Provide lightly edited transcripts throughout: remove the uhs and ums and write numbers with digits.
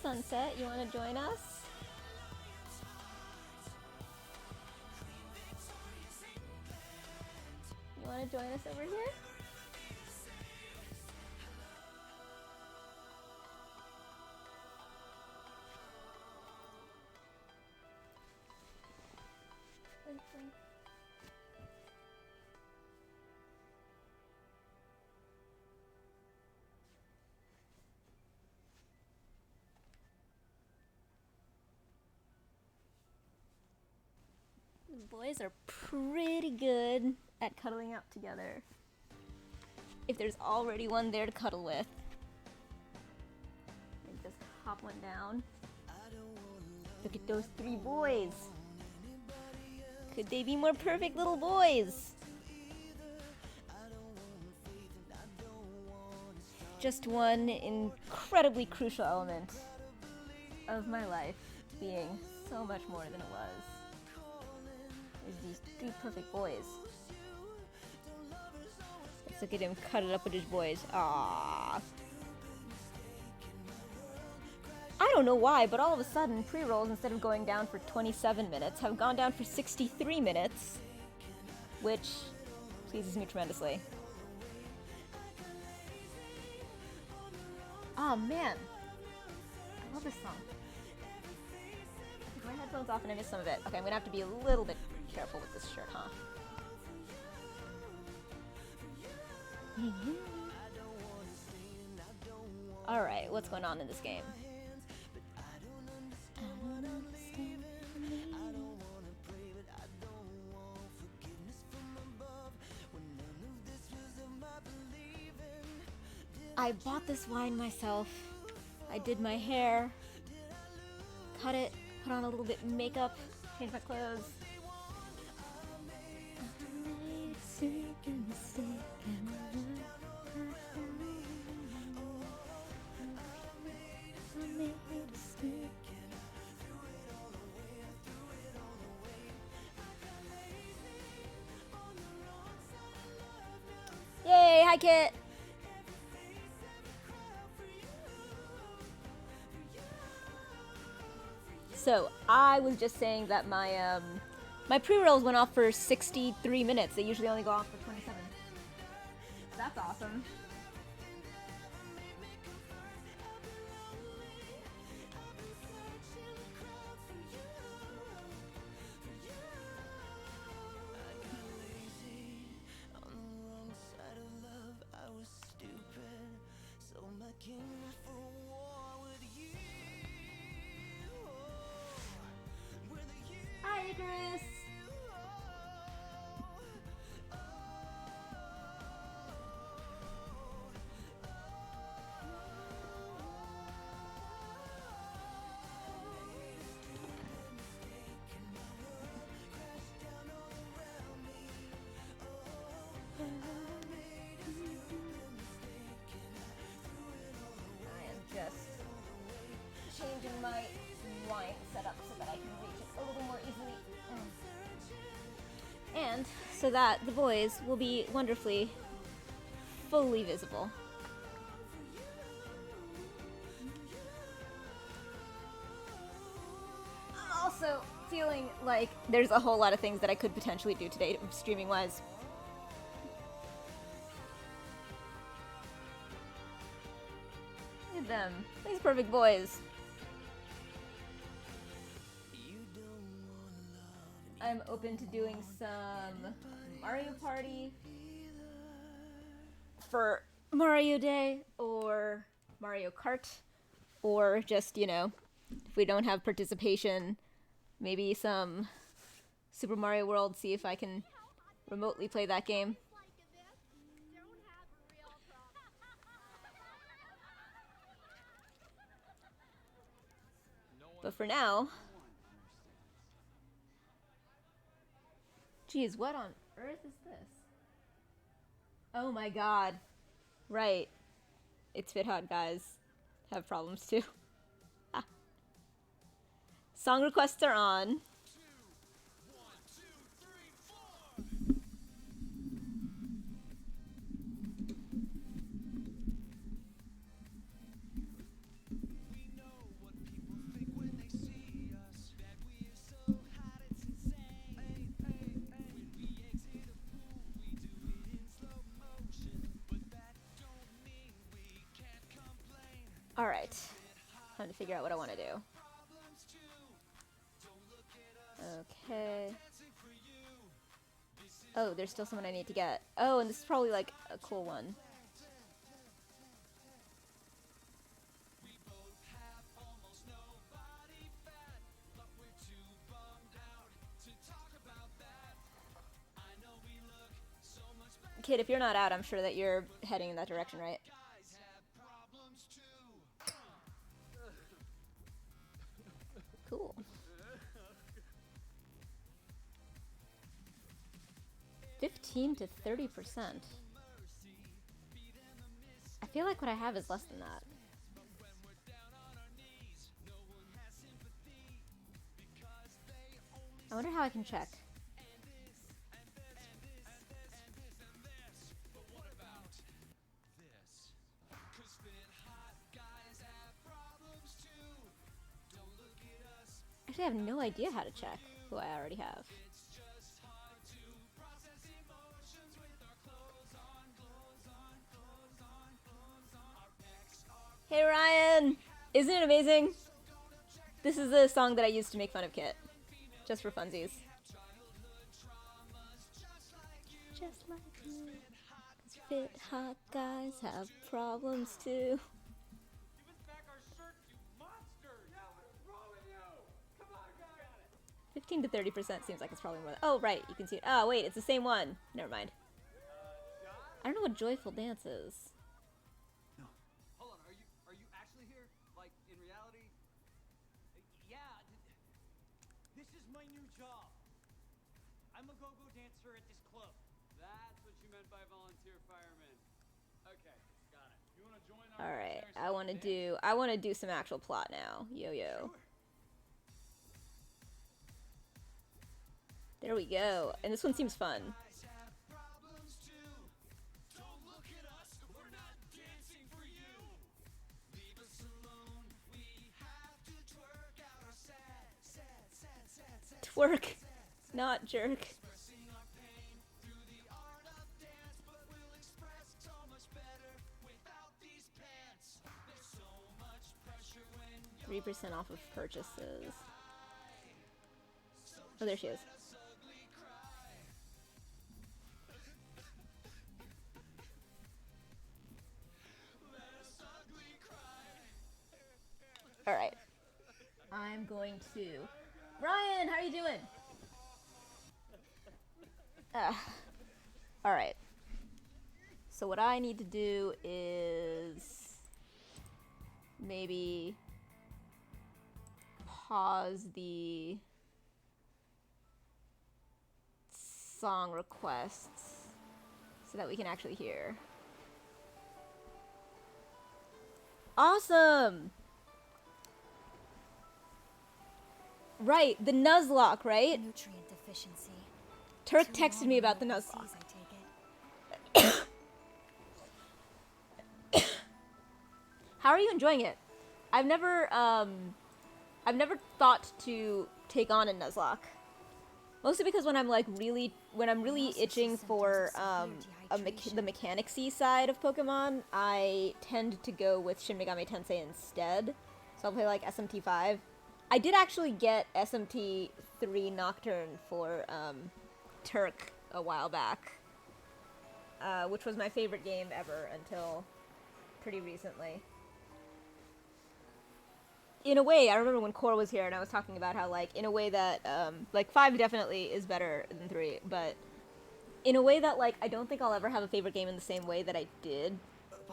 Sunset, you want to join us? You want to join us over here? Blink, blink. The boys are pretty good at cuddling up together. If there's already one there to cuddle with. Just hop one down. Look at those 3 boys. Could they be more perfect little boys? Just one incredibly crucial element of my life being so much more than it was. Is these 3 perfect boys. Let's look at him cut it up with his boys. Aww. I don't know why, but all of a sudden, pre-rolls, instead of going down for 27 minutes, have gone down for 63 minutes, which pleases me tremendously. Oh man, I love this song. My headphones off and I missed some of it. Okay, I'm gonna have to be a little bit careful with this shirt, huh? Alright, what's going on in this game? I bought this wine myself. I did my hair, cut it, put on a little bit of makeup, changed my clothes. Yay, hi Kit! So, I was just saying that my my pre-rolls went off for 63 minutes. They usually only go off for 27. That's awesome. Hi, Icarus! I am just changing my wine setup so that I can reach it a little more easily. And so that the boys will be wonderfully, fully visible. I'm also feeling like there's a whole lot of things that I could potentially do today, streaming-wise. Look at them. These perfect boys. I'm open to doing some Mario Party for Mario Day, or Mario Kart, or just, you know, if we don't have participation, maybe some Super Mario World, see if I can remotely play that game. But for now... Geez, what on earth is this? Oh my god. Right. It's Fit Hot guys. Have problems too. Ah. Song requests are on. Alright. Time to figure out what I want to do. Okay. Oh, there's still someone I need to get. Oh, and this is probably like a cool one. Kid, if you're not out, I'm sure that you're heading in that direction, right? Cool. 15 to 30%. I feel like what I have is less than that. I wonder how I can check. Actually, I have no idea how to check who I already have. Hey Ryan! Isn't it amazing? This is the song that I used to make fun of Kit. Just for funsies. Just like you. Fit hot guys have problems too. 15 to 30% seems like it's probably more than— oh, right, you can see it. Oh, wait, it's the same one. Never mind. I don't know what joyful dance is. No. Hold on, are you actually here? Like, in reality? Yeah, this is my new job. I'm a go-go dancer at this club. That's what you meant by volunteer fireman. Okay, got it. You wanna join our— alright, I wanna do some actual plot now. Yo. Sure. There we go. And this one seems fun. Twerk, not jerk. 3% off of purchases. Oh, there she is. Alright. I'm going to... Ryan, how are you doing? Alright. So what I need to do is... maybe... pause the... song requests so that we can actually hear. Awesome! Right, the Nuzlocke, right? Nutrient deficiency. Turk texted me about the Nuzlocke. How are you enjoying it? I've never thought to take on a Nuzlocke. Mostly because when I'm really itching for the mechanicsy side of Pokemon, I tend to go with Shin Megami Tensei instead. So I'll play like SMT5. I did actually get SMT3 Nocturne for Turk a while back, which was my favorite game ever until pretty recently. In a way, I remember when Core was here and I was talking about how, like, in a way that, like, 5 definitely is better than 3, but in a way that, like, I don't think I'll ever have a favorite game in the same way that I did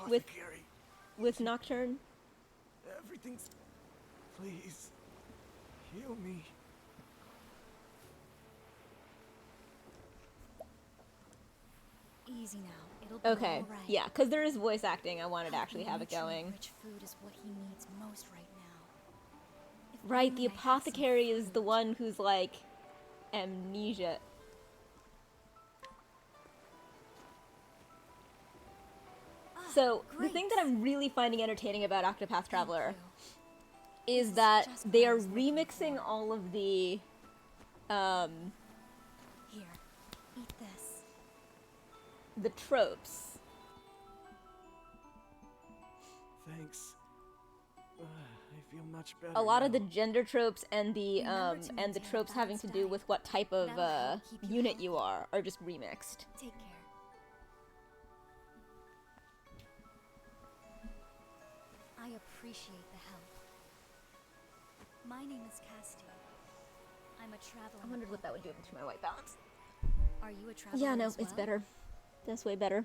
with Nocturne. Everything's... Please, heal me. Easy now. It'll be okay, all right. yeah, because there is voice acting. I wanted to actually have it going. Rich food is what he needs most right now. If Right, only the I had apothecary some is the food. one who's, like, amnesia. So, the thing that I'm really finding entertaining about Octopath Traveler is that just they what I are was looking remixing for. all of the, Here, eat this. the tropes. Thanks. feel much better. a lot of the now. gender tropes and the Remember to maintain a tropes having to balanced do diet. with what type of That'll help keep you unit healthy. you are just remixed. Take care. I appreciate the help. My name is Casti. I'm a traveler. I wondered what that would do to my white balance. Are you a traveler? Yeah, no, as it's well? better. That's way better.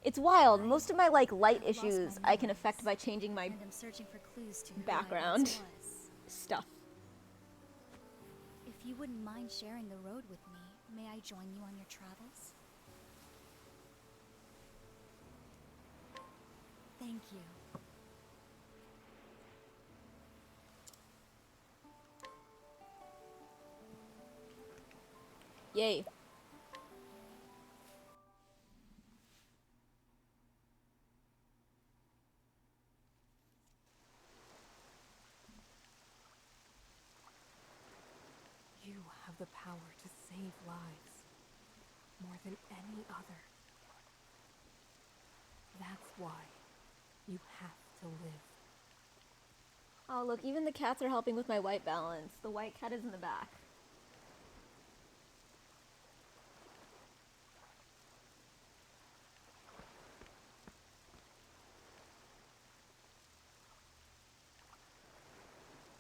It's wild. Most of my like light I've lost my issues I can memories, affect by changing my And I'm searching for clues to who I background once was. stuff. If you wouldn't mind sharing the road with me, may I join you on your travels? Thank you. Yay. You have the power to save lives more than any other. That's why you have to live. Oh, look, even the cats are helping with my white balance. The white cat is in the back.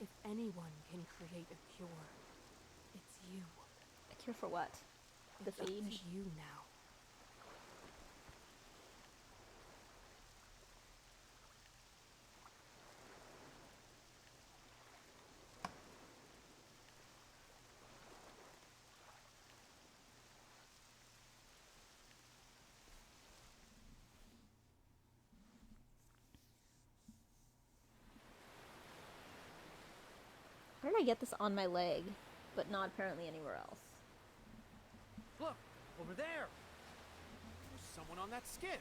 If anyone can create a cure, it's you. A cure for what? The It's up to phage? you now. How did I get this on my leg, but not apparently anywhere else? Look, over there. There's someone on that skiff.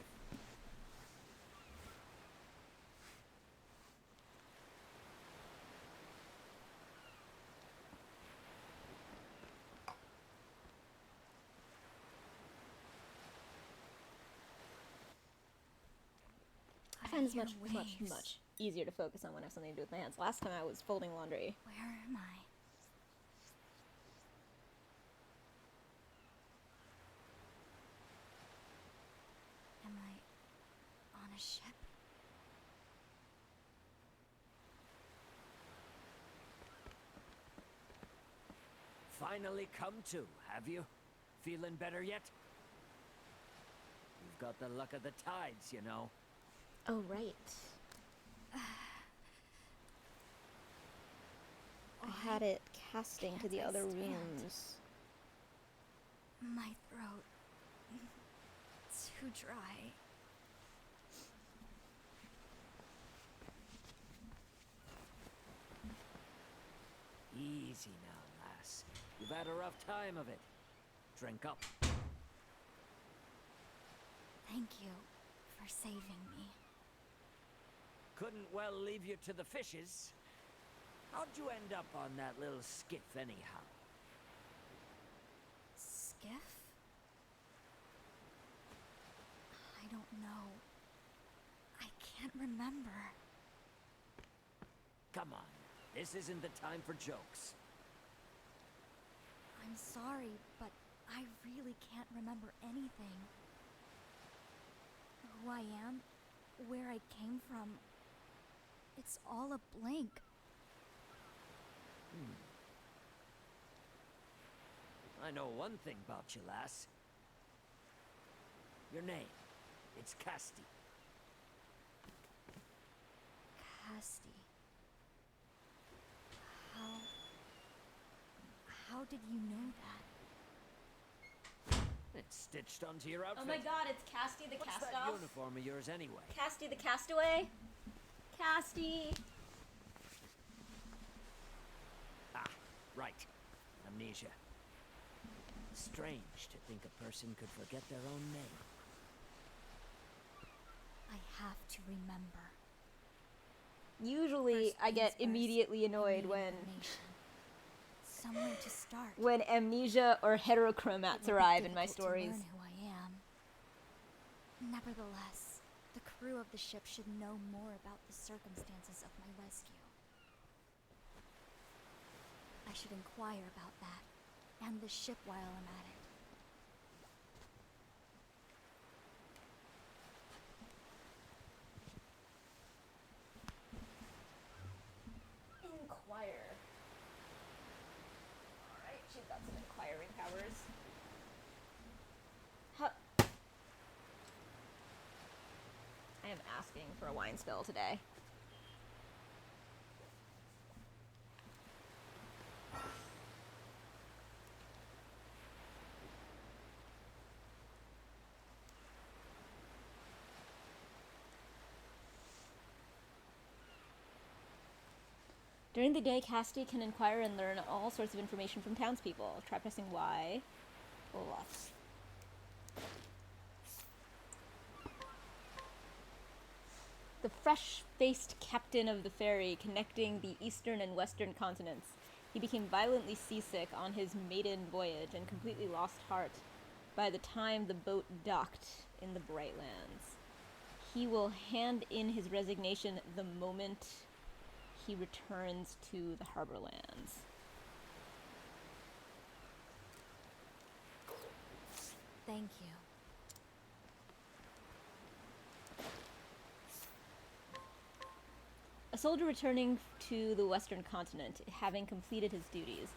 I find this hear much waves. easier to focus on when I have something to do with my hands. Last time I was folding laundry. Where am I? Am I on a ship? Finally come to, have you? Feeling better yet? You've got the luck of the tides, you know. Oh, right. I had it casting to can't the I other stand? rooms. My throat. Too dry. Easy now, lass. You've had a rough time of it. Drink up. Thank you for saving me. Couldn't well leave you to the fishes. How'd you end up on that little skiff anyhow? Skiff? I don't know. I can't remember. Come on, this isn't the time for jokes. I'm sorry, but I really can't remember anything. Who I am, where I came from, it's all a blank. I know one thing about you, lass. Your name. It's Casti. Casti. How did you know that? It's stitched onto your outfit. Oh my god, it's Casti the What's that cast-off? uniform of yours anyway? Casti the castaway? Casti! Ah, right. Amnesia. Strange to think a person could forget their own name. I have to remember. Usually, First I get things first, immediately I annoyed need when information. Somewhere to start. when amnesia or heterochromats It will be arrive in my difficult to stories. learn who I am. Nevertheless, the crew of the ship should know more about the circumstances of my rescue. I should inquire about that, and the ship while I'm at it. Inquire. Alright, she's got some inquiring powers. I am asking for a wine spill today. During the day, Casti can inquire and learn all sorts of information from townspeople. Try pressing Y. Olaf. The fresh-faced captain of the ferry connecting the eastern and western continents. He became violently seasick on his maiden voyage and completely lost heart by the time the boat docked in the Bright Lands. He will hand in his resignation the moment he returns to the Harbor Lands. Thank you. A soldier returning to the western continent, having completed his duties.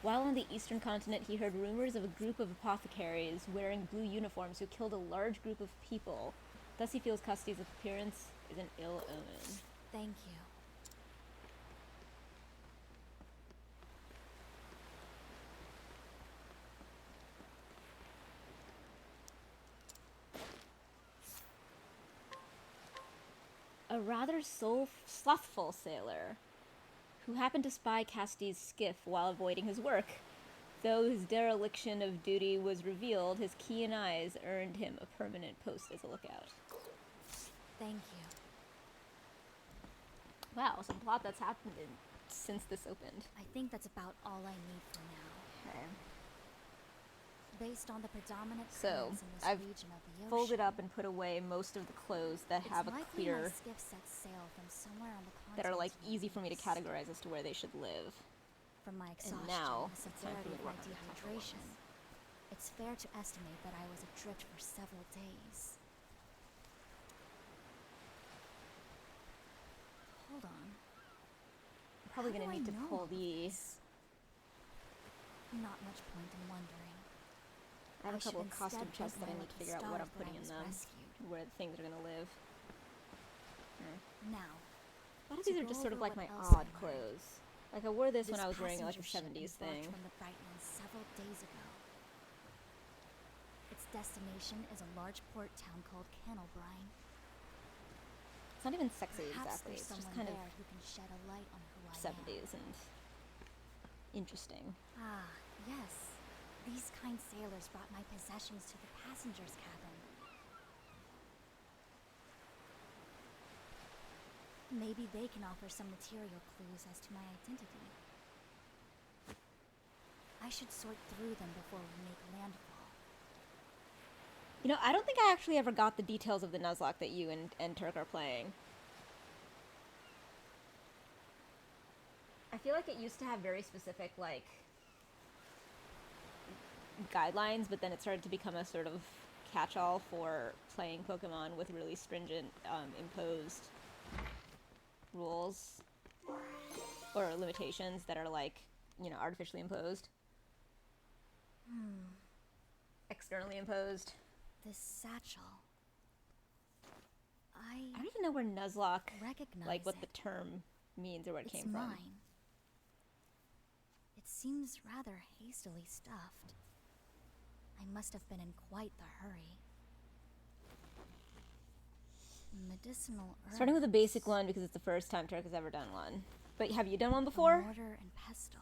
While on the eastern continent, he heard rumors of a group of apothecaries wearing blue uniforms who killed a large group of people. Thus he feels Casti's appearance is an ill omen. Thank you. A rather slothful sailor who happened to spy Casti's skiff while avoiding his work. Though his dereliction of duty was revealed, his keen eyes earned him a permanent post as a lookout. Thank you. Wow, some plot that's happened since this opened. I think that's about all I need for now. Okay. Based on the predominant So, currents in this I've region of the ocean, folded up and put away most of the clothes that it's have a likely clear, my skiff set sail from somewhere on the continent. that are like in the easy for me to east. categorize as to where they should live. From my exhaustion now, and the it's time for severity me to of my work on the tougher dehydration, ones. it's fair to estimate that I was adrift for several days. Hold on. I'm probably How gonna do need I to know pull all of these. Not much point in wondering. I have a couple of should costume instead chests think that I more need to like the figure out what I'm stars putting in where I them, was rescued. where the things are gonna live. Now, A lot of To these are go just sort of over like what my else I odd learned. clothes. Like I wore this when this I was wearing like a passenger ship 70s embarked thing. from the Brightlands several days ago. Its destination is a large port town called Cannelbrine. It's not even sexy Perhaps exactly. there's It's just someone kind of there who can shed a light on who I am. 70s and interesting. Ah, yes. These kind sailors brought my possessions to the passenger's cabin. Maybe they can offer some material clues as to my identity. I should sort through them before we make landfall. You know, I don't think I actually ever got the details of the Nuzlocke that you and Turk are playing. I feel like it used to have very specific, like, guidelines, but then it started to become a sort of catch-all for playing Pokemon with really stringent, imposed rules or limitations that are, like, you know, artificially imposed. Externally imposed. This satchel. I don't even know where Nuzlocke, recognize like, what it. the term means or where it It's came from. mine. It seems rather hastily stuffed. I must have been in quite the hurry. Medicinal herbs. Starting with a basic one because it's the first time Turk has ever done one. But have you done one A before? mortar and pestle.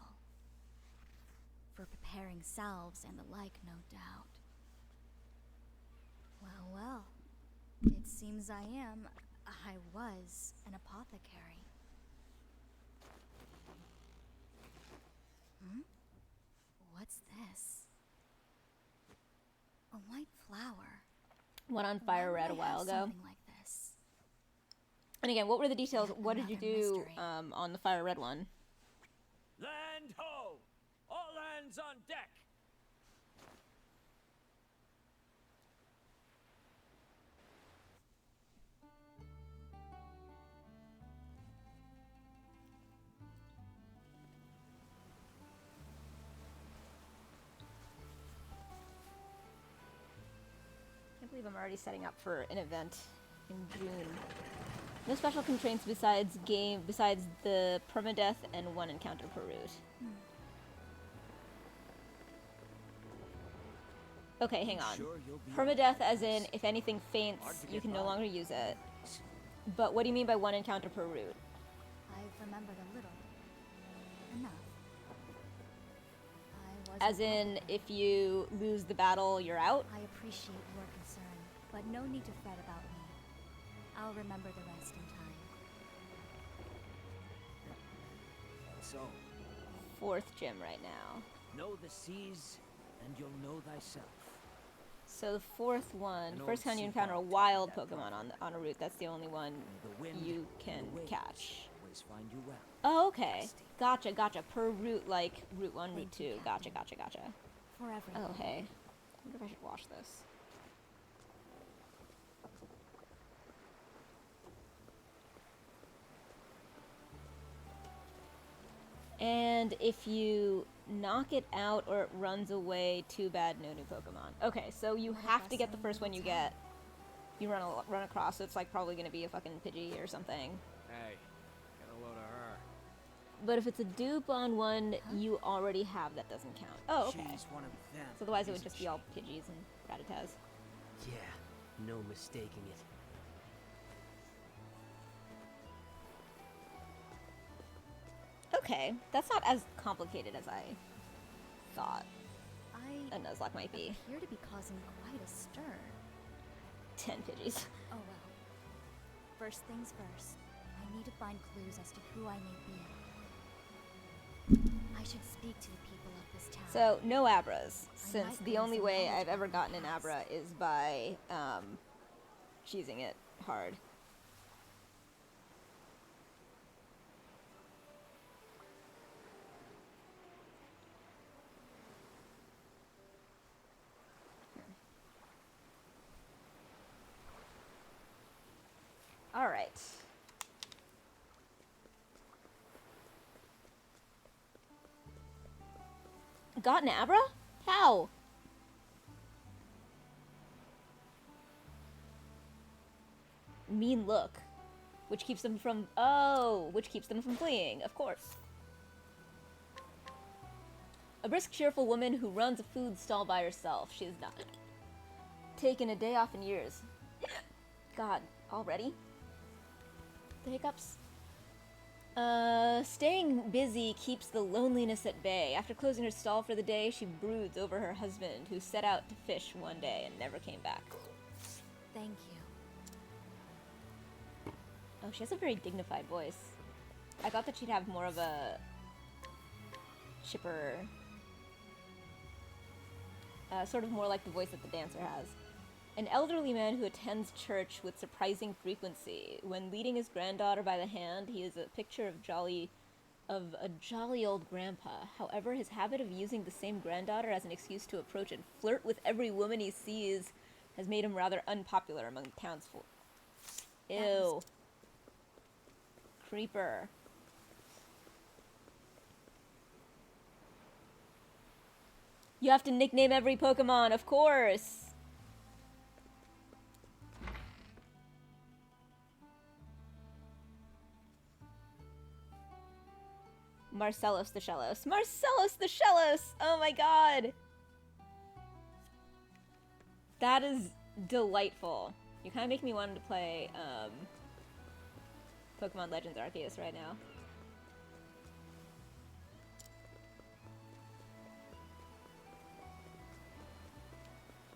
For preparing salves and the like, no doubt. Well, well. It seems I was an apothecary. What's this? A white flower. One on Why Fire would Red I a while have ago. something like this? And again, what were the details? Yet What did you another do mystery. on the Fire Red one? Land ho! hands on deck! I can't believe I'm already setting up for an event in June. No special constraints besides the permadeath and 1 encounter per route. Okay, hang on. Sure you'll be Permadeath as in if anything faints, you can no longer use it. But what do you mean by 1 encounter per route? I've remembered a little. Enough. I was As in, if you lose the battle, you're out? I appreciate your concern, but no need to fret about me. I'll remember the rest in time. So, 4th gym right now. know the seas, and you'll know thyself. So the 4th one, An first old time you sea encounter a dog wild taught me that Pokemon on a route, that's the only one The wind you and can the waves catch. always find you well. Oh, okay. Gotcha. Per route, like Route 1, Route Thank you, 2. Gotcha. For everything. Oh, hey. I wonder if I should wash this. And if you knock it out or it runs away, too bad, no new Pokemon. Okay, so you have to get the first one you get. You run across, so it's like probably gonna be a fucking Pidgey or something. Hey, get a load of her. But if it's a dupe on one you already have, that doesn't count. Oh, okay. She's one of them. So otherwise it would isn't just be she? all Pidgeys and Rattatas. Yeah, no mistaking it. Okay, that's not as complicated as I thought I a Nuzlocke might be. appear to be causing quite a stir. 10 Pidgeys. Oh well. First things first. I need to find clues as to who I may be. I should speak to the people of this town. So, no Abras, since might the gain only some way knowledge I've ever about gotten an the past. Abra is by cheesing it hard. All right. Got an Abra? How? Mean look. Which keeps them from... Oh! Which keeps them from fleeing, of course. A brisk, cheerful woman who runs a food stall by herself. She has not taken a day off in years. God, already? The hiccups? Staying busy keeps the loneliness at bay. After closing her stall for the day, she broods over her husband, who set out to fish one day and never came back. Thank you. Oh, she has a very dignified voice. I thought that she'd have more of a chipper, sort of more like the voice that the dancer has. An elderly man who attends church with surprising frequency. When leading his granddaughter by the hand, he is a picture of a jolly old grandpa. However, his habit of using the same granddaughter as an excuse to approach and flirt with every woman he sees has made him rather unpopular among the townsfolk. Ew. Creeper. You have to nickname every Pokemon, of course! Marcellus the Shellos. Marcellus the Shellos! Oh my god! That is delightful. You kind of make me want to play, Pokemon Legends Arceus right now.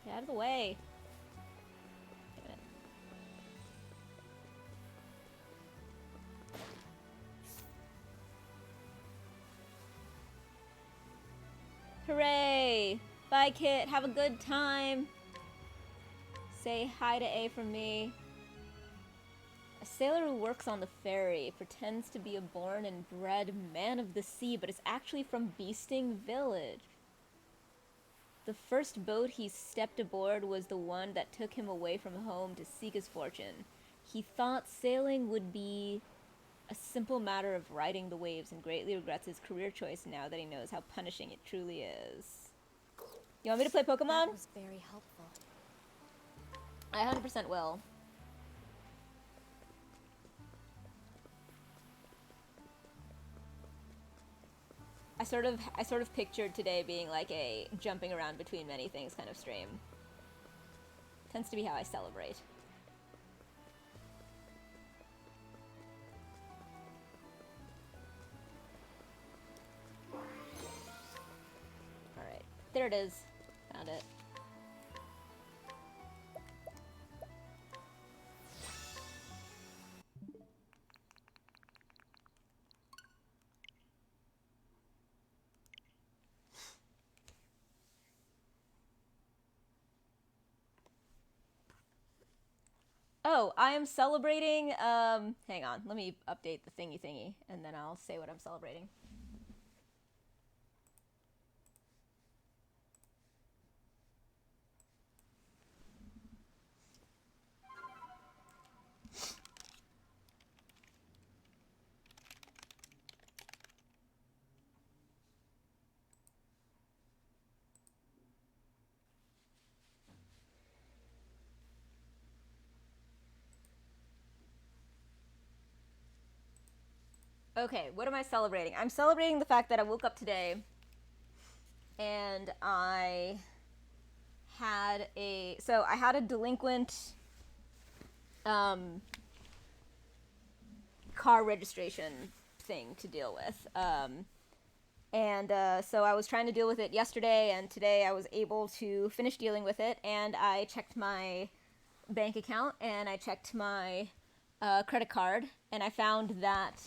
Get out of the way. Damn it. Hooray! Bye, Kit. Have a good time. Say hi to A from me. A sailor who works on the ferry pretends to be a born and bred man of the sea, but is actually from Beasting Village. The first boat he stepped aboard was the one that took him away from home to seek his fortune. He thought sailing would be a simple matter of riding the waves and greatly regrets his career choice now that he knows how punishing it truly is. You want me to play Pokemon? That was very helpful. I 100% will. I sort of pictured today being like a jumping around between many things kind of stream. Tends to be how I celebrate. Alright, there it is. Found it. Oh, I am celebrating, hang on, let me update the thingy, and then I'll say what I'm celebrating. Okay, what am I celebrating? I'm celebrating the fact that I woke up today and I had a delinquent car registration thing to deal with. So I was trying to deal with it yesterday, and today I was able to finish dealing with it, and I checked my bank account and I checked my credit card, and I found that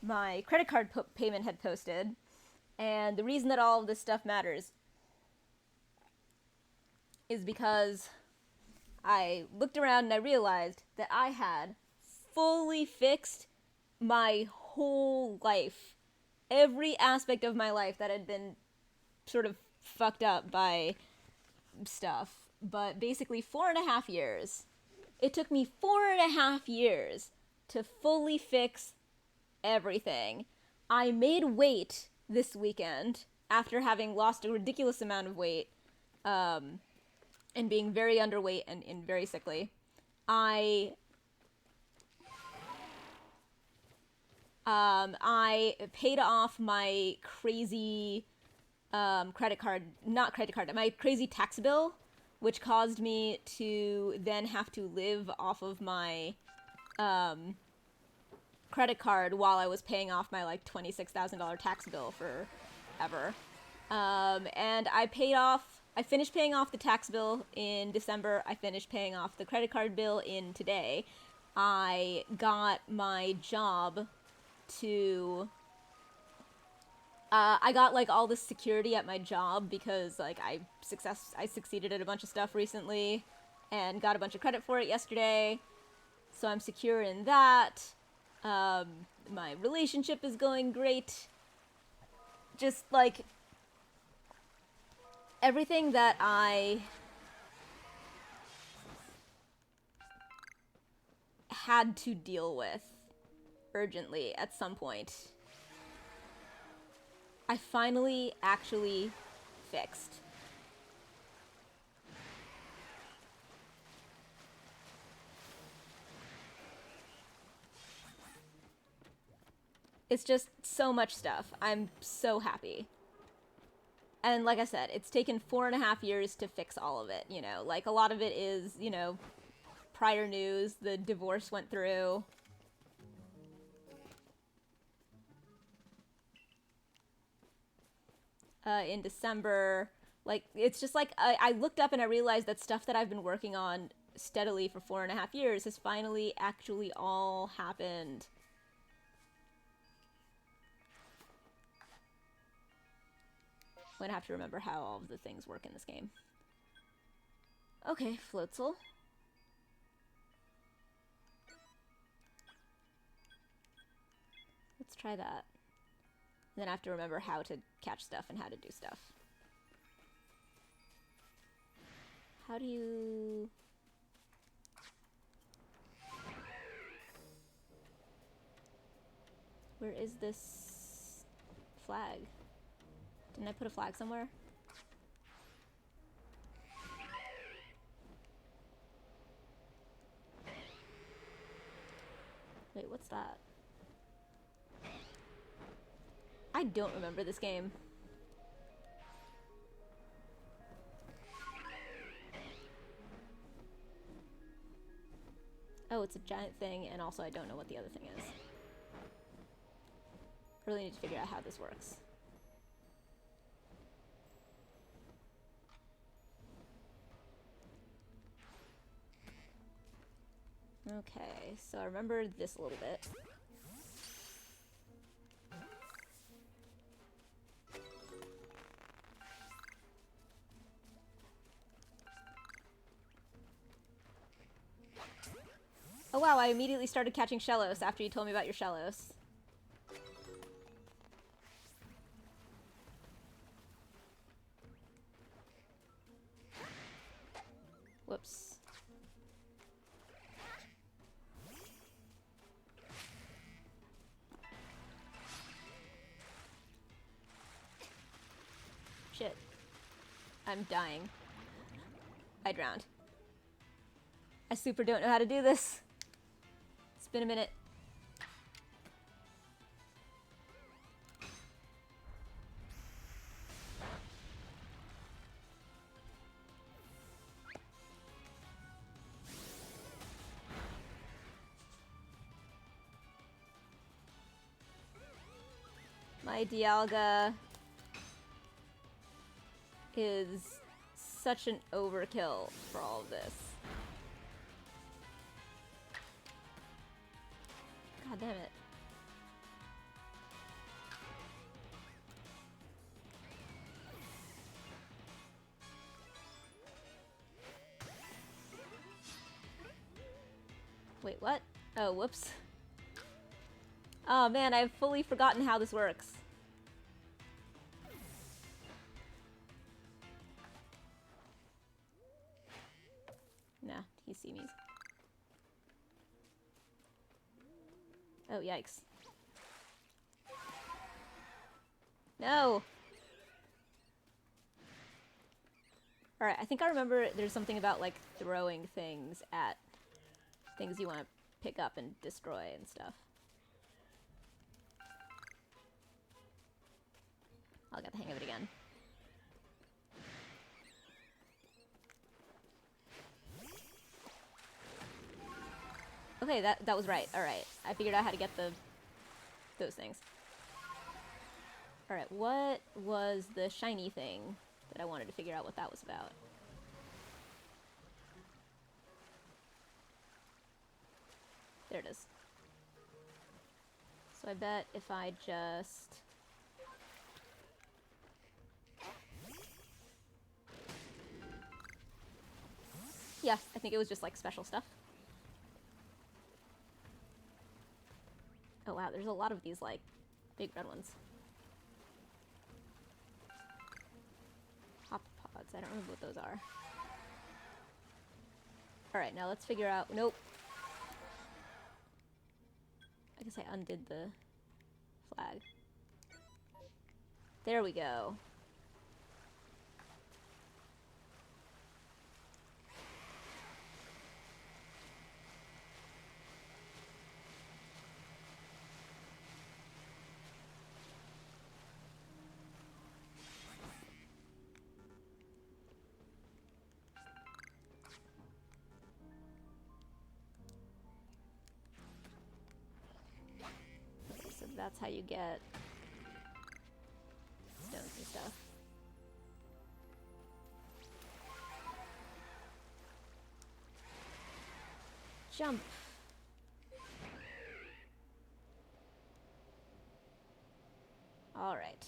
my credit card payment had posted. And the reason that all of this stuff matters is because I looked around and I realized that I had fully fixed my whole life. Every aspect of my life that had been sort of fucked up by stuff. But basically 4.5 years. It took me 4.5 years to fully fix everything. I made weight this weekend after having lost a ridiculous amount of weight, and being very underweight and very sickly. I paid off my crazy my crazy tax bill, which caused me to then have to live off of my credit card while I was paying off my like $26,000 tax bill forever. And I finished paying off the tax bill in December. I finished paying off the credit card bill in today. I got my job to I got like all this security at my job because like I succeeded at a bunch of stuff recently and got a bunch of credit for it yesterday. So I'm secure in that. My relationship is going great. Just like everything that I had to deal with urgently at some point, I finally actually fixed. It's just so much stuff. I'm so happy. And like I said, it's taken 4.5 years to fix all of it, you know? Like, a lot of it is, you know, prior news. The divorce went through. In December. Like, it's just like, I looked up and I realized that stuff that I've been working on steadily for 4.5 years has finally actually all happened. I'm gonna have to remember how all of the things work in this game. Okay, Floatzel. Let's try that. Then I have to remember how to catch stuff and how to do stuff. How do you... Where is this flag? Didn't I put a flag somewhere? Wait, what's that? I don't remember this game. Oh, it's a giant thing, and also I don't know what the other thing is. I really need to figure out how this works. Okay, so I remember this a little bit. Oh wow, I immediately started catching Shellos after you told me about your Shellos. Whoops. Shit. I'm dying. I drowned. I super don't know how to do this. It's been a minute. My Dialga is such an overkill for all of this. God damn it. Wait, what? Oh, whoops. Oh man, I've fully forgotten how this works. Nah, he see me. Oh, yikes. No! Alright, I think I remember there's something about, like, throwing things at things you want to pick up and destroy and stuff. I'll get the hang of it again. Okay, that was right. Alright, I figured out how to get those things. Alright, what was the shiny thing that I wanted to figure out what that was about? There it is. So I bet if I just... Yeah, I think it was just like special stuff. Oh wow, there's a lot of these like big red ones. Hop pods, I don't remember what those are. Alright, now let's figure out... Nope. I guess I undid the flag. There we go. Okay, so that's how you get stones and stuff. Jump! Alright.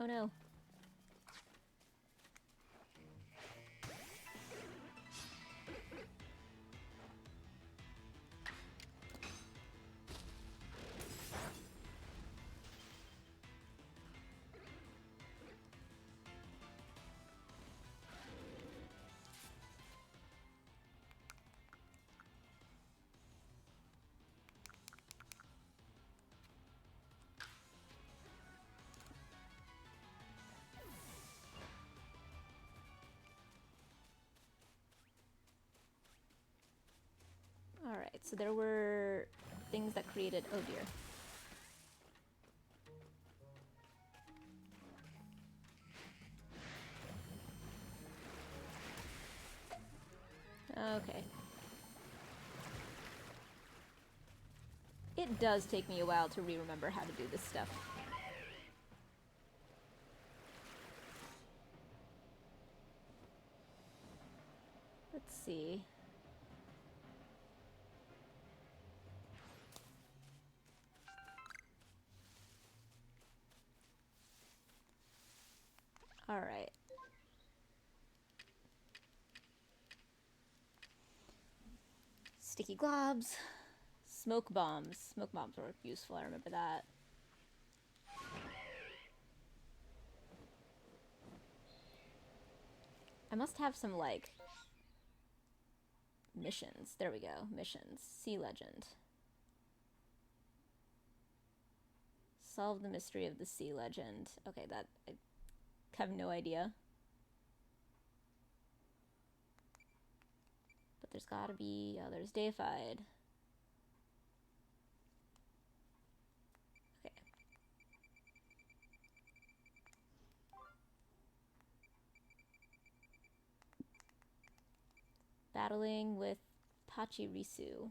Oh no. Alright, so there were things that created... Oh dear. Okay. It does take me a while to re-remember how to do this stuff. Let's see. Alright. Sticky globs. Smoke bombs. Smoke bombs were useful, I remember that. I must have some, like, missions. There we go. Missions. Sea Legend. Solve the mystery of the Sea Legend. Okay, that... I have no idea. But there's gotta be... Oh, there's Deified. Okay. Battling with Pachirisu.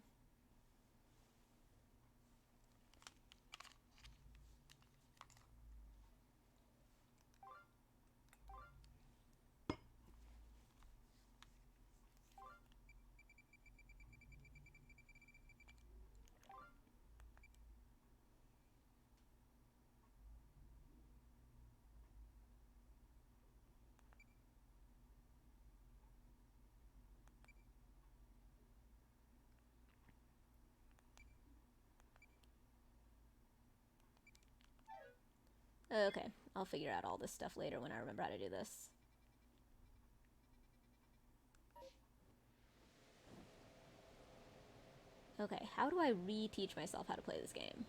Okay, I'll figure out all this stuff later when I remember how to do this. Okay, how do I re-teach myself how to play this game?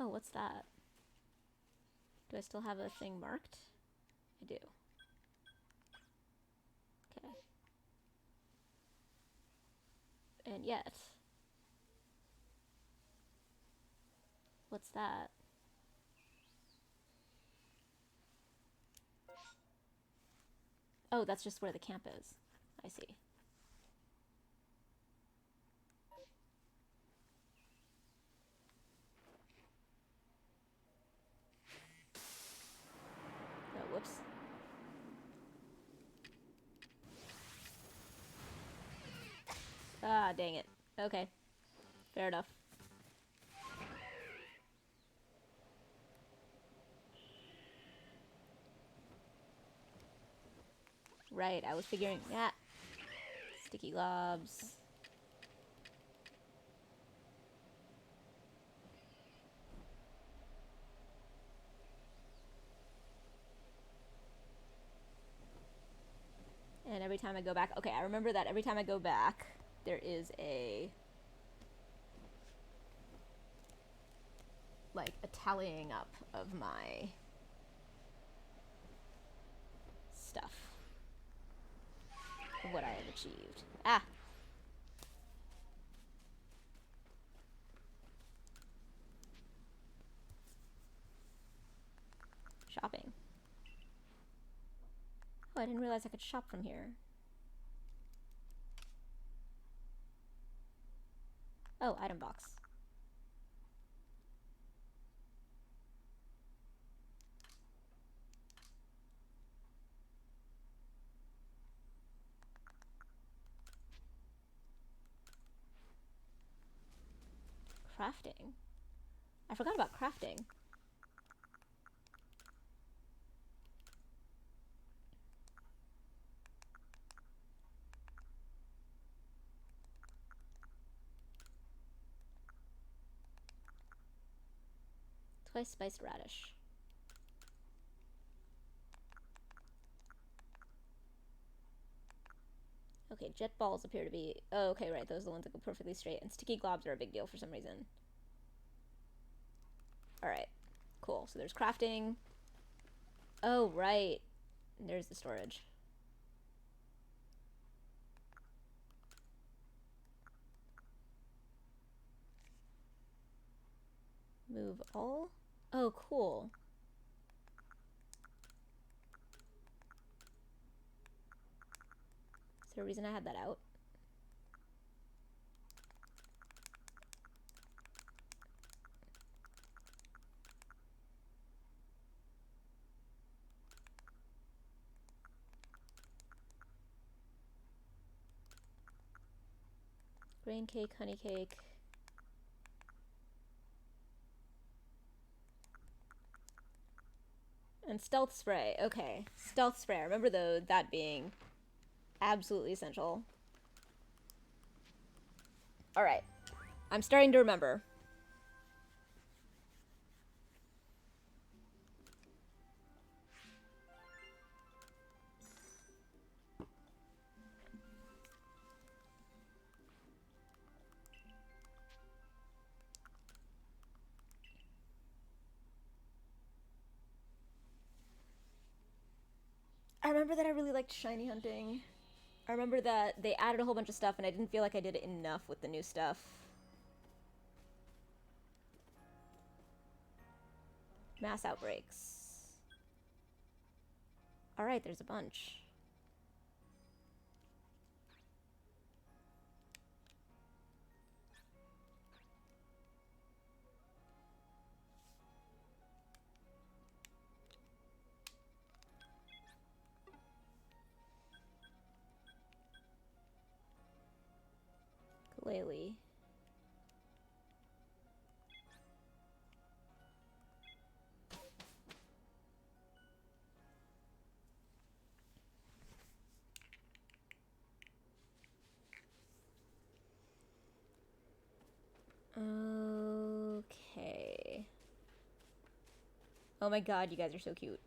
Oh, what's that? Do I still have a thing marked? I do. Okay. And yet... What's that? Oh, that's just where the camp is. I see. Oh, whoops. Ah, dang it. Okay. Fair enough. Right, I was figuring... Yeah. Sticky globs. And every time I go back... Okay, I remember that every time I go back, there is a... like, a tallying up of my... stuff. Of what I have achieved. Ah! Shopping. Oh, I didn't realize I could shop from here. Oh, item box. Crafting. I forgot about crafting. Twice spiced radish. Okay, jet balls appear to be... Oh, okay, right, those are the ones that go perfectly straight. And sticky globs are a big deal for some reason. Alright, cool. So there's crafting. Oh, right. And there's the storage. Move all? Oh, cool. Is there a reason I had that out? Grain cake, honey cake. And stealth spray. Okay. Stealth spray. I remember that being absolutely essential. Alright. I'm starting to remember. I remember that I really liked shiny hunting. I remember that they added a whole bunch of stuff and I didn't feel like I did it enough with the new stuff. Mass outbreaks. Alright, there's a bunch. Galele. Okay. Oh my god, you guys are so cute.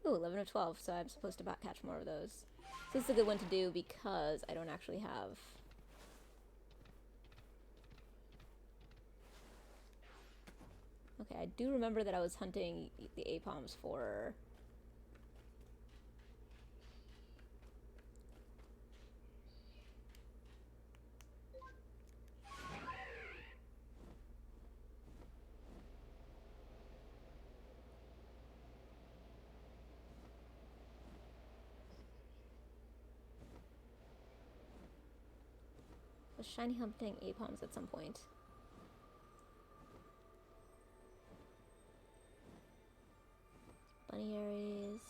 Ooh, 11 of 12, so I'm supposed to catch more of those. So this is a good one to do because I don't actually have... Okay, I do remember that I was hunting the Apoms for... was shiny hunting Apoms at some point. Bunny areas.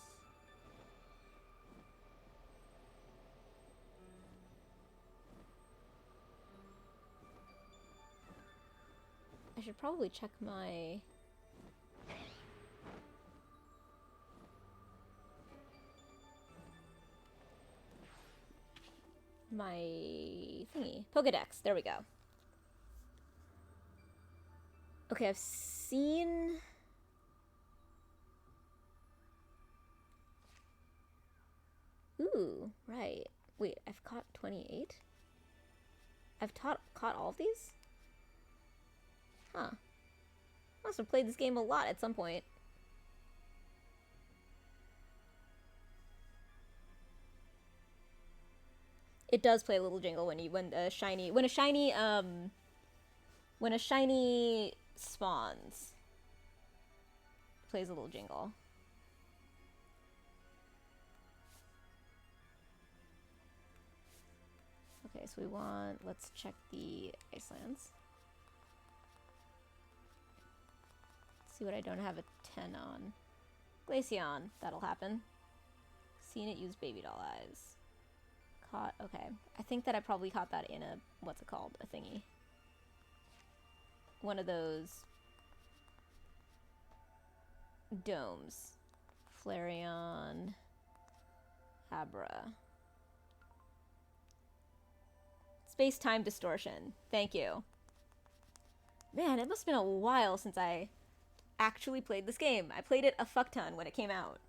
I should probably check my... my thingy. Pokedex. There we go. Okay, I've seen... Ooh, right. Wait, I've caught 28? I've caught all of these? Huh. Must have played this game a lot at some point. It does play a little jingle when a shiny spawns. It plays a little jingle. Okay, so let's check the Icelands. See what I don't have a 10 on. Glaceon, that'll happen. Seen it use baby doll eyes. Caught, okay. I think that I probably caught that in a, what's it called? A thingy. One of those domes. Flareon, Abra. Space-time distortion. Thank you. Man, it must have been a while since I actually played this game. I played it a fuck ton when it came out.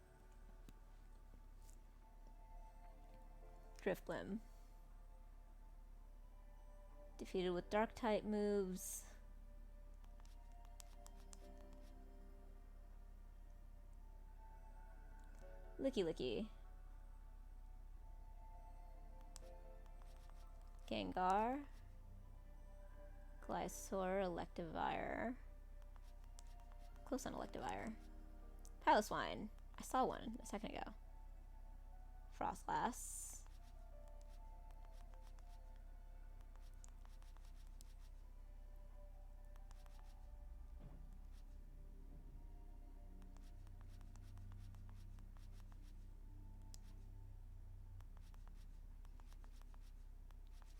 Driftblim. Defeated with Dark-type moves. Licky Licky. Gengar. Glysaur, Electivire. Close on Electivire. Piloswine. I saw one a second ago. Frostlass.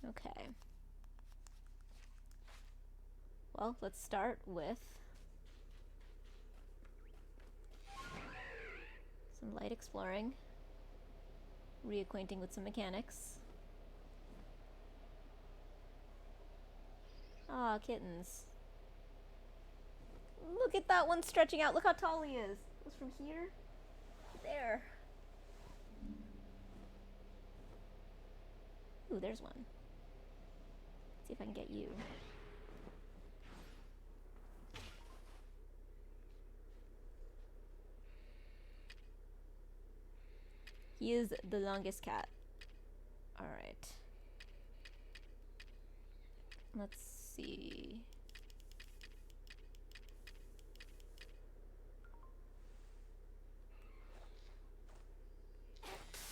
Okay. Well, let's start with some light exploring, reacquainting with some mechanics. Ah, kittens. Look at that one stretching out. Look how tall he is. It was from here to there. Ooh, there's one. See if I can get you. He is the longest cat. Alright. Let's see.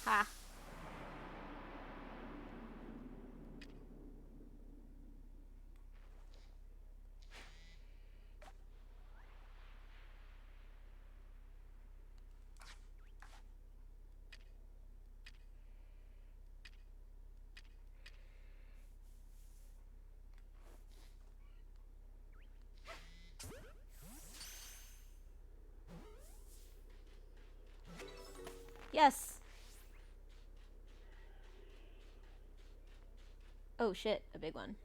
Ha! Yes! Oh shit, a big one.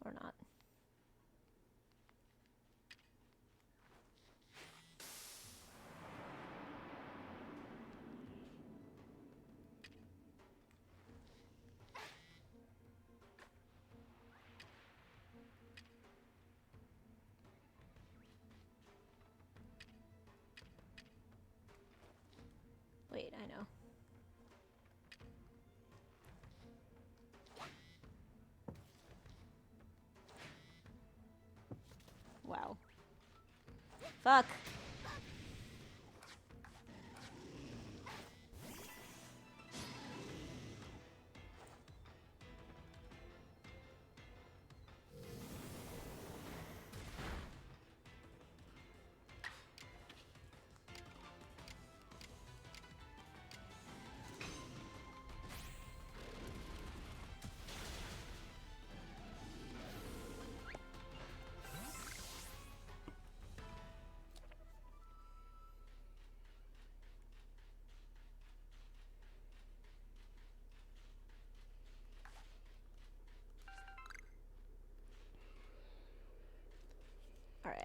Or not. Wait, I know. Wow. Fuck!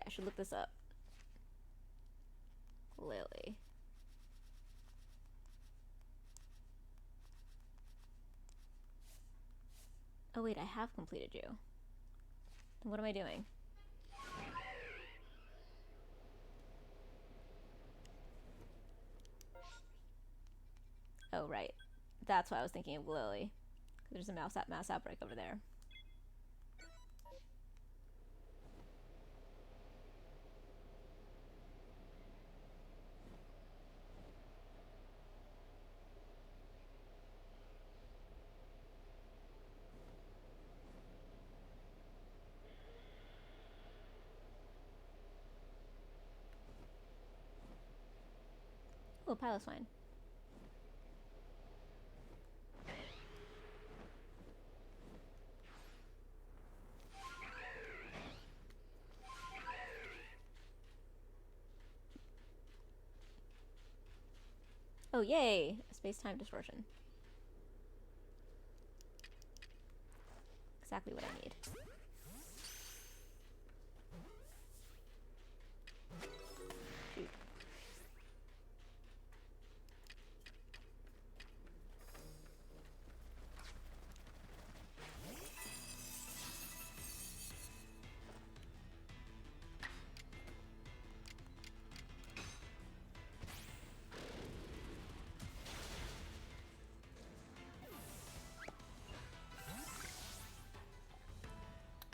I should look this up. Lily. Oh wait, I have completed you. Then what am I doing? Oh right. That's why I was thinking of Lily. There's a mass outbreak over there. Oh, pilot swine. Oh, yay! Space-time distortion. Exactly what I need. Shoot.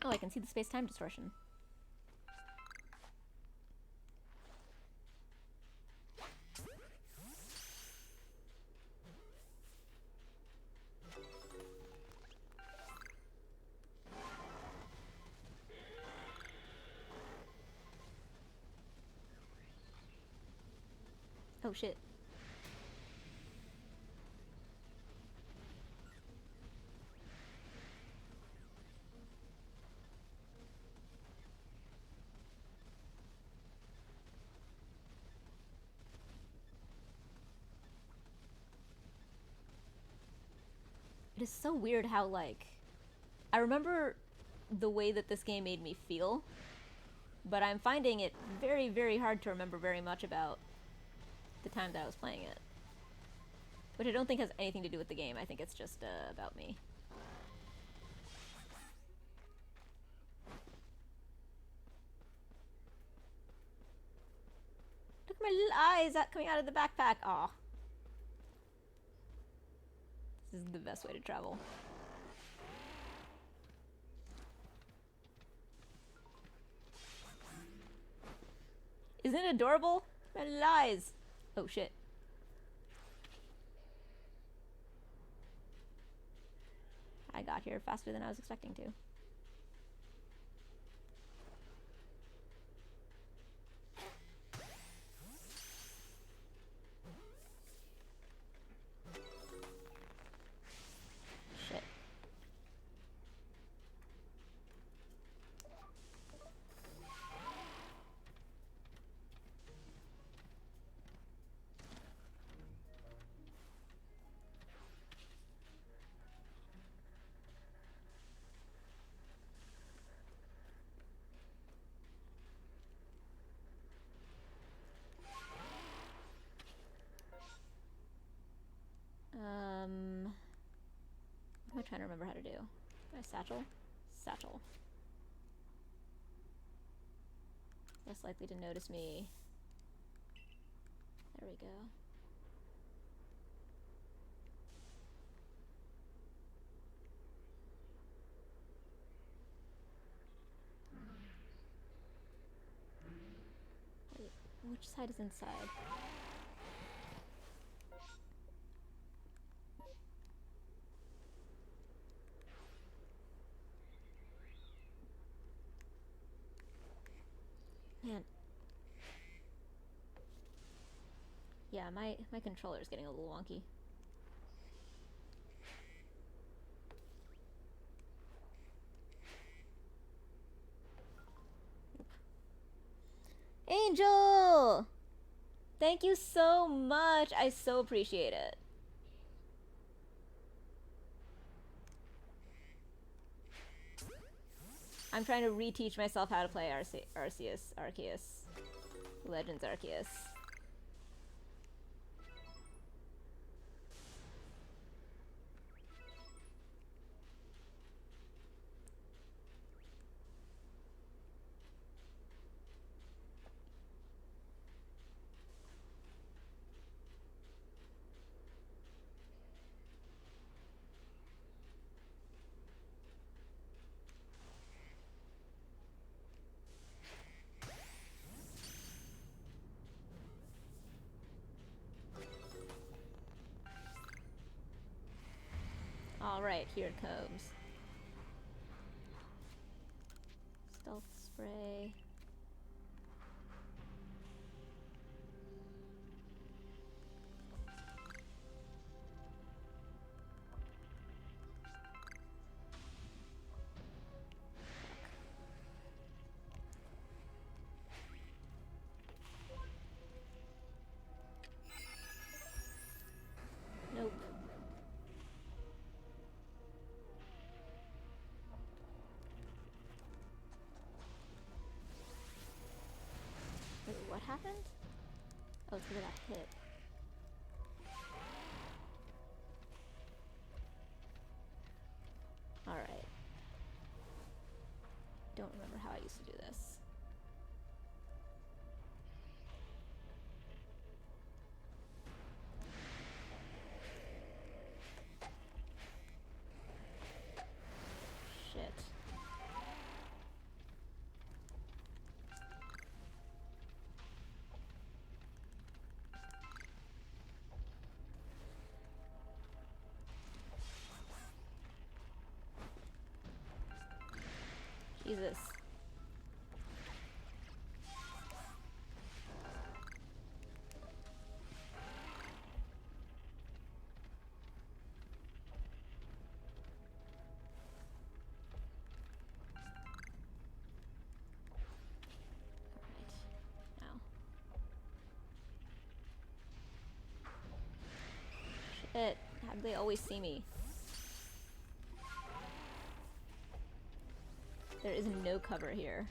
Oh, I can see the space-time distortion. Oh shit. It is so weird how, like, I remember the way that this game made me feel, but I'm finding it very, very hard to remember very much about the time that I was playing it. Which I don't think has anything to do with the game. I think it's just about me. Look at my little eyes coming out of the backpack. Aw. This is the best way to travel. Isn't it adorable? My little eyes. Oh shit. I got here faster than I was expecting to. Shit. What am I trying to remember how to do? My satchel? Satchel. Less likely to notice me. There we go. Wait, which side is inside? Man. Yeah, my controller is getting a little wonky. Angel! Thank you so much. I so appreciate it. I'm trying to reteach myself how to play Arceus. Legends Arceus. Alright, here it comes. Stealth spray. Nope. Wait, what happened? Oh, it's because I got hit. Alright. Don't remember how I used to do this. Shit. Jesus. Alright. Now. Shit. How do they always see me? There is no cover here.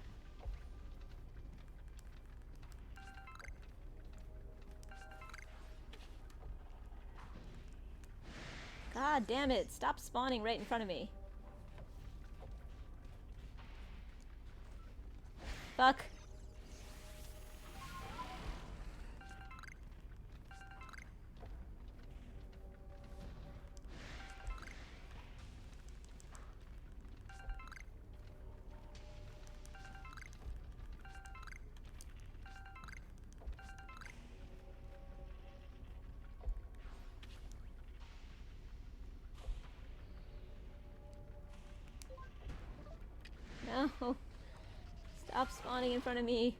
God damn it, stop spawning right in front of me. Fuck. No. Stop spawning in front of me.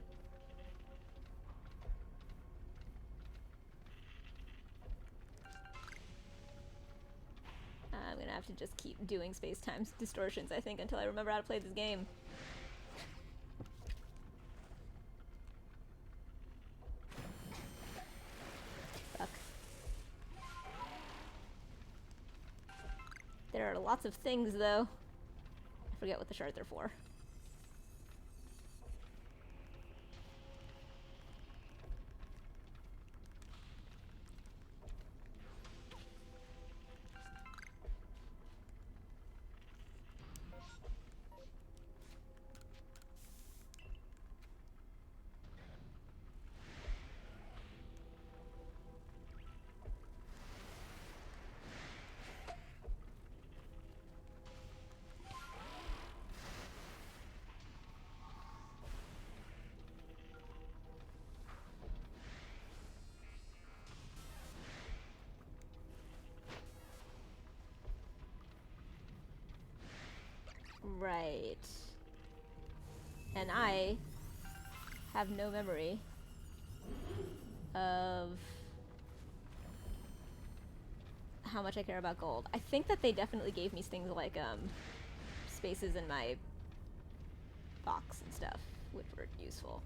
I'm gonna have to just keep doing space-time distortions, I think, until I remember how to play this game. Fuck. There are lots of things, though. I forget what the shards are for. Right. And I have no memory of how much I care about gold. I think that they definitely gave me things like spaces in my box and stuff, which were useful.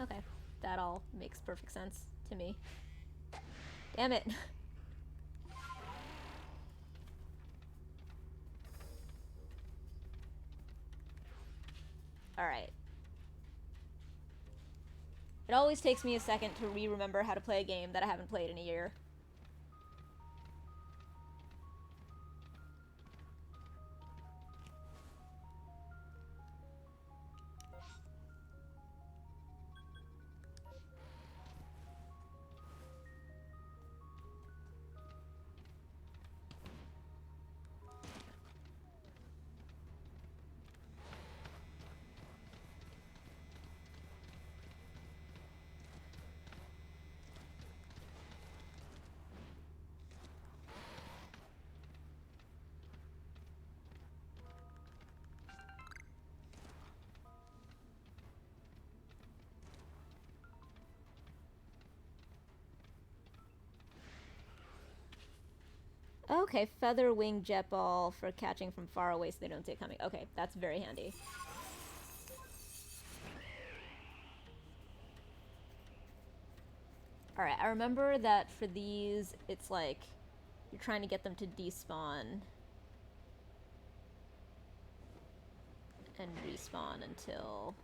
Okay, that all makes perfect sense to me. Damn it. Alright. It always takes me a second to remember how to play a game that I haven't played in a year. Okay, feather wing jet ball for catching from far away so they don't see it coming. Okay, that's very handy. Alright, I remember that for these, it's like you're trying to get them to despawn and respawn until...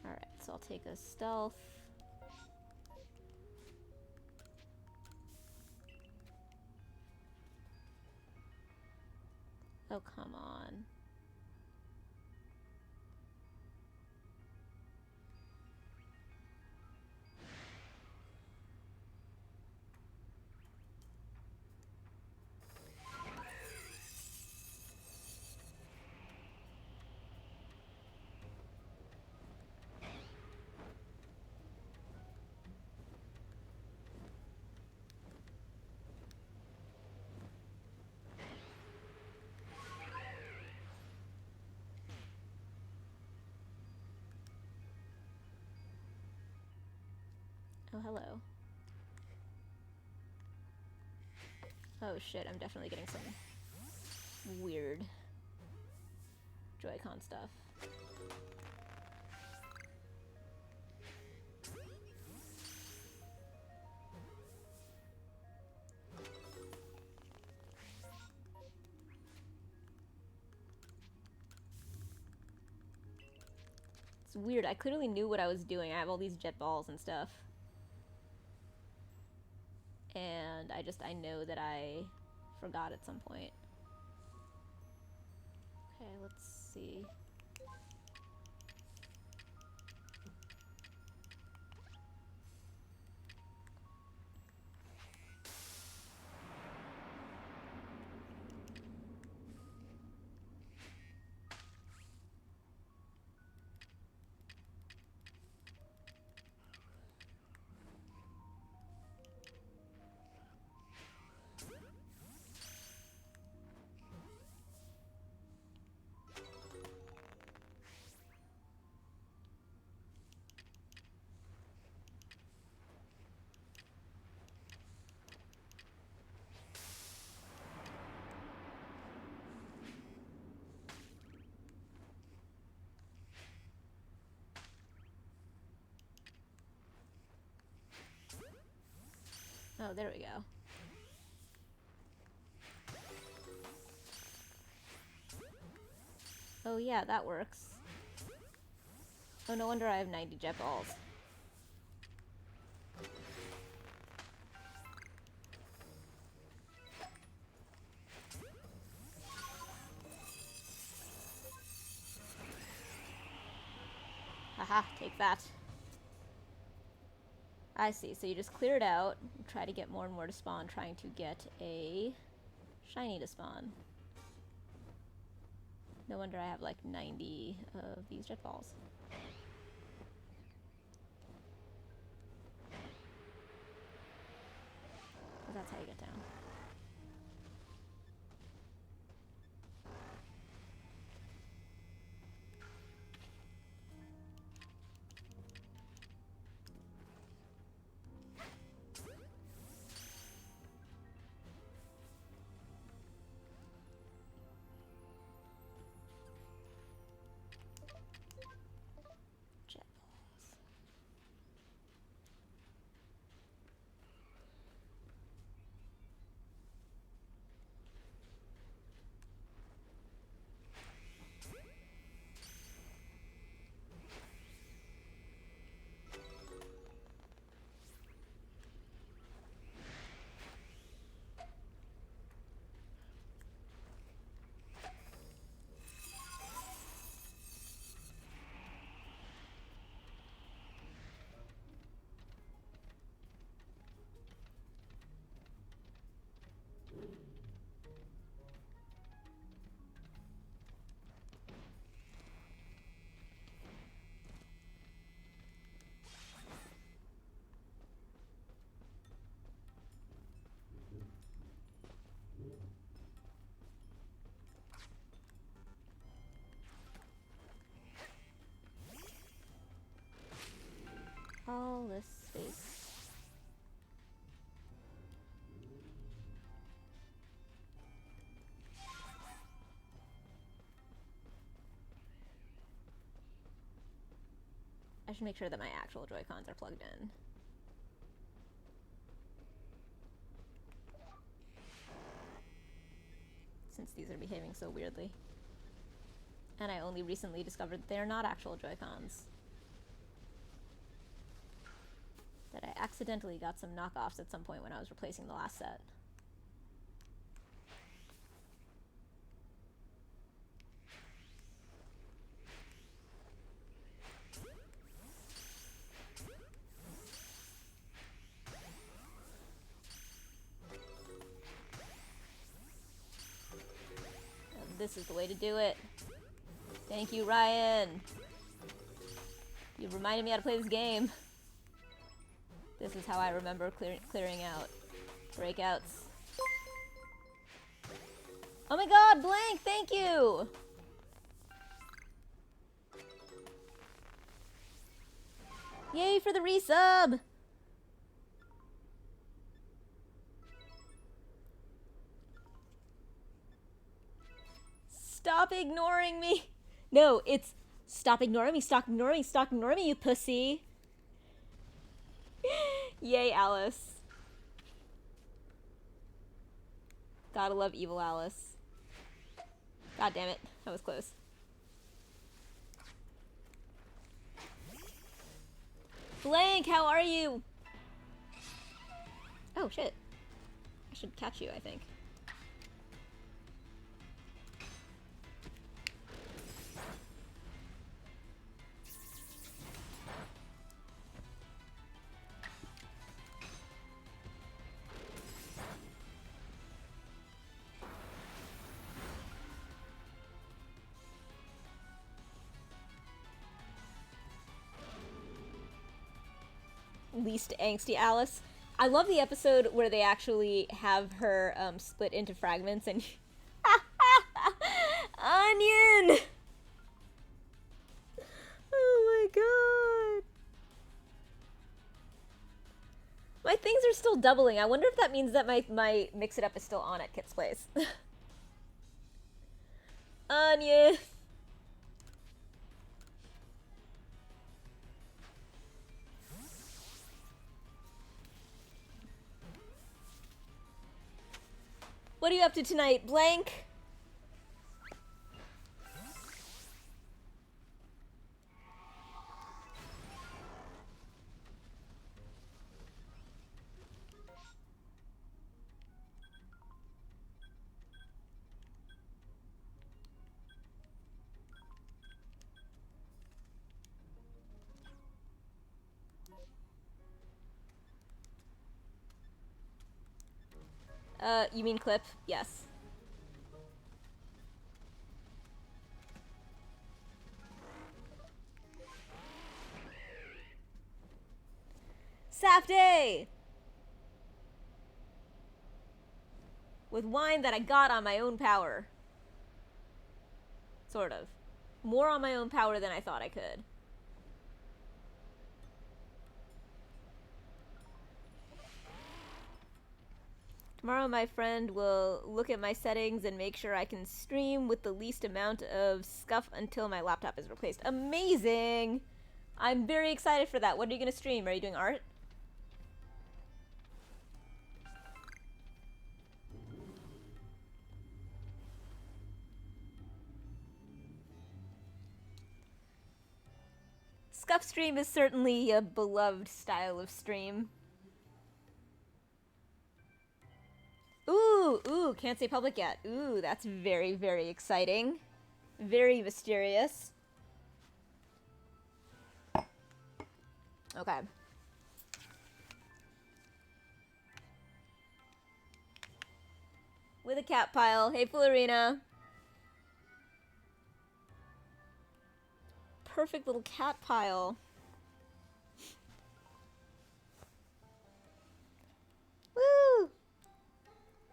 Alright, so I'll take a stealth. Oh, come on. Oh, hello. Oh shit, I'm definitely getting some weird Joy-Con stuff. It's weird, I clearly knew what I was doing. I have all these jet balls and stuff. And I know that I forgot at some point. Okay, let's see. Oh, there we go. Oh yeah, that works. Oh, no wonder I have 90 jet balls. Haha, take that. I see, so you just clear it out, try to get more and more to spawn, trying to get a shiny to spawn. No wonder I have like 90 of these jet balls. But that's how you get down. Jet balls. hell? This space. I should make sure that my actual Joy-Cons are plugged in. Since these are behaving so weirdly. And I only recently discovered that they are not actual Joy-Cons. That I accidentally got some knockoffs at some point when I was replacing the last set. This is the way to do it. Thank you, Ryan. You reminded me how to play this game. This is how I remember clearing out breakouts. Oh my god, Blank, thank you! Yay for the resub! Stop ignoring me! No, it's stop ignoring me, stop ignoring me, stop ignoring me, you pussy! Yay, Alice. Gotta love evil Alice. God damn it, that was close. Blank, how are you? Oh shit. I should catch you, I think. Least angsty Alice. I love the episode where they actually have her split into fragments and Onion! Oh my god. My things are still doubling. I wonder if that means that my Mix It Up is still on at Kit's place. Onion! What are you up to tonight, Blank? You mean clip? Yes. Sap day! With wine that I got on my own power. Sort of. More on my own power than I thought I could. Tomorrow my friend will look at my settings and make sure I can stream with the least amount of scuff until my laptop is replaced. Amazing! I'm very excited for that. What are you going to stream? Are you doing art? Scuff stream is certainly a beloved style of stream. Ooh, can't say public yet. Ooh, that's very, very exciting. Very mysterious. Okay. With a cat pile. Hey, Fullerina. Perfect little cat pile. Woo!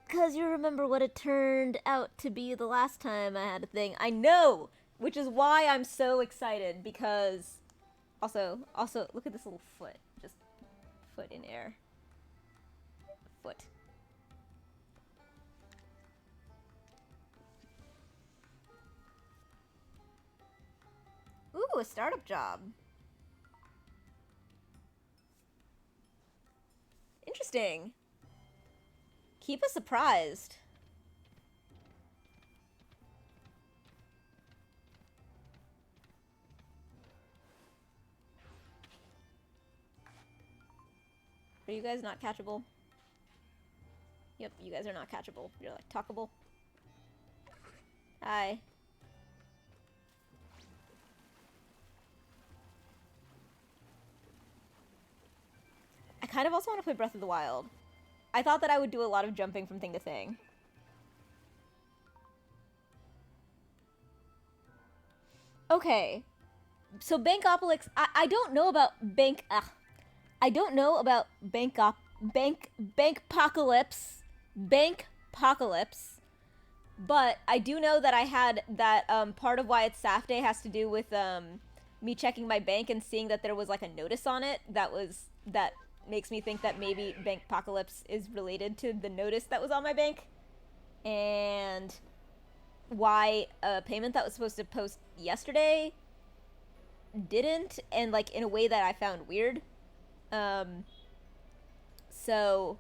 Because you remember what it turned out to be the last time I had a thing. I know! Which is why I'm so excited, because Also, look at this little foot. Just foot in air. Foot. Ooh, a startup job. Interesting. Keep us surprised. Are you guys not catchable? Yep, you guys are not catchable. You're like talkable. Hi. I kind of also want to play Breath of the Wild. I thought that I would do a lot of jumping from thing to thing. Okay. So Bankopolis, I don't know about I don't know about Bankpocalypse, but I do know that I had that part of why it's SAF Day has to do with me checking my bank and seeing that there was like a notice on it that makes me think that maybe Bankpocalypse is related to the notice that was on my bank, and why a payment that was supposed to post yesterday didn't, and like in a way that I found weird. So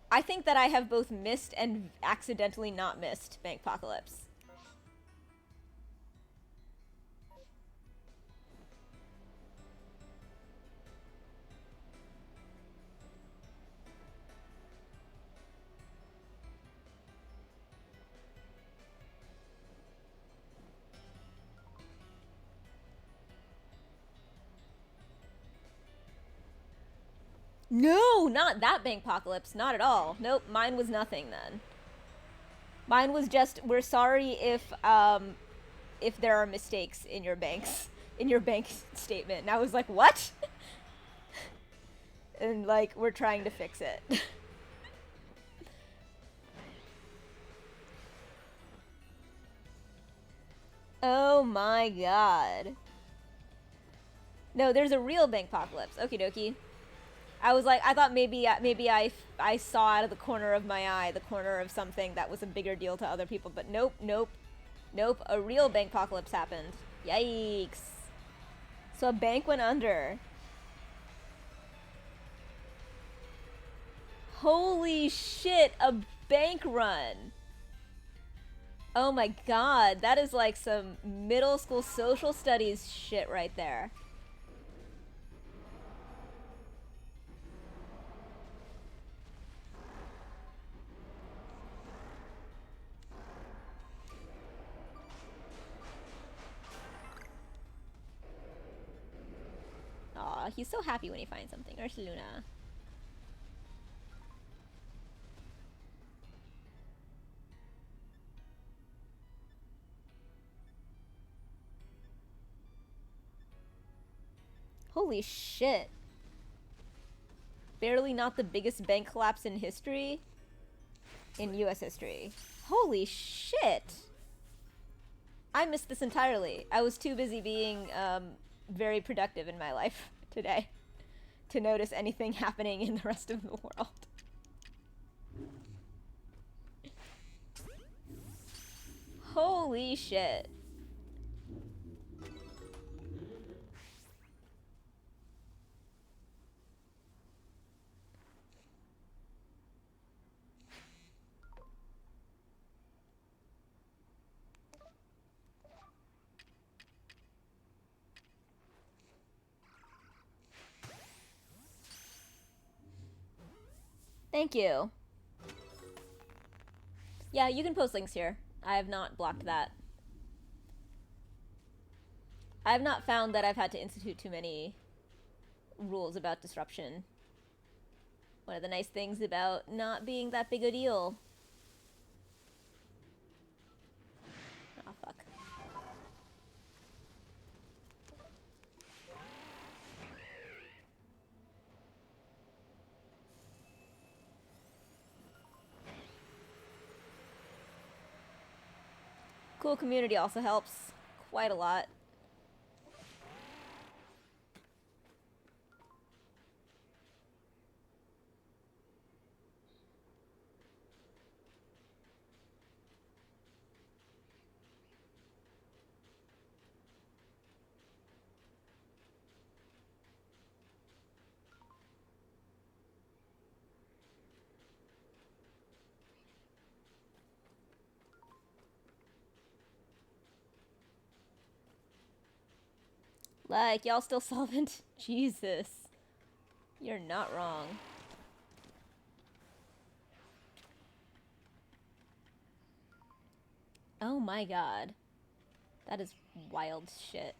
I think that I have both missed and accidentally not missed Bankpocalypse. No, not that Bankpocalypse. Not at all. Nope, mine was nothing then. Mine was just, we're sorry if there are mistakes in your bank statement. And I was like, what? And like, we're trying to fix it. Oh my god. No, there's a real Bankpocalypse. Okie dokie. I was like, I thought maybe I saw out of the corner of my eye the corner of something that was a bigger deal to other people, but nope. A real Bankpocalypse happened. Yikes. So a bank went under. Holy shit, a bank run. Oh my god, that is like some middle school social studies shit right there. Aw, he's so happy when he finds something. Ursaluna. Holy shit. Barely not the biggest bank collapse in history. In US history. Holy shit. I missed this entirely. I was too busy being very productive in my life today to notice anything happening in the rest of the world. Holy shit. Thank you. Yeah, you can post links here. I have not blocked that. I have not found that I've had to institute too many rules about disruption. One of the nice things about not being that big a deal. Oh, fuck. Cool community also helps quite a lot. Like, y'all still solvent? Jesus. You're not wrong. Oh my god. That is wild shit.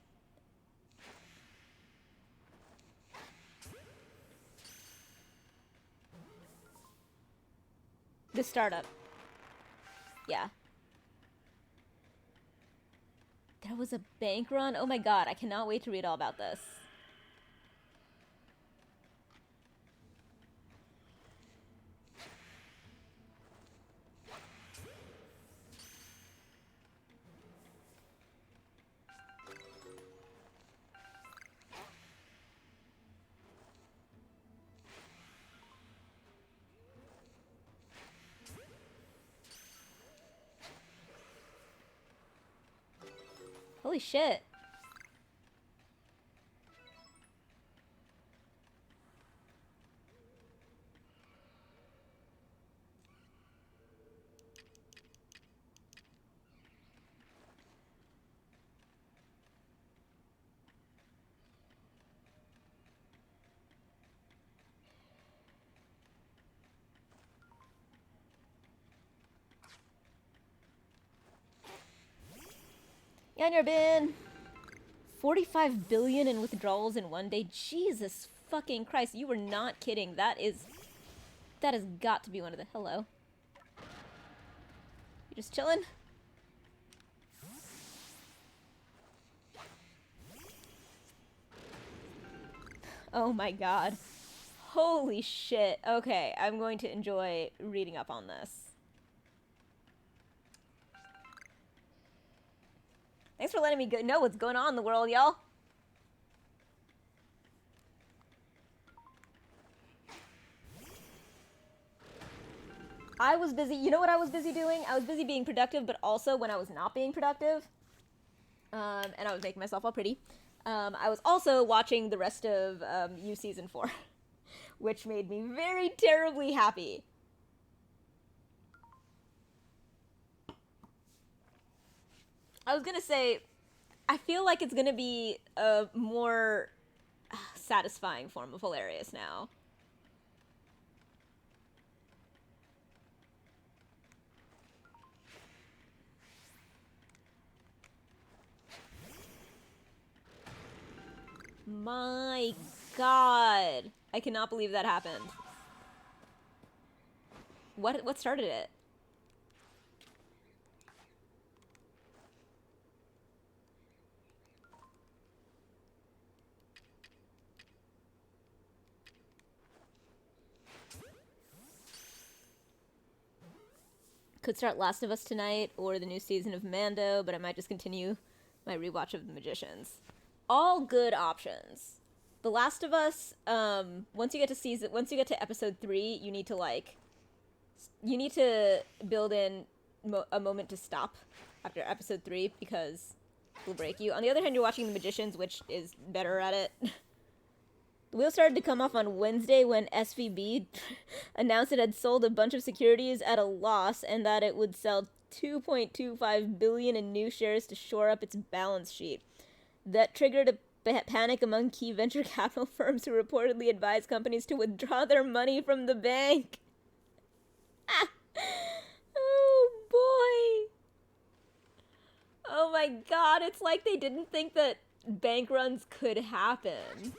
The startup. Yeah. There was a bank run? Oh my god, I cannot wait to read all about this. Holy shit. Yeah, in your bin. 45 billion in withdrawals in one day. Jesus fucking Christ, you were not kidding. That has got to be one of the... Hello. You just chilling? Oh my god. Holy shit. Okay, I'm going to enjoy reading up on this. Thanks for letting me know what's going on in the world, y'all. I was busy. You know what I was busy doing? I was busy being productive, but also when I was not being productive, and I was making myself all pretty, I was also watching the rest of You Season 4, which made me very terribly happy. I was gonna say, I feel like it's gonna be a more satisfying form of hilarious now. My god. I cannot believe that happened. What started it? Could start Last of Us tonight or the new season of Mando, but I might just continue my rewatch of The Magicians. All good options. The Last of Us, once you get to episode 3, you need to build in a moment to stop after episode 3 because it'll break you. On the other hand, you're watching The Magicians, which is better at it. The wheel started to come off on Wednesday when SVB announced it had sold a bunch of securities at a loss and that it would sell 2.25 billion in new shares to shore up its balance sheet. That triggered a panic among key venture capital firms who reportedly advised companies to withdraw their money from the bank. Oh boy. Oh my god, it's like they didn't think that bank runs could happen.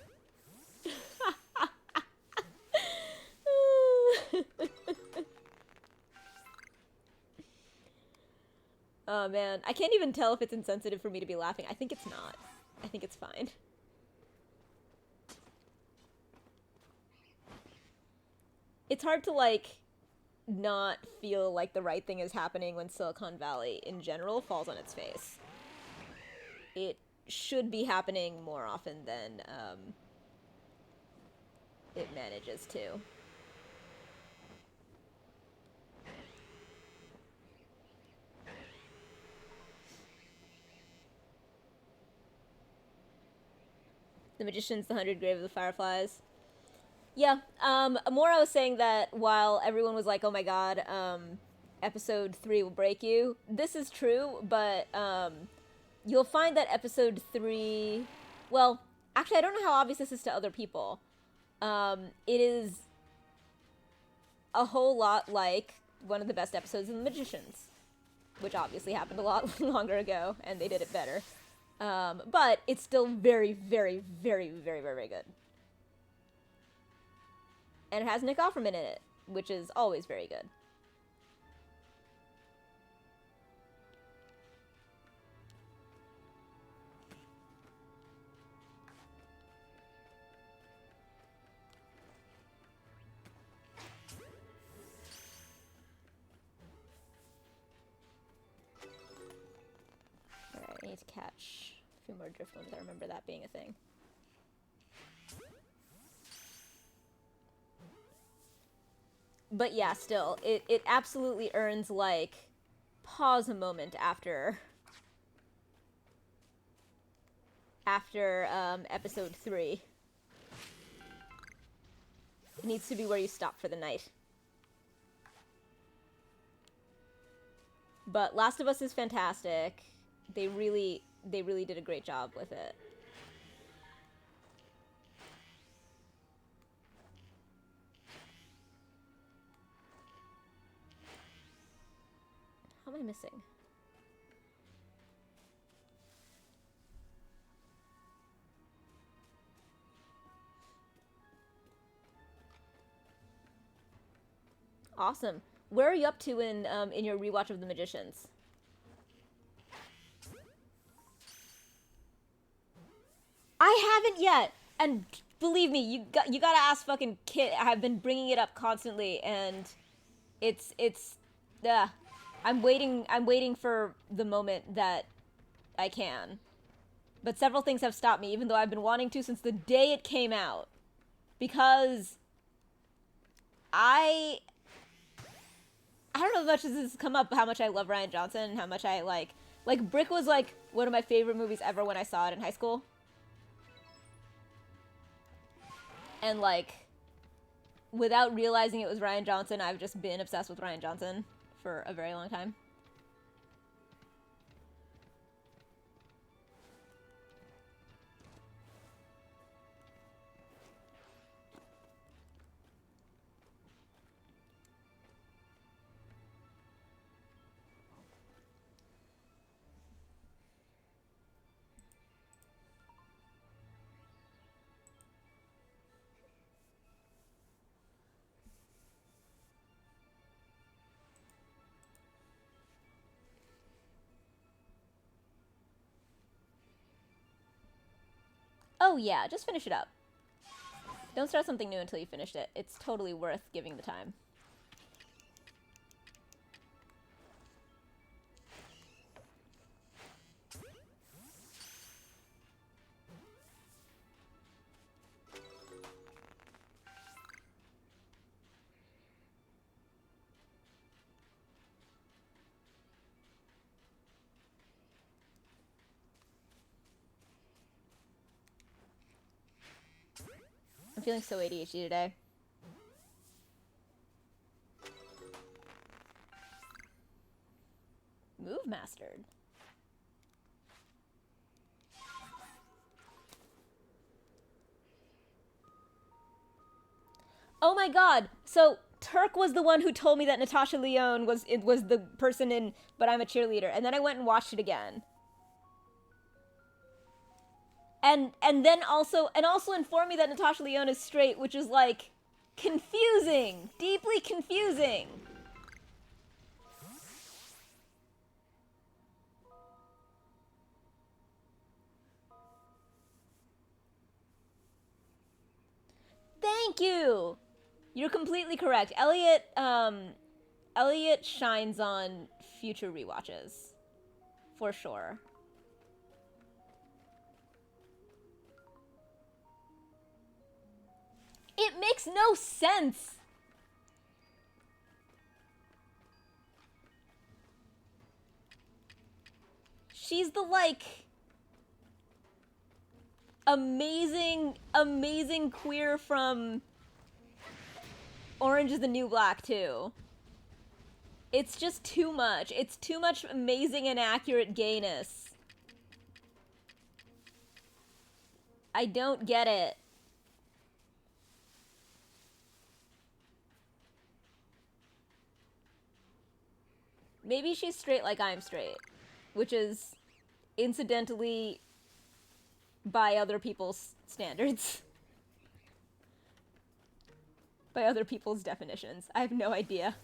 Oh man, I can't even tell if it's insensitive for me to be laughing. I think it's not. I think it's fine. It's hard to, like, not feel like the right thing is happening when Silicon Valley, in general, falls on its face. It should be happening more often than, it manages to. The Magicians, the 100 Grave of the Fireflies. Yeah, Amora was saying that while everyone was like, oh my god, episode 3 will break you, this is true, but, you'll find that episode 3 well, actually, I don't know how obvious this is to other people. It is a whole lot like one of the best episodes of The Magicians, which obviously happened a lot longer ago, and they did it better. But it's still very, very, very, very, very, very good. And it has Nick Offerman in it, which is always very good. Alright, I need to catch a few more Driftlings. I remember that being a thing. But yeah, still, it absolutely earns, like, pause a moment after episode 3. It needs to be where you stop for the night. But Last of Us is fantastic. They really did a great job with it. How am I missing? Awesome. Where are you up to in your rewatch of The Magicians? I haven't yet, and believe me, you gotta ask fucking Kit. I've been bringing it up constantly, and it's I'm waiting for the moment that I can. But several things have stopped me, even though I've been wanting to since the day it came out, because I don't know how much this has come up, how much I love Rian Johnson, and how much I like Brick was like one of my favorite movies ever when I saw it in high school. And like, without realizing it was Rian Johnson, I've just been obsessed with Rian Johnson for a very long time. Oh yeah, just finish it up. Don't start something new until you finished it. It's totally worth giving the time. I'm feeling so ADHD today. Move mastered. Oh my god! So Turk was the one who told me that Natasha Lyonne was the person in But I'm a Cheerleader, and then I went and watched it again. And then also informed me that Natasha Lyonne is straight, which is like confusing, deeply confusing. Thank you. You're completely correct. Elliot shines on future rewatches, for sure. It makes no sense. She's the, like, amazing queer from Orange is the New Black, too. It's just too much. It's too much amazing and accurate gayness. I don't get it. Maybe she's straight like I'm straight, which is incidentally by other people's standards. By other people's definitions. I have no idea.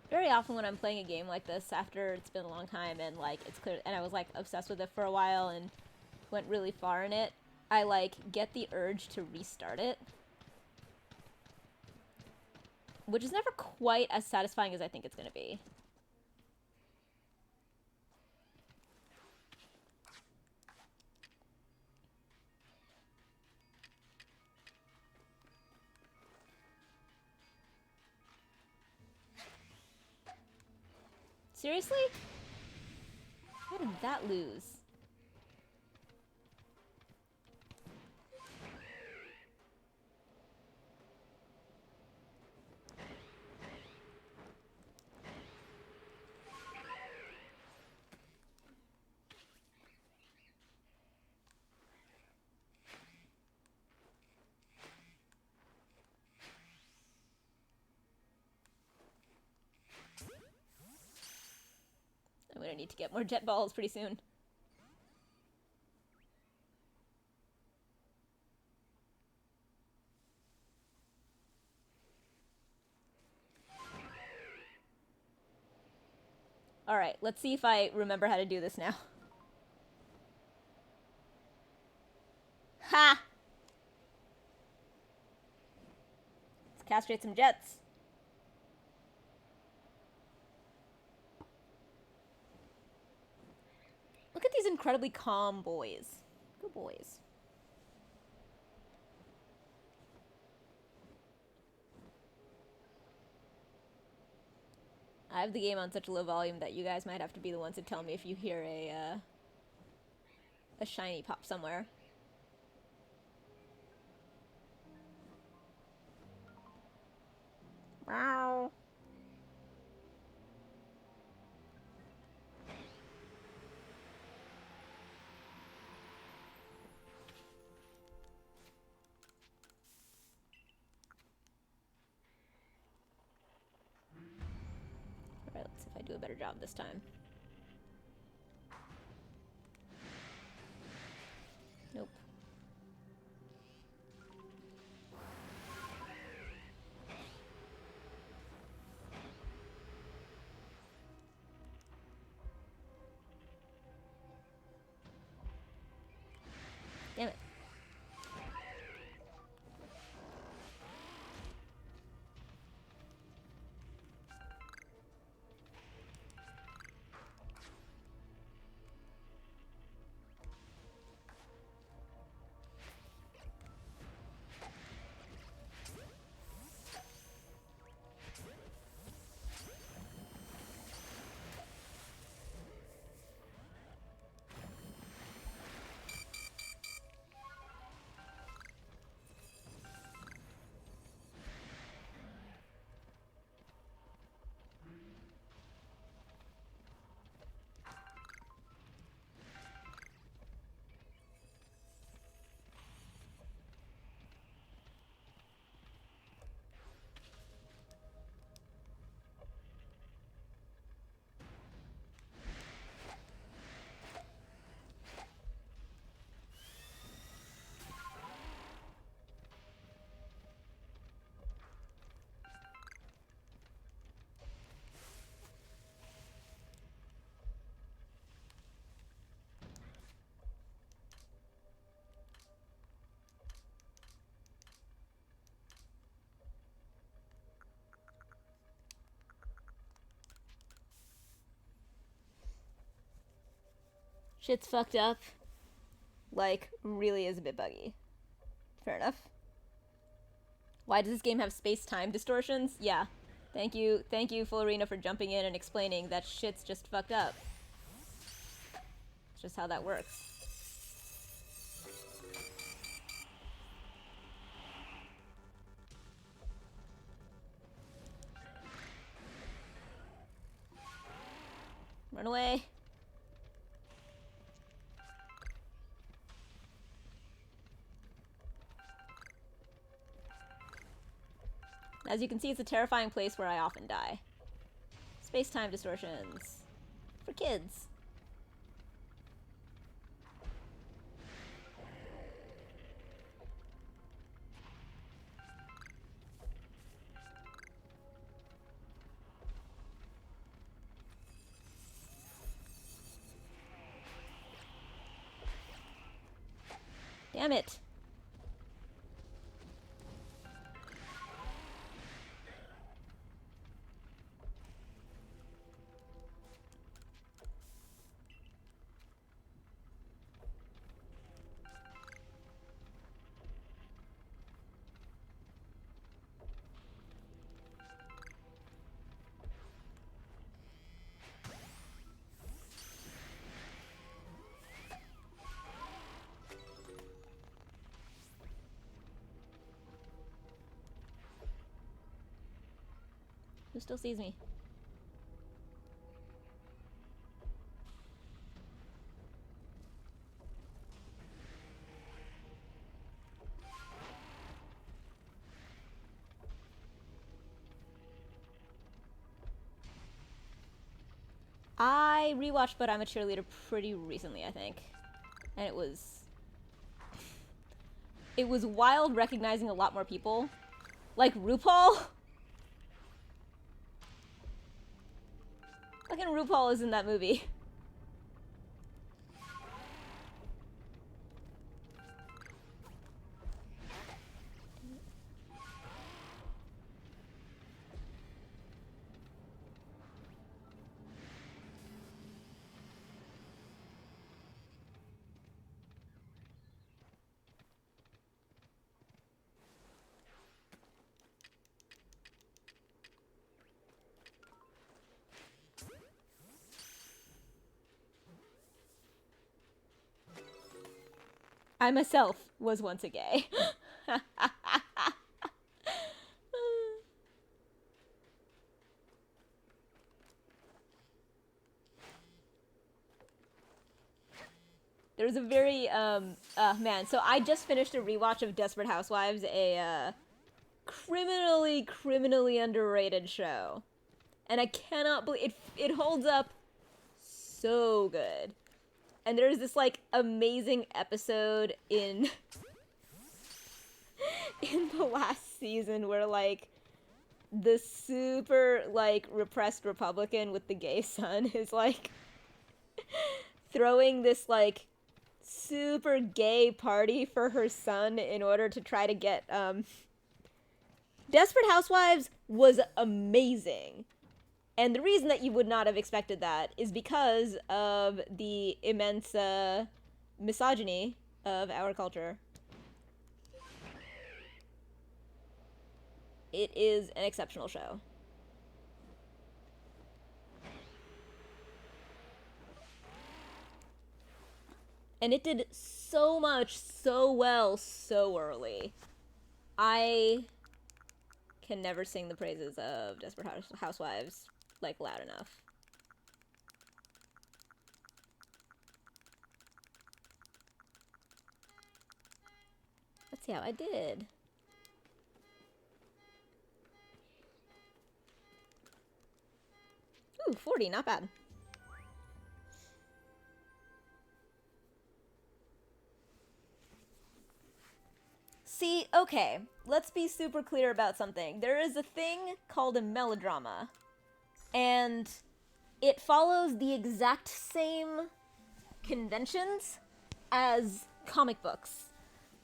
Very often when I'm playing a game like this after it's been a long time and like it's clear and I was like obsessed with it for a while and went really far in it, I like get the urge to restart it. Which is never quite as satisfying as I think it's gonna be. Seriously? How did that lose? I'm gonna need to get more jet balls pretty soon. Alright, let's see if I remember how to do this now. Ha! Let's castrate some jets. Look at these incredibly calm boys. Good boys. I have the game on such a low volume that you guys might have to be the ones to tell me if you hear a shiny pop somewhere. Wow. Alright, let's see if I do a better job this time. Nope. Damn it. Shit's fucked up. Like, really is a bit buggy. Fair enough. Why does this game have space-time distortions? Yeah. Thank you, Full Arena, for jumping in and explaining that shit's just fucked up. It's just how that works. Run away. As you can see, it's a terrifying place where I often die. Space-time distortions. For kids. Damn it. Who still sees me? I rewatched But I'm a Cheerleader pretty recently, I think. And it was wild recognizing a lot more people. Like RuPaul. Fucking RuPaul is in that movie. I myself was once a gay. There's a very, man, so I just finished a rewatch of Desperate Housewives, a, criminally underrated show. And I cannot believe, it holds up so good. And there's this, like, amazing episode in the last season where, like, the super, like, repressed Republican with the gay son is, like, throwing this, like, super gay party for her son in order to try to get, Desperate Housewives was amazing. And the reason that you would not have expected that is because of the immense misogyny of our culture. It is an exceptional show. And it did so much, so well, so early. I can never sing the praises of Desperate Housewives, like, loud enough. Let's see how I did. Ooh, 40, not bad. See, okay, let's be super clear about something. There is a thing called a melodrama, and it follows the exact same conventions as comic books.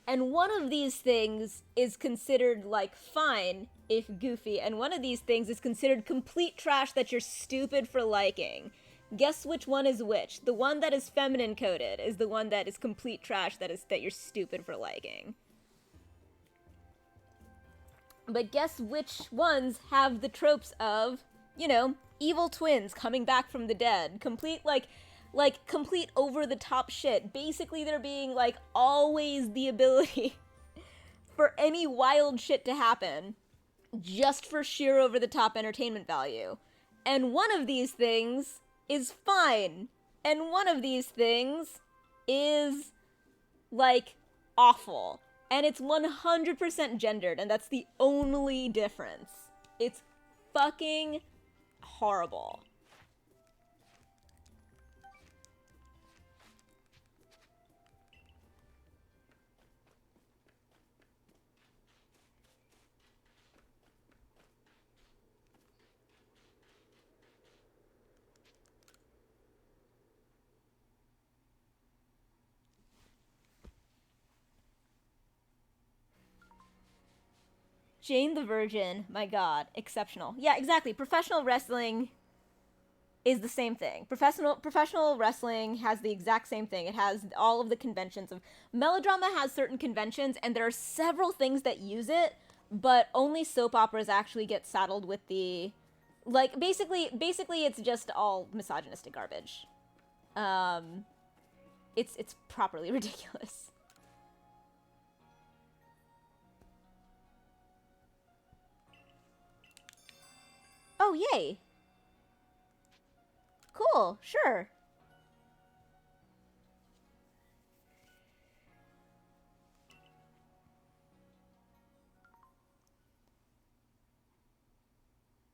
And one of these things is considered, like, fine, if goofy, and one of these things is considered complete trash that you're stupid for liking. Guess which one is which? The one that is feminine coded is the one that is complete trash that you're stupid for liking. But guess which ones have the tropes of, you know, evil twins coming back from the dead. Complete, complete over-the-top shit. Basically, there being, like, always the ability for any wild shit to happen just for sheer over-the-top entertainment value. And one of these things is fine. And one of these things is, like, awful. And it's 100% gendered, and that's the only difference. It's fucking horrible. Jane the Virgin, my god, exceptional. Yeah, exactly. Professional wrestling is the same thing. Professional wrestling has the exact same thing. It has all of the conventions of melodrama has certain conventions, and there are several things that use it, but only soap operas actually get saddled with the, like, basically it's just all misogynistic garbage. It's properly ridiculous. Oh, yay. Cool, sure.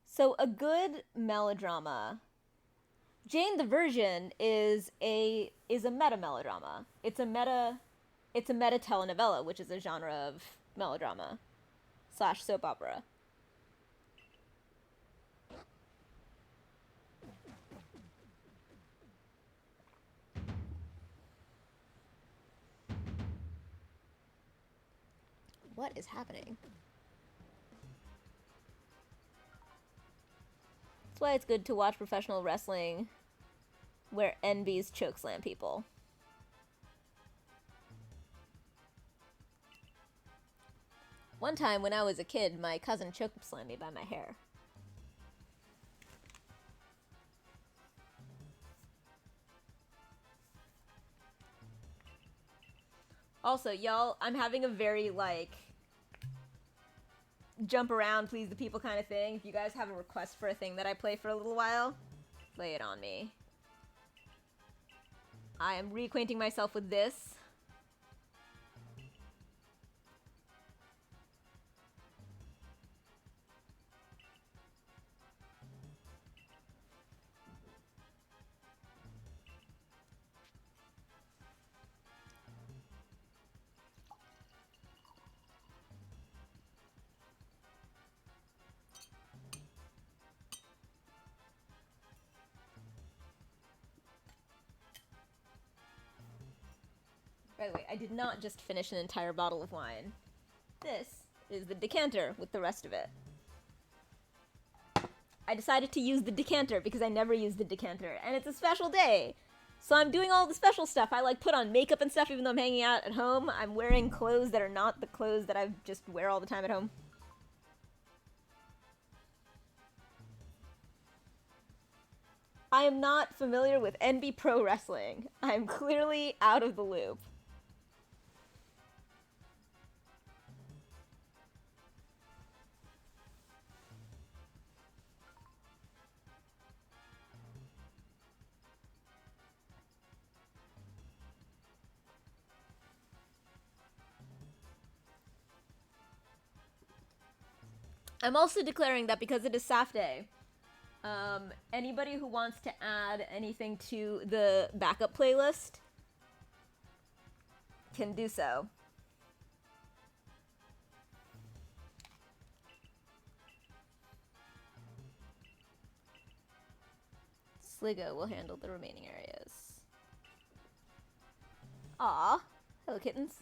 So a good melodrama. Jane the Virgin is a meta melodrama. It's a meta telenovela, which is a genre of melodrama / soap opera. What is happening? That's why it's good to watch professional wrestling where NBs chokeslam people. One time when I was a kid, my cousin chokeslammed me by my hair. Also, y'all, I'm having a very, like, jump around, please the people kind of thing. If you guys have a request for a thing that I play for a little while, lay it on me. I am reacquainting myself with this. By the way, I did not just finish an entire bottle of wine. This is the decanter with the rest of it. I decided to use the decanter because I never use the decanter, and it's a special day. So I'm doing all the special stuff. I, like, put on makeup and stuff even though I'm hanging out at home. I'm wearing clothes that are not the clothes that I just wear all the time at home. I am not familiar with NB Pro Wrestling. I'm clearly out of the loop. I'm also declaring that because it is SAF Day, anybody who wants to add anything to the backup playlist can do so. Sligo will handle the remaining areas. Aw, hello kittens.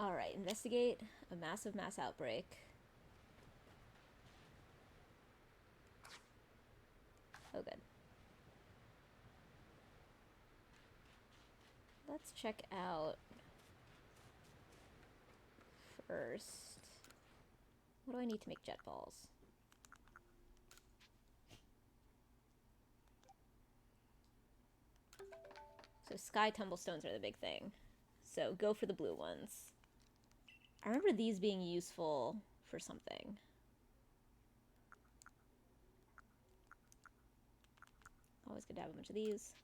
Alright, investigate a massive mass outbreak. Oh, good. Let's check out first. What do I need to make jet balls? So sky tumblestones are the big thing. So go for the blue ones. I remember these being useful for something. Always good to have a bunch of these.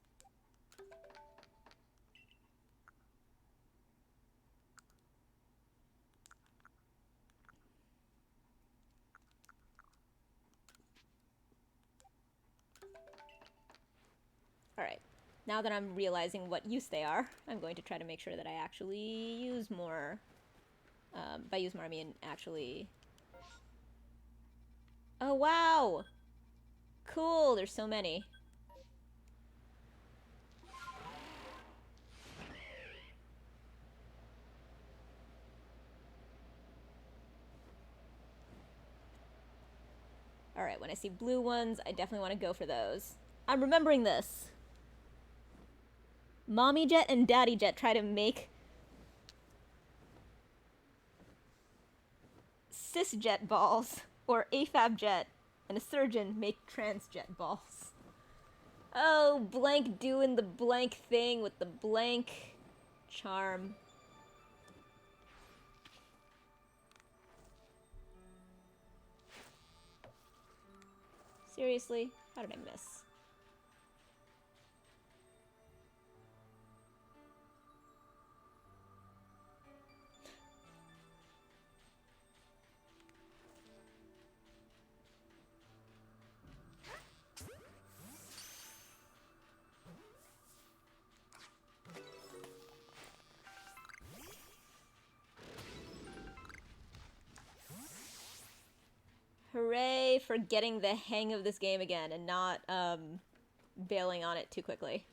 Alright, now that I'm realizing what use they are, I'm going to try to make sure that I actually use more. By use more, I mean actually... Oh, wow! Cool, there's so many. Alright, when I see blue ones, I definitely want to go for those. I'm remembering this! Mommy Jet and Daddy Jet try to make cisjet balls, or AFAB jet, and a surgeon make transjet balls. Oh, blank doing the blank thing with the blank charm. Seriously? How did I miss? Hooray for getting the hang of this game again and not, bailing on it too quickly.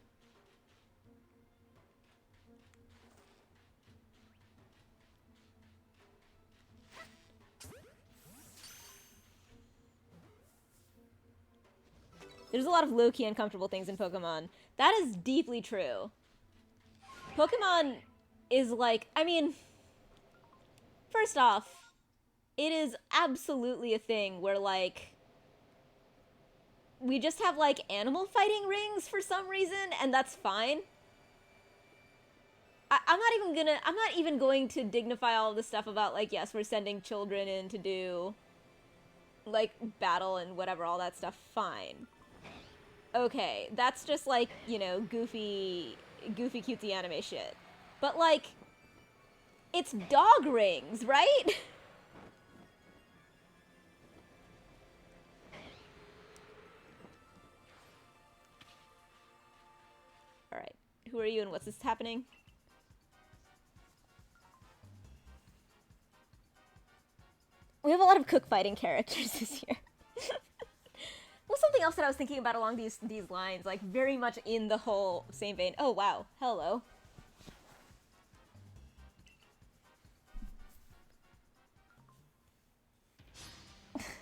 There's a lot of low-key uncomfortable things in Pokemon. That is deeply true. Pokemon is like, I mean, first off, it is absolutely a thing where, like, we just have, like, animal fighting rings for some reason, and that's fine. I'm not even going to dignify all of the stuff about, like, yes, we're sending children in to do, like, battle and whatever, all that stuff, fine. Okay, that's just, like, you know, goofy cutesy anime shit. But, like, it's dog rings, right? Alright, who are you and what's this happening? We have a lot of cookfighting characters this year. Well, something else that I was thinking about along these lines, like very much in the whole same vein. Oh, wow. Hello.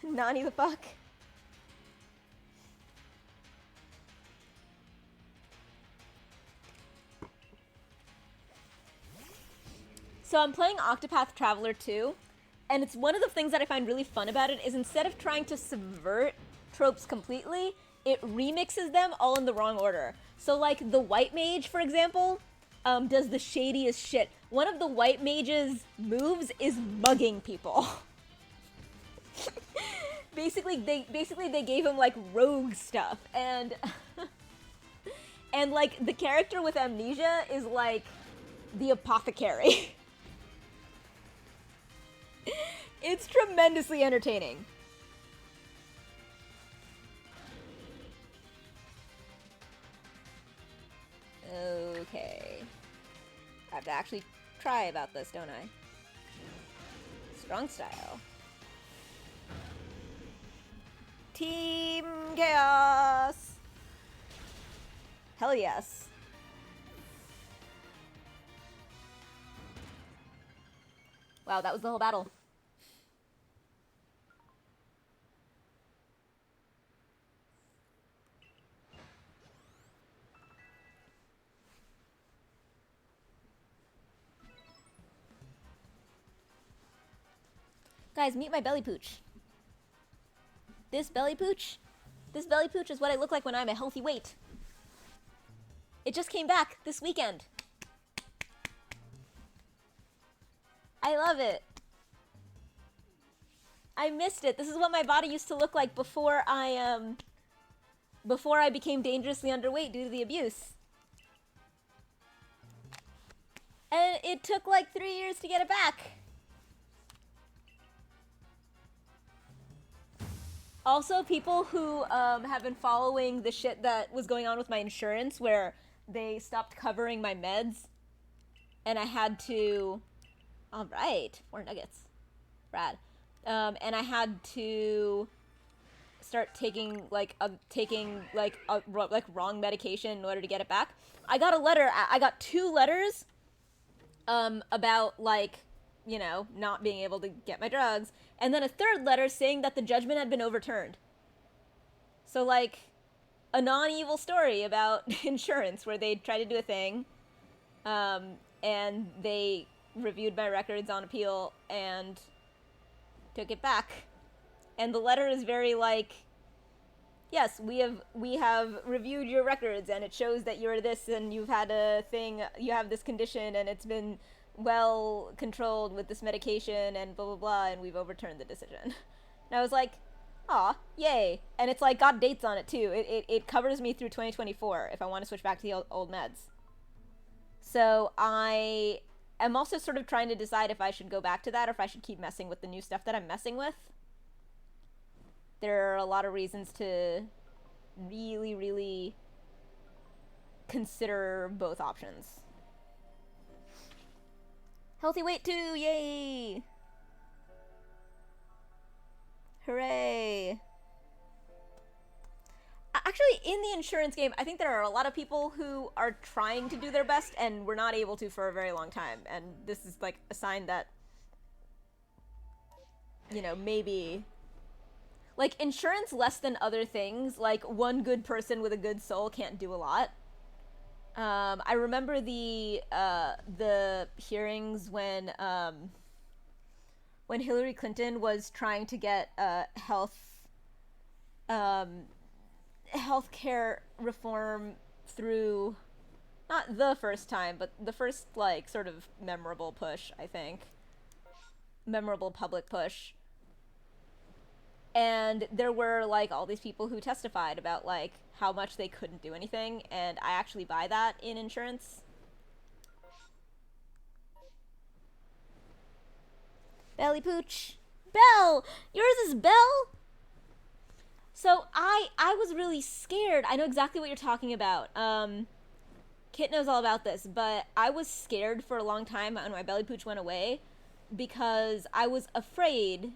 Nani the fuck? So I'm playing Octopath Traveler 2, and it's one of the things that I find really fun about it is instead of trying to subvert tropes completely, it remixes them all in the wrong order. So like the white mage, for example, does the shadiest shit. One of the white mage's moves is mugging people. basically they gave him like rogue stuff, and and like the character with amnesia is like the apothecary. It's tremendously entertaining. Okay. I have to actually try about this, don't I? Strong style. Team Chaos! Hell yes. Wow, that was the whole battle. Guys, meet my belly pooch. This belly pooch? This belly pooch is what I look like when I'm a healthy weight. It just came back this weekend. I love it. I missed it. This is what my body used to look like before I became dangerously underweight due to the abuse. And it took like 3 years to get it back. Also, people who have been following the shit that was going on with my insurance, where they stopped covering my meds, and I had to... Alright, 4 nuggets. Rad. And I had to start taking wrong medication in order to get it back. I got a letter. I got 2 letters about, like, you know, not being able to get my drugs, and then a 3rd letter saying that the judgment had been overturned. So, like, a non-evil story about insurance where they tried to do a thing, and they reviewed my records on appeal and took it back. And the letter is very like, yes, we have reviewed your records and it shows that you're this and you've had a thing, you have this condition and it's been well controlled with this medication and blah blah blah, and we've overturned the decision. And I was like, aw, yay. And it's like got dates on it too. It covers me through 2024 if I want to switch back to the old meds. So I am also sort of trying to decide if I should go back to that or if I should keep messing with the new stuff that I'm messing with. There are a lot of reasons to really, really consider both options. Healthy weight too, yay! Hooray! Actually, in the insurance game, I think there are a lot of people who are trying to do their best and were not able to for a very long time. And this is like a sign that, you know, maybe... Like, insurance less than other things, like, one good person with a good soul can't do a lot. I remember the hearings when Hillary Clinton was trying to get healthcare reform through, not the first time, but the first, like, sort of memorable push, I think. Memorable public push. And there were, like, all these people who testified about, like, how much they couldn't do anything, and I actually buy that in insurance. Belly pooch. Belle! Yours is Belle? So, I was really scared. I know exactly what you're talking about. Kit knows all about this, but I was scared for a long time when my belly pooch went away, because I was afraid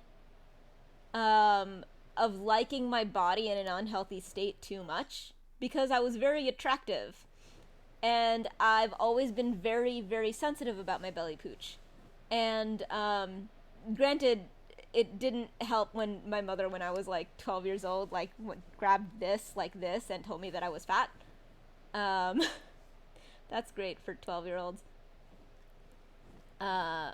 of liking my body in an unhealthy state too much, because I was very attractive, and I've always been very, very sensitive about my belly pooch. And granted, it didn't help when my mother, when I was like 12 years old, like grabbed this like this and told me that I was fat. That's great for 12-year-olds.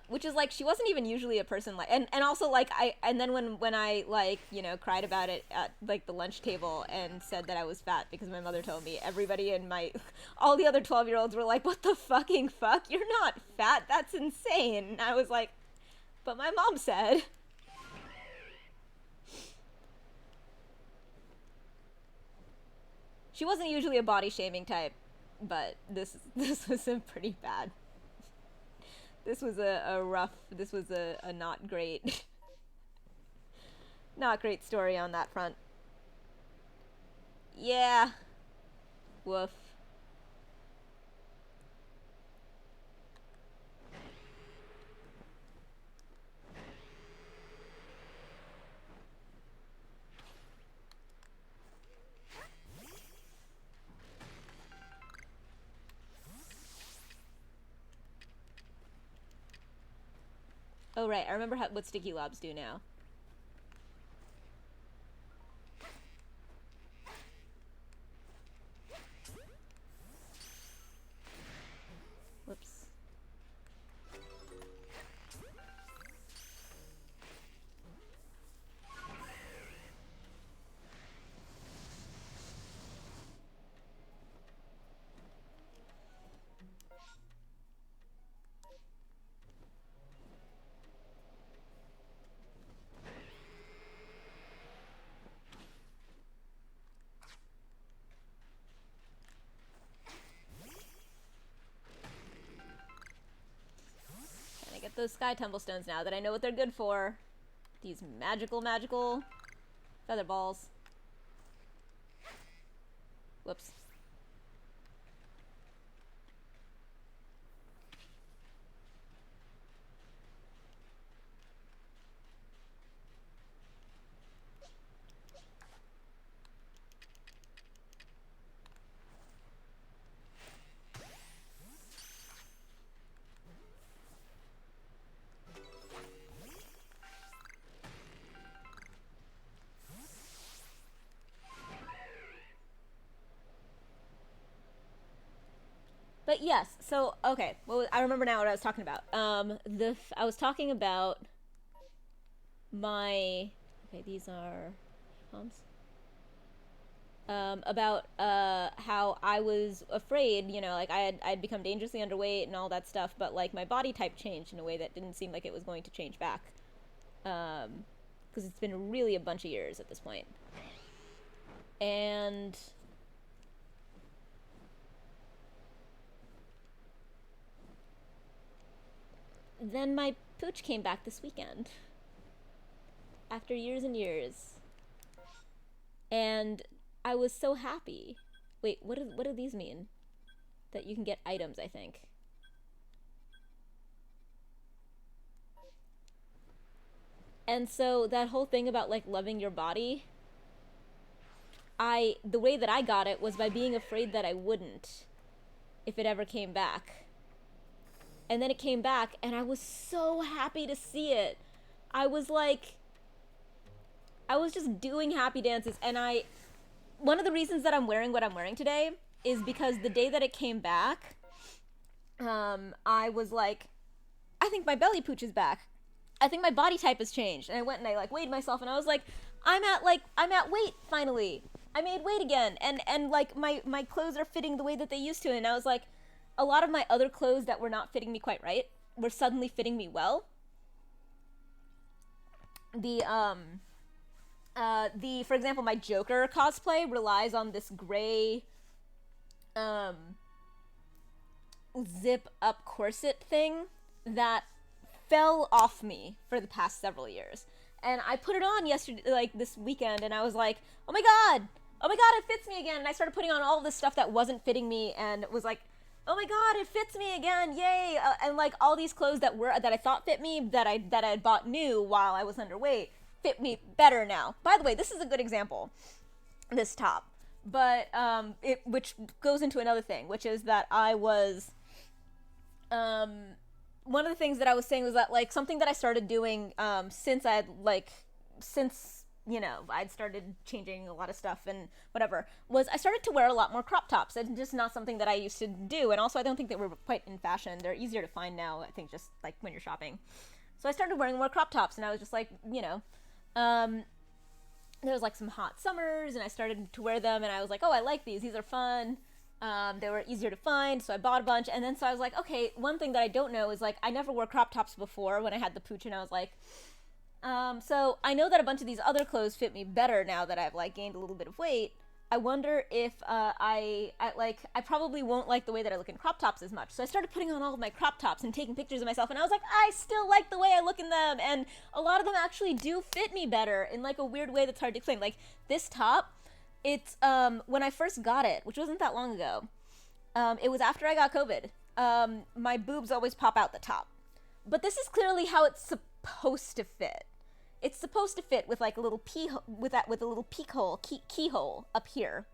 Which is like, she wasn't even usually a person like, and also like and then when I like, you know, cried about it at like the lunch table and said that I was fat because my mother told me, everybody in all the other 12-year-olds were like, what the fucking fuck? You're not fat. That's insane. And I was like, but my mom said. She wasn't usually a body shaming type, but this was a pretty bad. This was a rough, this was a not great, not great story on that front. Yeah. Woof. Oh, Oh, right. I remember what sticky lobs do now. Whoops. Can I get those sky tumblestones now that I know what they're good for? These magical feather balls. Whoops. But yes, so okay. Well, I remember now what I was talking about. I was talking about my. Okay, these are palms. About how I was afraid, you know, like I'd become dangerously underweight and all that stuff, but like my body type changed in a way that didn't seem like it was going to change back. Because it's been really a bunch of years at this point. And then my pooch came back this weekend. After years and years. And I was so happy. Wait, what do these mean? That you can get items, I think. And so that whole thing about like loving your body, the way that I got it was by being afraid that I wouldn't if it ever came back. And then it came back and I was so happy to see it. I was just doing happy dances, and one of the reasons that I'm wearing what I'm wearing today is because the day that it came back, I was like, I think my belly pooch is back. I think my body type has changed. And I went and I like weighed myself and I was like, I'm at weight finally. I made weight again. And like my clothes are fitting the way that they used to. And I was like, a lot of my other clothes that were not fitting me quite right were suddenly fitting me well. For example, my Joker cosplay relies on this gray, zip up corset thing that fell off me for the past several years. And I put it on yesterday, like this weekend, and I was like, oh my god, it fits me again. And I started putting on all this stuff that wasn't fitting me, and was like, oh my god, it fits me again, yay! And like all these clothes that I thought fit me, that I had bought new while I was underweight, fit me better now. By the way, this is a good example, this top. But which goes into another thing, which is that I was, one of the things that I was saying was that like something that I started doing since you know, I'd started changing a lot of stuff and whatever, was I started to wear a lot more crop tops. It's just not something that I used to do, and also I don't think they were quite in fashion. They're easier to find now, I think, just like when you're shopping. So I started wearing more crop tops, and I was just like, you know, there was like some hot summers, and I started to wear them, and I was like, oh, I like these are fun. They were easier to find, so I bought a bunch, and then so I was like, okay, one thing that I don't know is like I never wore crop tops before when I had the pooch, and I was like, so I know that a bunch of these other clothes fit me better now that I've like gained a little bit of weight. I wonder if I probably won't like the way that I look in crop tops as much. So I started putting on all of my crop tops and taking pictures of myself, and I was like, I still like the way I look in them, and a lot of them actually do fit me better in like a weird way that's hard to explain. Like this top, it's when I first got it, which wasn't that long ago, it was after I got COVID. My boobs always pop out the top, but this is clearly how it's supposed to fit. It's supposed to fit with like a little with a little keyhole up here.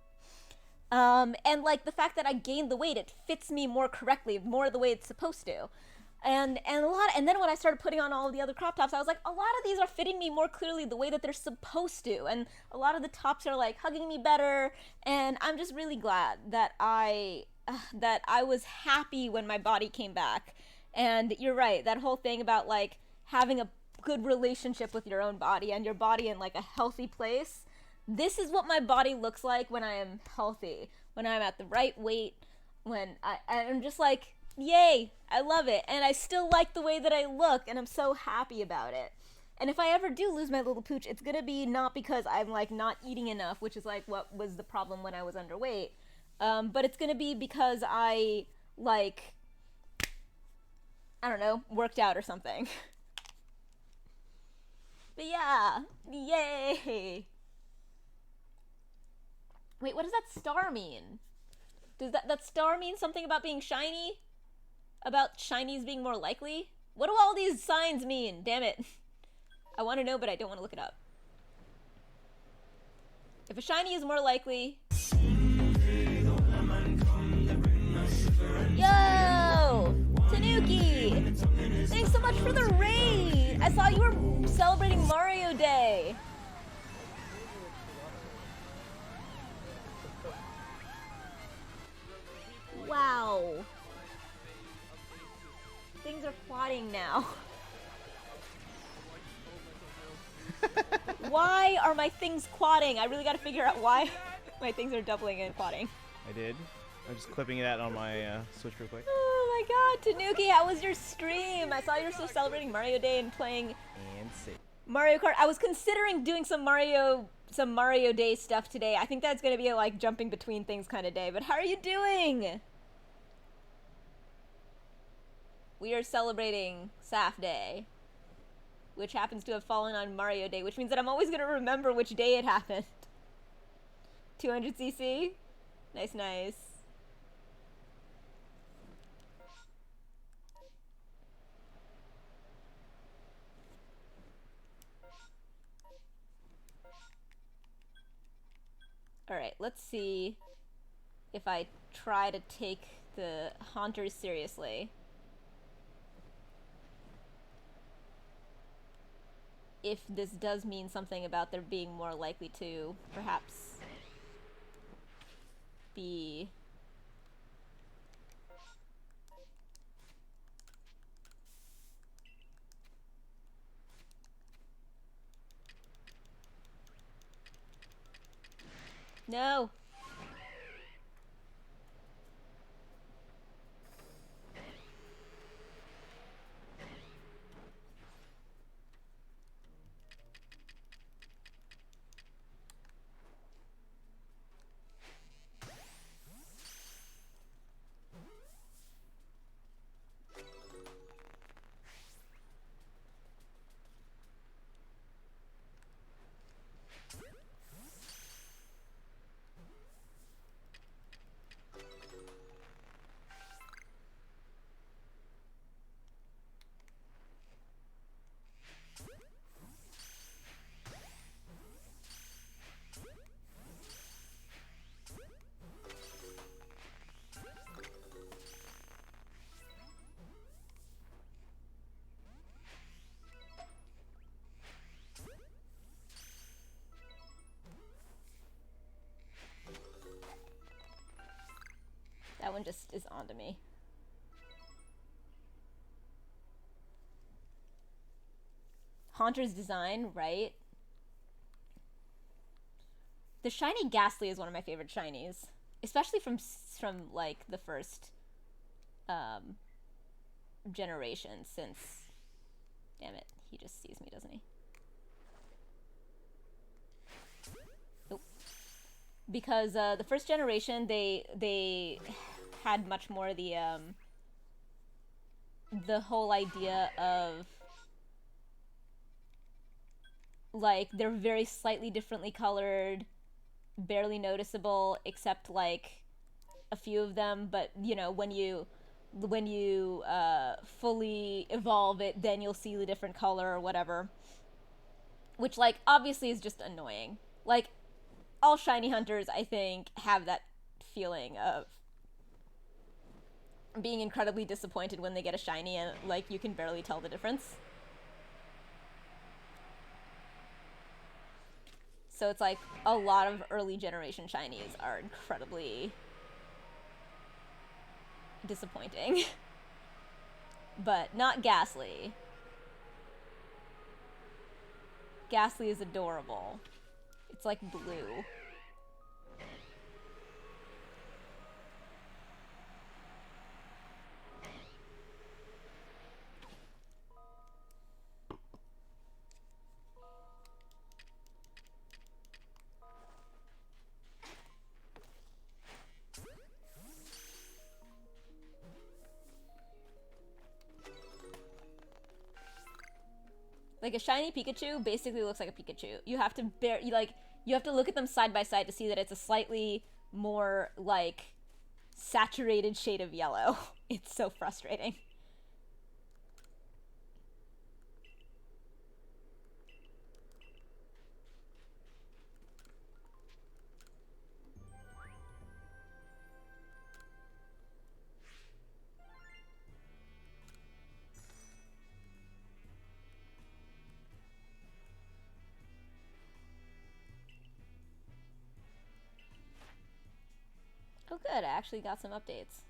And like the fact that I gained the weight, it fits me more correctly, more the way it's supposed to. And then when I started putting on all of the other crop tops, I was like, a lot of these are fitting me more clearly the way that they're supposed to, and a lot of the tops are like hugging me better, and I'm just really glad that I was happy when my body came back. And you're right, that whole thing about like having a good relationship with your own body and your body in like a healthy place. This is what my body looks like when I am healthy, when I'm at the right weight, when I'm just like, yay, I love it. And I still like the way that I look, and I'm so happy about it. And if I ever do lose my little pooch, it's gonna be not because I'm like not eating enough, which is like what was the problem when I was underweight, but it's gonna be because I like, I don't know, worked out or something. But yeah, yay. Wait, what does that star mean? Does that star mean something about being shiny? About shinies being more likely? What do all these signs mean? Damn it. I want to know, but I don't want to look it up. If a shiny is more likely... Yo! Tanuki! Thanks so much for the raid! I saw you were celebrating Mario Day! Wow. Things are quadding now. Why are my things quadding? I really gotta figure out why my things are doubling and quadding. I did. I'm just clipping it out on my Switch real quick. Oh my god, Tanuki, how was your stream? I saw you were still celebrating Mario Day and playing And see. Mario Kart. I was considering doing some Mario Day stuff today. I think that's gonna be a like jumping between things kind of day. But how are you doing? We are celebrating Saf Day, which happens to have fallen on Mario Day, which means that I'm always gonna remember which day it happened. 200cc? Nice, nice. Alright, let's see if I try to take the Haunters seriously. If this does mean something about there being more likely to, perhaps, be... No! That one just is onto me. Haunter's design, right? The shiny Ghastly is one of my favorite shinies, especially from like the first generation. Since, damn it, he just sees me, doesn't he? Nope. Because the first generation, they had much more the whole idea of like they're very slightly differently colored, barely noticeable except like a few of them, but you know, when you fully evolve it, then you'll see the different color or whatever, which like obviously is just annoying. Like all shiny hunters, I think, have that feeling of being incredibly disappointed when they get a shiny and like you can barely tell the difference. So it's like a lot of early generation shinies are incredibly disappointing. But not Ghastly. Ghastly is adorable. It's like blue. Like a shiny Pikachu basically looks like a Pikachu. You have to you have to look at them side by side to see that it's a slightly more like saturated shade of yellow. It's so frustrating. Oh good, I actually got some updates.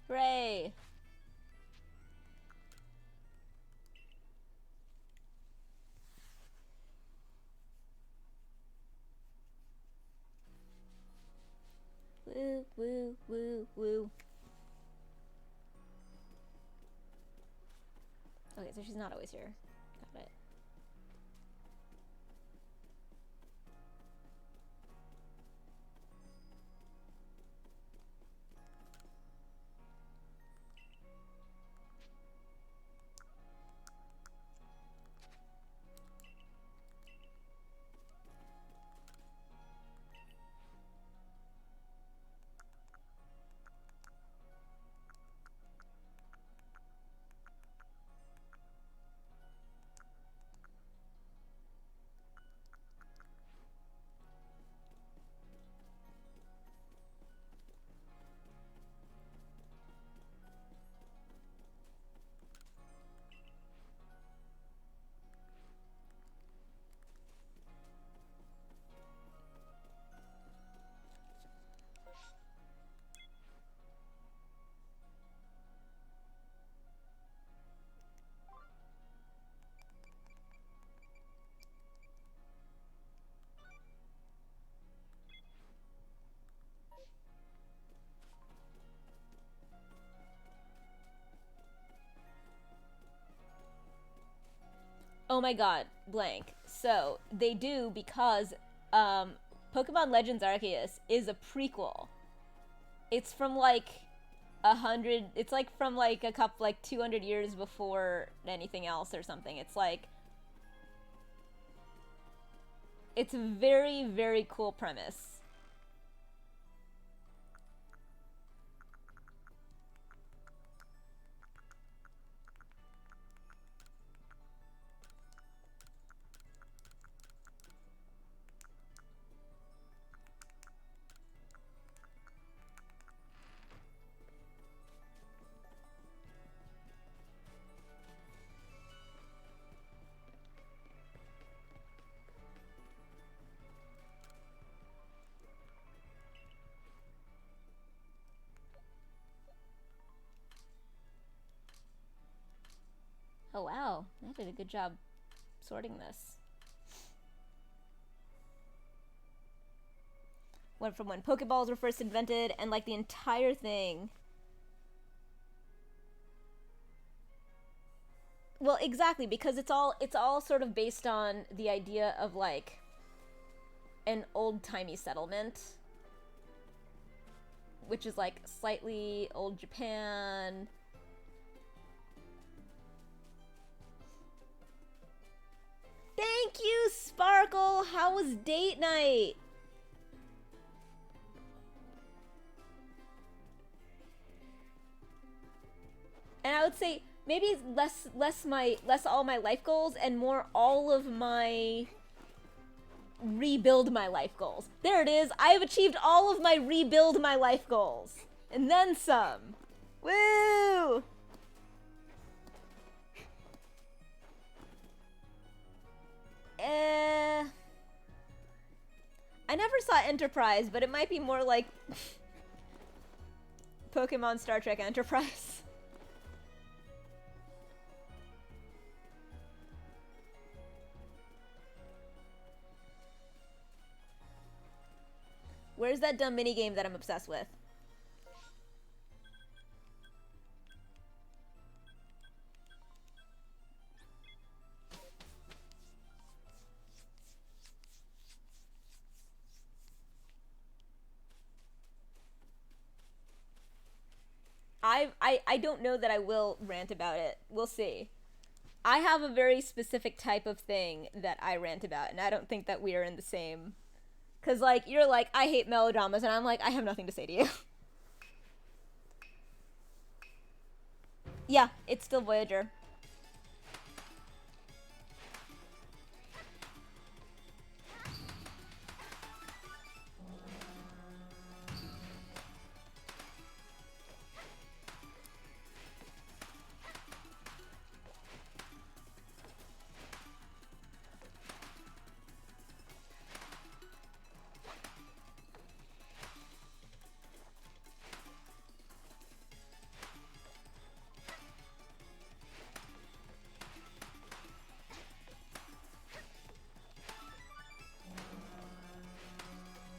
Hooray! Woo, woo, woo, woo. Okay, so she's not always here. Got it. Oh my god, blank. So, they do because Pokemon Legends Arceus is a prequel. It's from like it's like from like a couple, like 200 years before anything else or something. It's like, it's a very, very cool premise. Oh wow, I did a good job sorting this. Went from when Pokeballs were first invented, and like the entire thing. Well, exactly, because it's all sort of based on the idea of like an old-timey settlement, which is like slightly old Japan. Thank Thank you, Sparkle. How was date night? And I would say maybe less all my life goals and more all of my rebuild my life goals. There it is. I have achieved all of my rebuild my life goals. And then some. Woo! I never saw Enterprise, but it might be more like Pokemon Star Trek Enterprise. Where's that dumb minigame that I'm obsessed with? I don't know that I will rant about it. We'll see. I have a very specific type of thing that I rant about, and I don't think that we are in the same... Because, like, you're like, I hate melodramas, and I'm like, I have nothing to say to you. Yeah, it's still Voyager.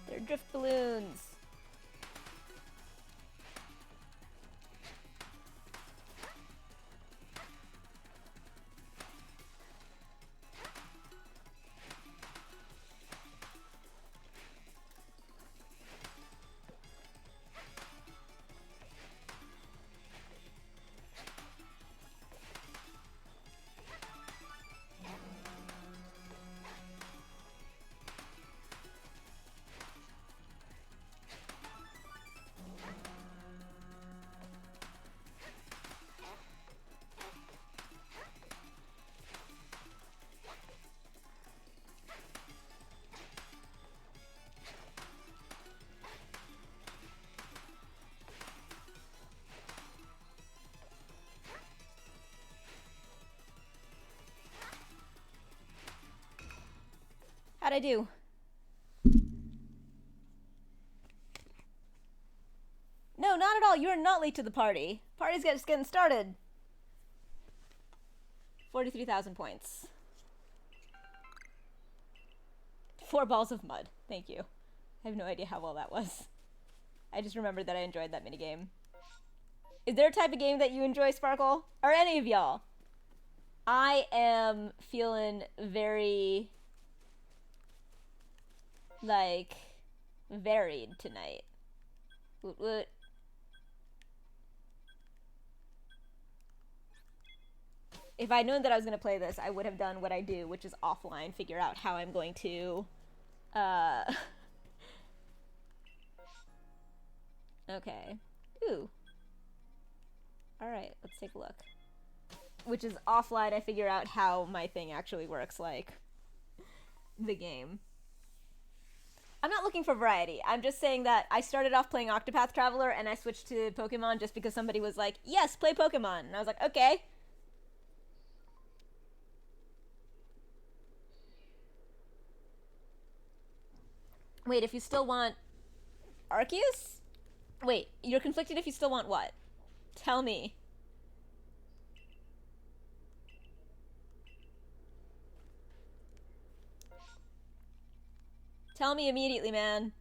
They're drift balloons. How'd I do? No, not at all. You're not late to the party. Party's just getting started. 43,000 points. 4 balls of mud. Thank you. I have no idea how well that was. I just remembered that I enjoyed that minigame. Is there a type of game that you enjoy, Sparkle? Or any of y'all? I am feeling very... like, varied tonight. Woot woot. If I'd known that I was going to play this, I would have done what I do, which is offline, figure out how I'm going to, okay. Ooh. Alright, let's take a look. Which is offline, I figure out how my thing actually works, like, the game. I'm not looking for variety. I'm just saying that I started off playing Octopath Traveler and I switched to Pokemon just because somebody was like, yes, play Pokemon. And I was like, okay. Wait, if you still want Arceus? Wait, you're conflicted if you still want what? Tell me. Tell me immediately, man.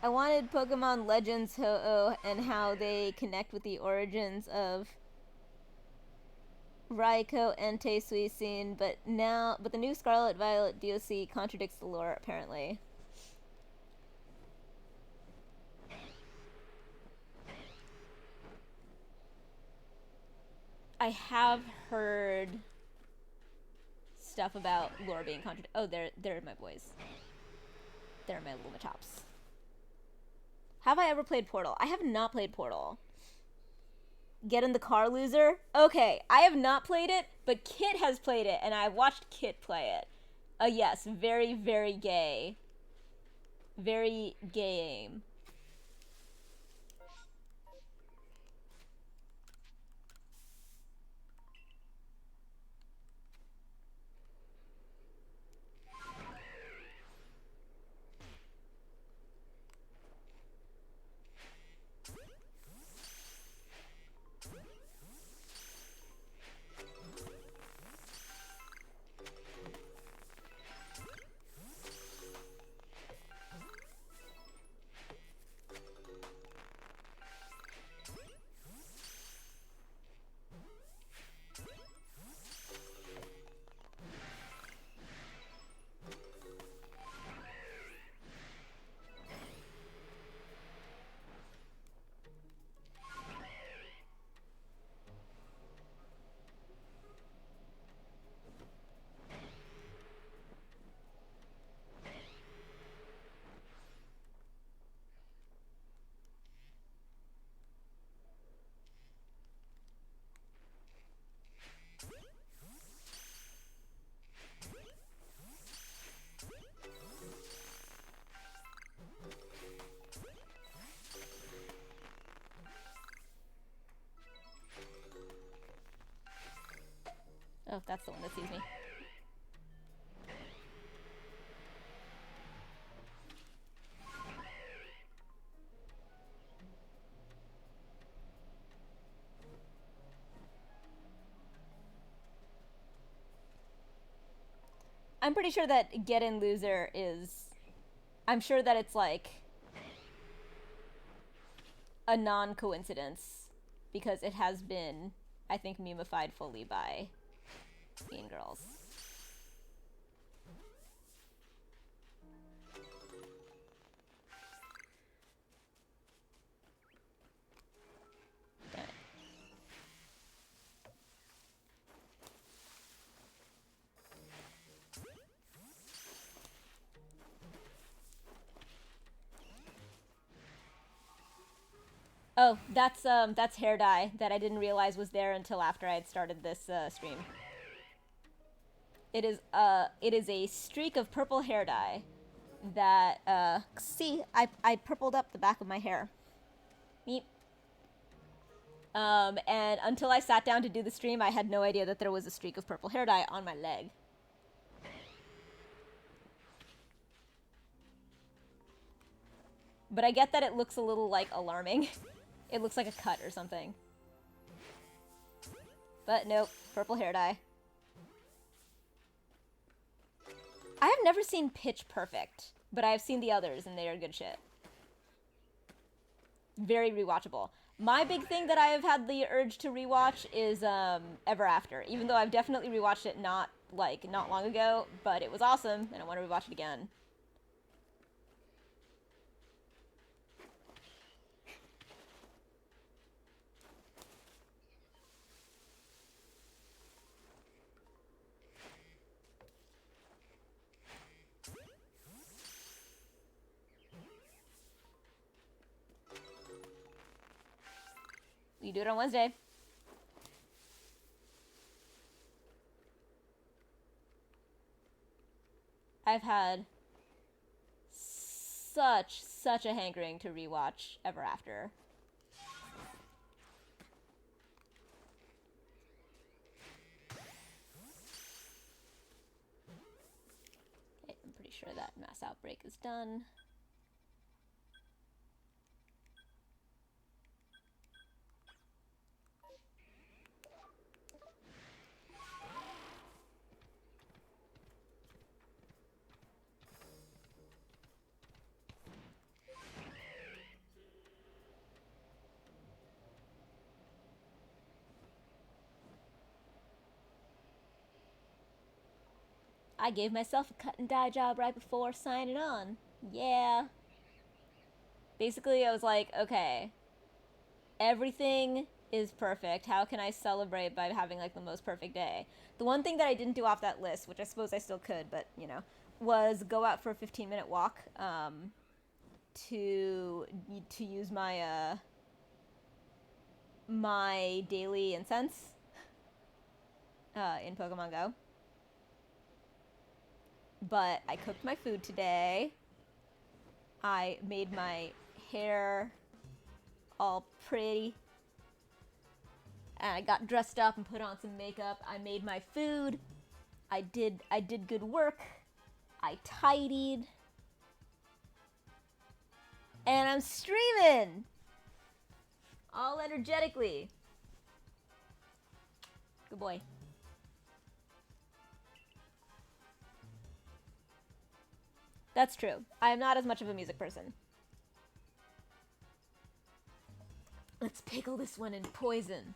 I wanted Pokemon Legends Ho-Oh and how they connect with the origins of Raiko Entei Suicune, but the new Scarlet Violet DLC contradicts the lore apparently. I have heard stuff about lore being contradicted. Oh, they're my boys. They're my Lumatops. Have I ever played Portal? I have not played Portal. Get in the car, loser? Okay, I have not played it, but Kit has played it, and I watched Kit play it. Yes, very, very gay. Very gay aim. Oh, that's the one that sees me. I'm pretty sure that Get In Loser is... I'm sure that it's like a non-coincidence because it has been, I think, memified fully by Mean Girls. Damn it. Oh, that's hair dye that I didn't realize was there until after I had started this stream. It is a streak of purple hair dye that see, I purpled up the back of my hair. Meep. And until I sat down to do the stream, I had no idea that there was a streak of purple hair dye on my leg. But I get that it looks a little, like, alarming. It looks like a cut or something. But nope, purple hair dye. I have never seen Pitch Perfect, but I've seen the others, and they are good shit. Very rewatchable. My big thing that I have had the urge to rewatch is Ever After, even though I've definitely rewatched it not long ago, but it was awesome, and I want to rewatch it again. We do it on Wednesday. I've had such a hankering to rewatch Ever After. Okay, I'm pretty sure that mass outbreak is done. I gave myself a cut and dye job right before signing on. Yeah. Basically, I was like, okay, everything is perfect. How can I celebrate by having like the most perfect day? The one thing that I didn't do off that list, which I suppose I still could, but you know, was go out for a 15-minute walk to use my my daily incense in Pokemon Go. But I cooked my food today. I made my hair all pretty. And I got dressed up and put on some makeup. I made my food. I did good work. I tidied. And I'm streaming! All energetically. Good boy. That's true. I am not as much of a music person. Let's pickle this one in poison.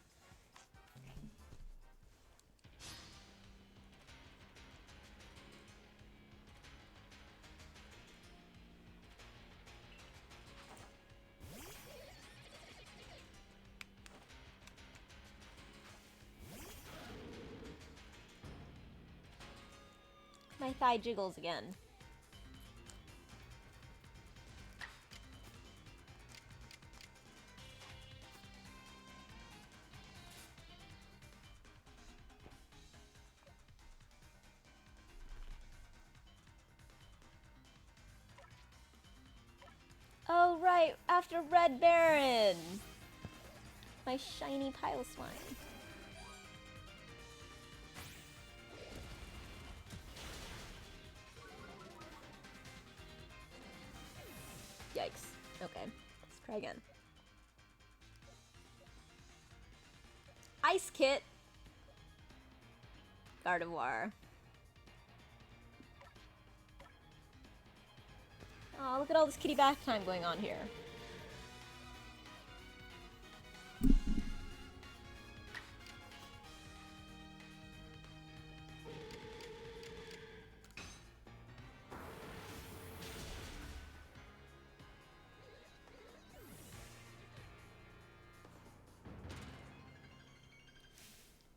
My thigh jiggles again. Oh, right, after Red Baron! My shiny pile swine. Yikes. Okay, let's try again. Ice Kit! Gardevoir. Oh, look at all this kitty bath time going on here.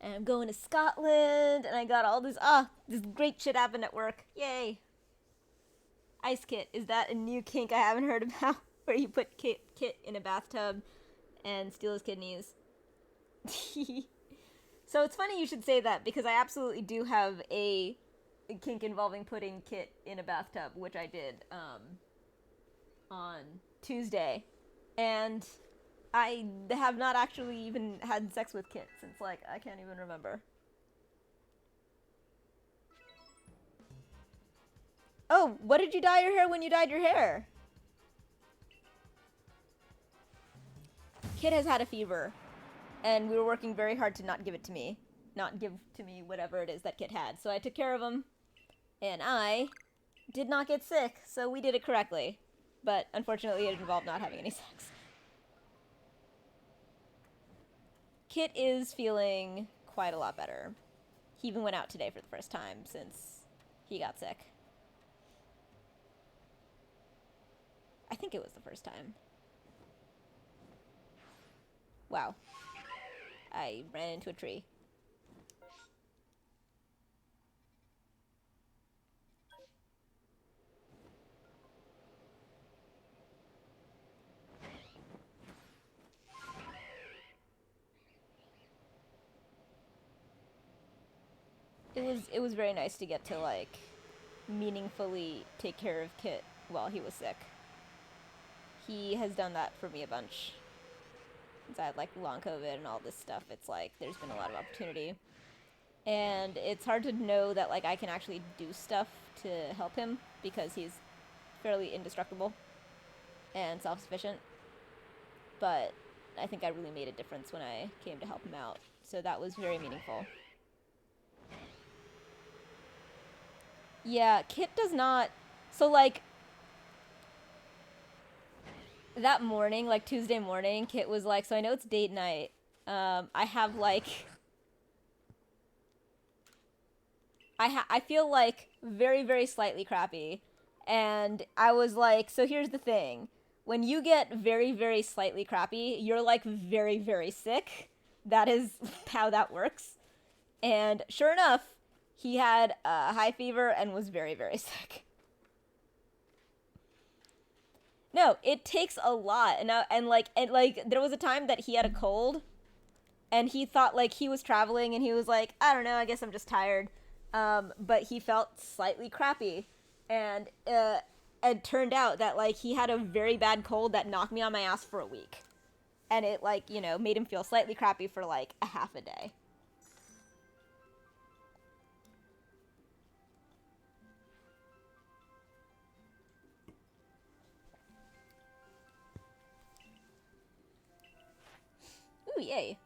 And I'm going to Scotland, and I got all this great shit happened at work. Yay. Ice Kit, is that a new kink I haven't heard about? Where you put Kit in a bathtub and steal his kidneys. So it's funny you should say that, because I absolutely do have a kink involving putting Kit in a bathtub, which I did on Tuesday. And I have not actually even had sex with Kit since, like, I can't even remember. Oh, what did you dye your hair when you dyed your hair? Kit has had a fever, and we were working very hard to not give it to me. Not give to me whatever it is that Kit had. So I took care of him, and I did not get sick, so we did it correctly. But unfortunately, it involved not having any sex. Kit is feeling quite a lot better. He even went out today for the first time since he got sick. I think it was the first time. Wow. I ran into a tree. It was very nice to get to, like, meaningfully take care of Kit while he was sick. He has done that for me a bunch. Since I had, like, long COVID and all this stuff, it's like, there's been a lot of opportunity. And it's hard to know that, like, I can actually do stuff to help him, because he's fairly indestructible and self-sufficient. But I think I really made a difference when I came to help him out. So that was very meaningful. Yeah, Kit does not... So, like, that morning, like, Tuesday morning, Kit was like, so I know it's date night. I have, like... I feel like very, very slightly crappy. And I was like, so here's the thing. When you get very, very slightly crappy, you're like very, very sick. That is how that works. And sure enough, he had a high fever and was very, very sick. No, it takes a lot. And there was a time that he had a cold and he thought like he was traveling and he was like, I don't know, I guess I'm just tired. But he felt slightly crappy. And it turned out that like he had a very bad cold that knocked me on my ass for a week. And it like, you know, made him feel slightly crappy for like a half a day. Ooh, yay.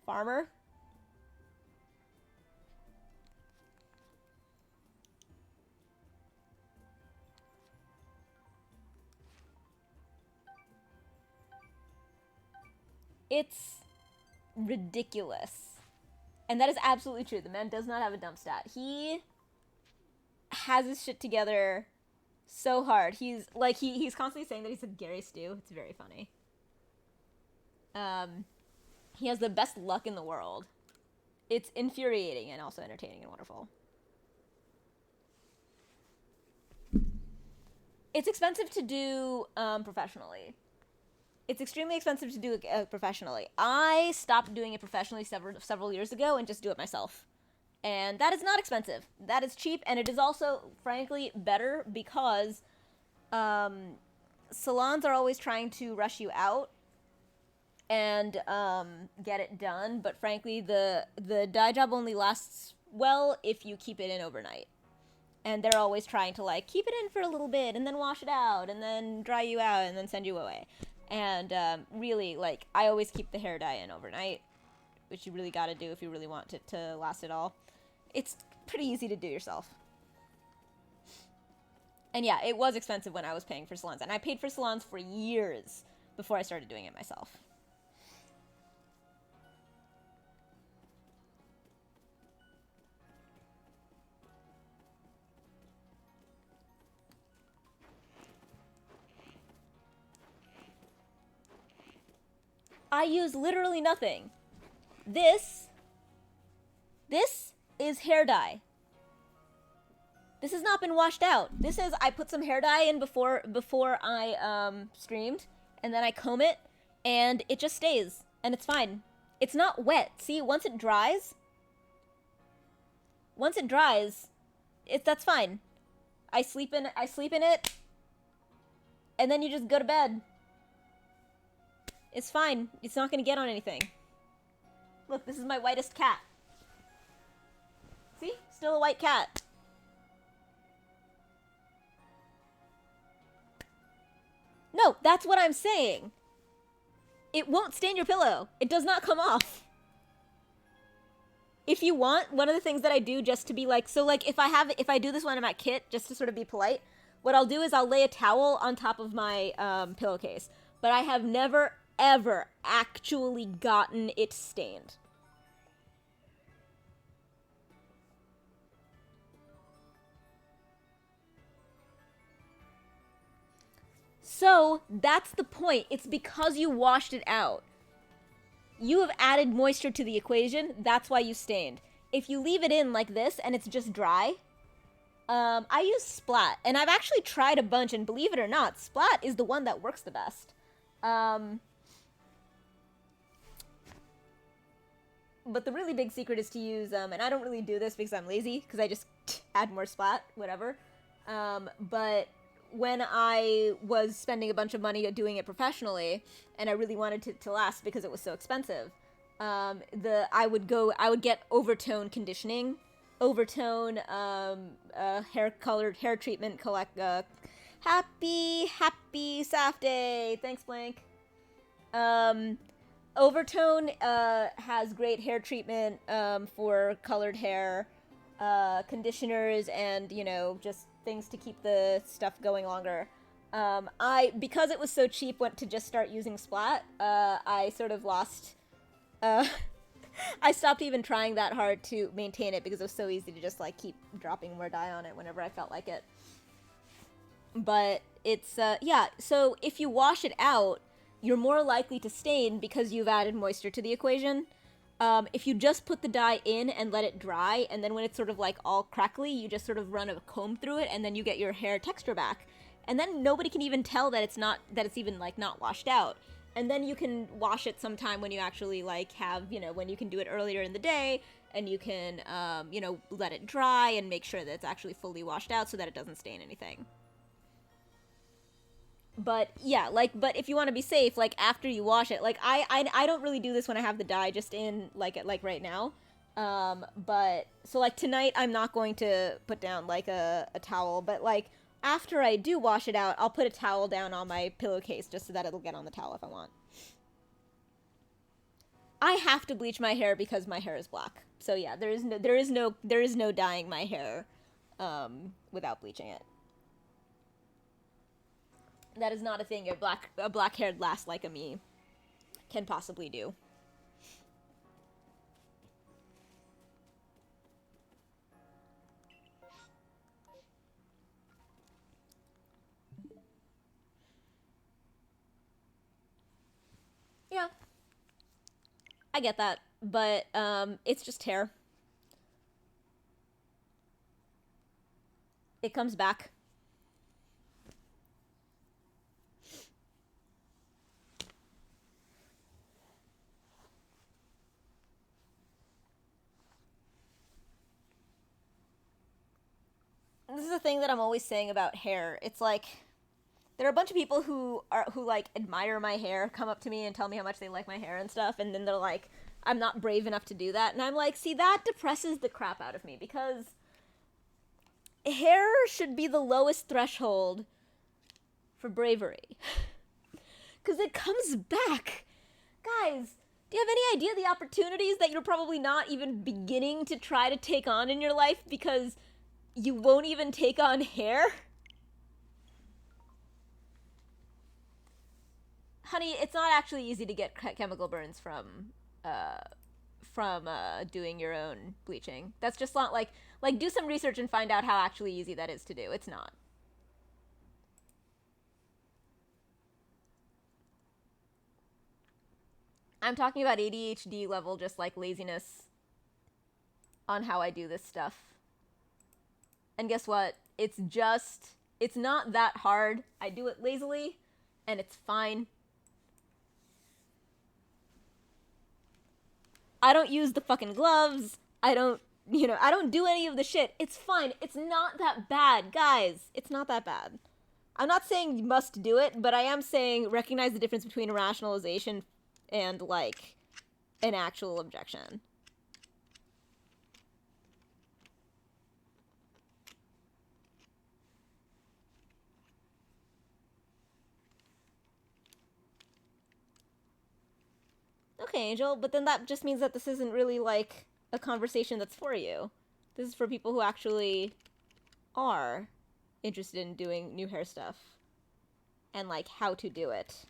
Farmer? It's ridiculous. And that is absolutely true. The man does not have a dump stat. He has his shit together so hard. He's like he's constantly saying that he's a Gary Stu. It's very funny. He has the best luck in the world. It's infuriating and also entertaining and wonderful. It's expensive to do professionally. It's extremely expensive to do professionally. I stopped doing it professionally several years ago and just do it myself. And that is not expensive. That is cheap, and it is also, frankly, better because salons are always trying to rush you out and get it done. But frankly, the dye job only lasts well if you keep it in overnight. And they're always trying to like keep it in for a little bit and then wash it out and then dry you out and then send you away. And really, like, I always keep the hair dye in overnight, which you really gotta do if you really want it to last it all. It's pretty easy to do yourself. And yeah, it was expensive when I was paying for salons. And I paid for salons for years before I started doing it myself. I use literally nothing. This is hair dye. This has not been washed out. This is, I put some hair dye in before I streamed, and then I comb it, and it just stays, and it's fine. It's not wet. See, once it dries, that's fine. I sleep in it, and then you just go to bed. It's fine. It's not gonna get on anything. Look, this is my whitest cat. See? Still a white cat. No, that's what I'm saying. It won't stain your pillow. It does not come off. If you want, one of the things that I do just to be like, so like if I do this when I'm at Kit, just to sort of be polite, what I'll do is I'll lay a towel on top of my pillowcase. But I have never, ever actually gotten it stained. So, that's the point. It's because you washed it out. You have added moisture to the equation, that's why you stained. If you leave it in like this and it's just dry, I use Splat. And I've actually tried a bunch, and believe it or not, Splat is the one that works the best. But the really big secret is to use, and I don't really do this because I'm lazy, because I just add more Splat, whatever. But when I was spending a bunch of money doing it professionally, and I really wanted it to last because it was so expensive, I would get overtone conditioning, overtone, hair treatment, happy Saf Day, thanks Blank. Overtone has great hair treatment for colored hair, conditioners, and, you know, just things to keep the stuff going longer. Because it was so cheap, went to just start using Splat. I sort of lost. I stopped even trying that hard to maintain it because it was so easy to just like keep dropping more dye on it whenever I felt like it. But it's yeah. So if you wash it out, you're more likely to stain because you've added moisture to the equation. If you just put the dye in and let it dry, and then when it's sort of like all crackly, you just sort of run a comb through it, and then you get your hair texture back. And then nobody can even tell that it's even like not washed out. And then you can wash it sometime when you actually like have, when you can do it earlier in the day, and you can, let it dry and make sure that it's actually fully washed out so that it doesn't stain anything. But yeah, but if you want to be safe, like after you wash it, like I don't really do this when I have the dye just in like right now. But so like tonight I'm not going to put down like a towel, but like after I do wash it out, I'll put a towel down on my pillowcase just so that it'll get on the towel if I want. I have to bleach my hair because my hair is black. So yeah, there is no dyeing my hair without bleaching it. That is not a thing a black-haired lass like a me can possibly do. Yeah. I get that, but it's just hair. It comes back. This is a thing that I'm always saying about hair. It's like there are a bunch of people who like admire my hair, come up to me and tell me how much they like my hair and stuff, and then they're like, I'm not brave enough to do that. And I'm like, see, that depresses the crap out of me because hair should be the lowest threshold for bravery. Because it comes back. Guys, do you have any idea the opportunities that you're probably not even beginning to try to take on in your life because you won't even take on hair? Honey, it's not actually easy to get chemical burns from doing your own bleaching. That's just not like do some research and find out how actually easy that is to do. It's not. I'm talking about ADHD level, just like laziness on how I do this stuff. And guess what? It's not that hard. I do it lazily, and it's fine. I don't use the fucking gloves. I don't do any of the shit. It's fine. It's not that bad, guys. It's not that bad. I'm not saying you must do it, but I am saying recognize the difference between a rationalization and, like, an actual objection. Okay, Angel, but then that just means that this isn't really, like, a conversation that's for you. This is for people who actually are interested in doing new hair stuff. And, like, how to do it.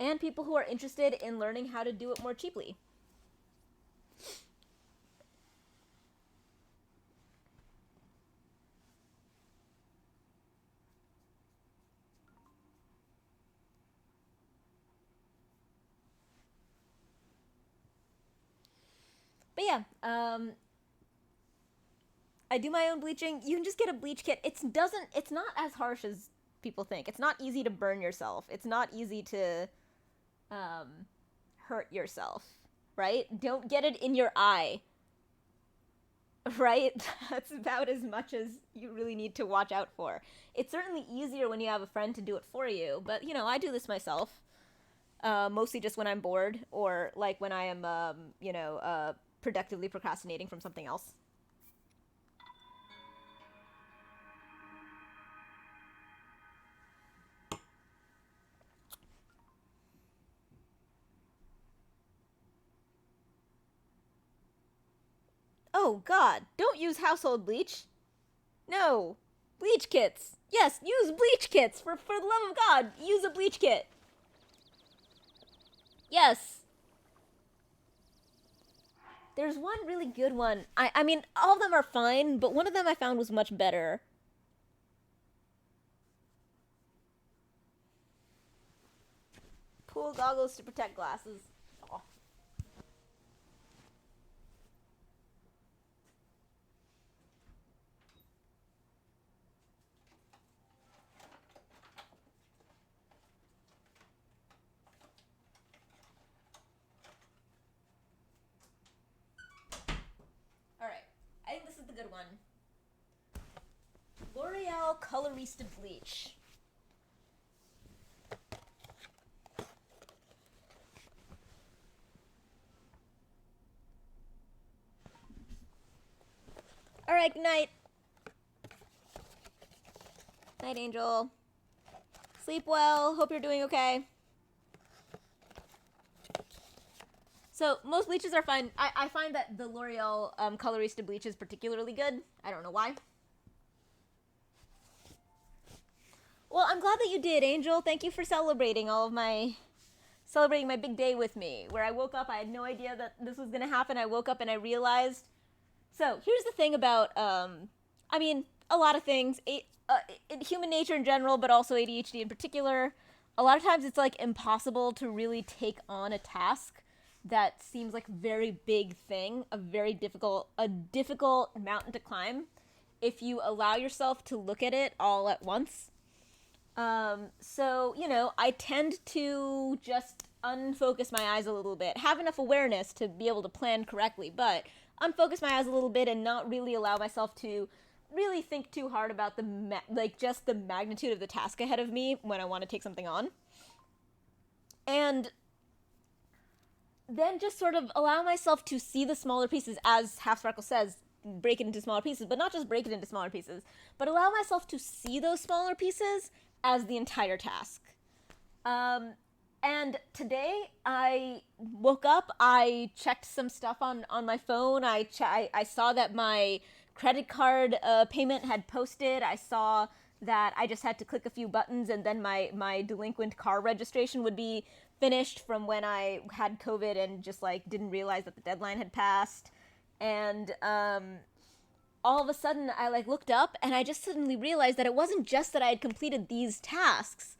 And people who are interested in learning how to do it more cheaply. But yeah, I do my own bleaching. You can just get a bleach kit. It's not as harsh as people think. It's not easy to burn yourself. It's not easy to hurt yourself, right? Don't get it in your eye, right? That's about as much as you really need to watch out for. It's certainly easier when you have a friend to do it for you, but, I do this myself, mostly just when I'm bored, or, like, when I am, productively procrastinating from something else. Oh god, don't use household bleach. No. Bleach kits. Yes, use bleach kits. For the love of God, use a bleach kit. Yes. There's one really good one. I mean, all of them are fine, but one of them I found was much better. Pool goggles to protect glasses. Aw. Alright, I think this is the good one. L'Oreal Colorista Bleach. Alright, good night. Night, Angel. Sleep well. Hope you're doing okay. So, most bleaches are fine. I find that the L'Oreal Colorista bleach is particularly good. I don't know why. Well, I'm glad that you did, Angel. Thank you for celebrating my big day with me. Where I woke up, I had no idea that this was gonna happen. I woke up and I realized. So, here's the thing about, I mean, a lot of things. Human nature in general, but also ADHD in particular. A lot of times it's, like, impossible to really take on a task that seems like a very big thing, a difficult mountain to climb, if you allow yourself to look at it all at once. So, you know, I tend to just unfocus my eyes a little bit, have enough awareness to be able to plan correctly, but unfocus my eyes a little bit and not really allow myself to really think too hard about just the magnitude of the task ahead of me when I want to take something on. And then just sort of allow myself to see the smaller pieces, as Half Sparkle says, break it into smaller pieces, but not just break it into smaller pieces, but allow myself to see those smaller pieces as the entire task. And today I woke up, I checked some stuff on my phone, I saw that my credit card payment had posted, I saw that I just had to click a few buttons and then my delinquent car registration would be finished from when I had COVID and just, like, didn't realize that the deadline had passed. And all of a sudden I, like, looked up and I just suddenly realized that it wasn't just that I had completed these tasks.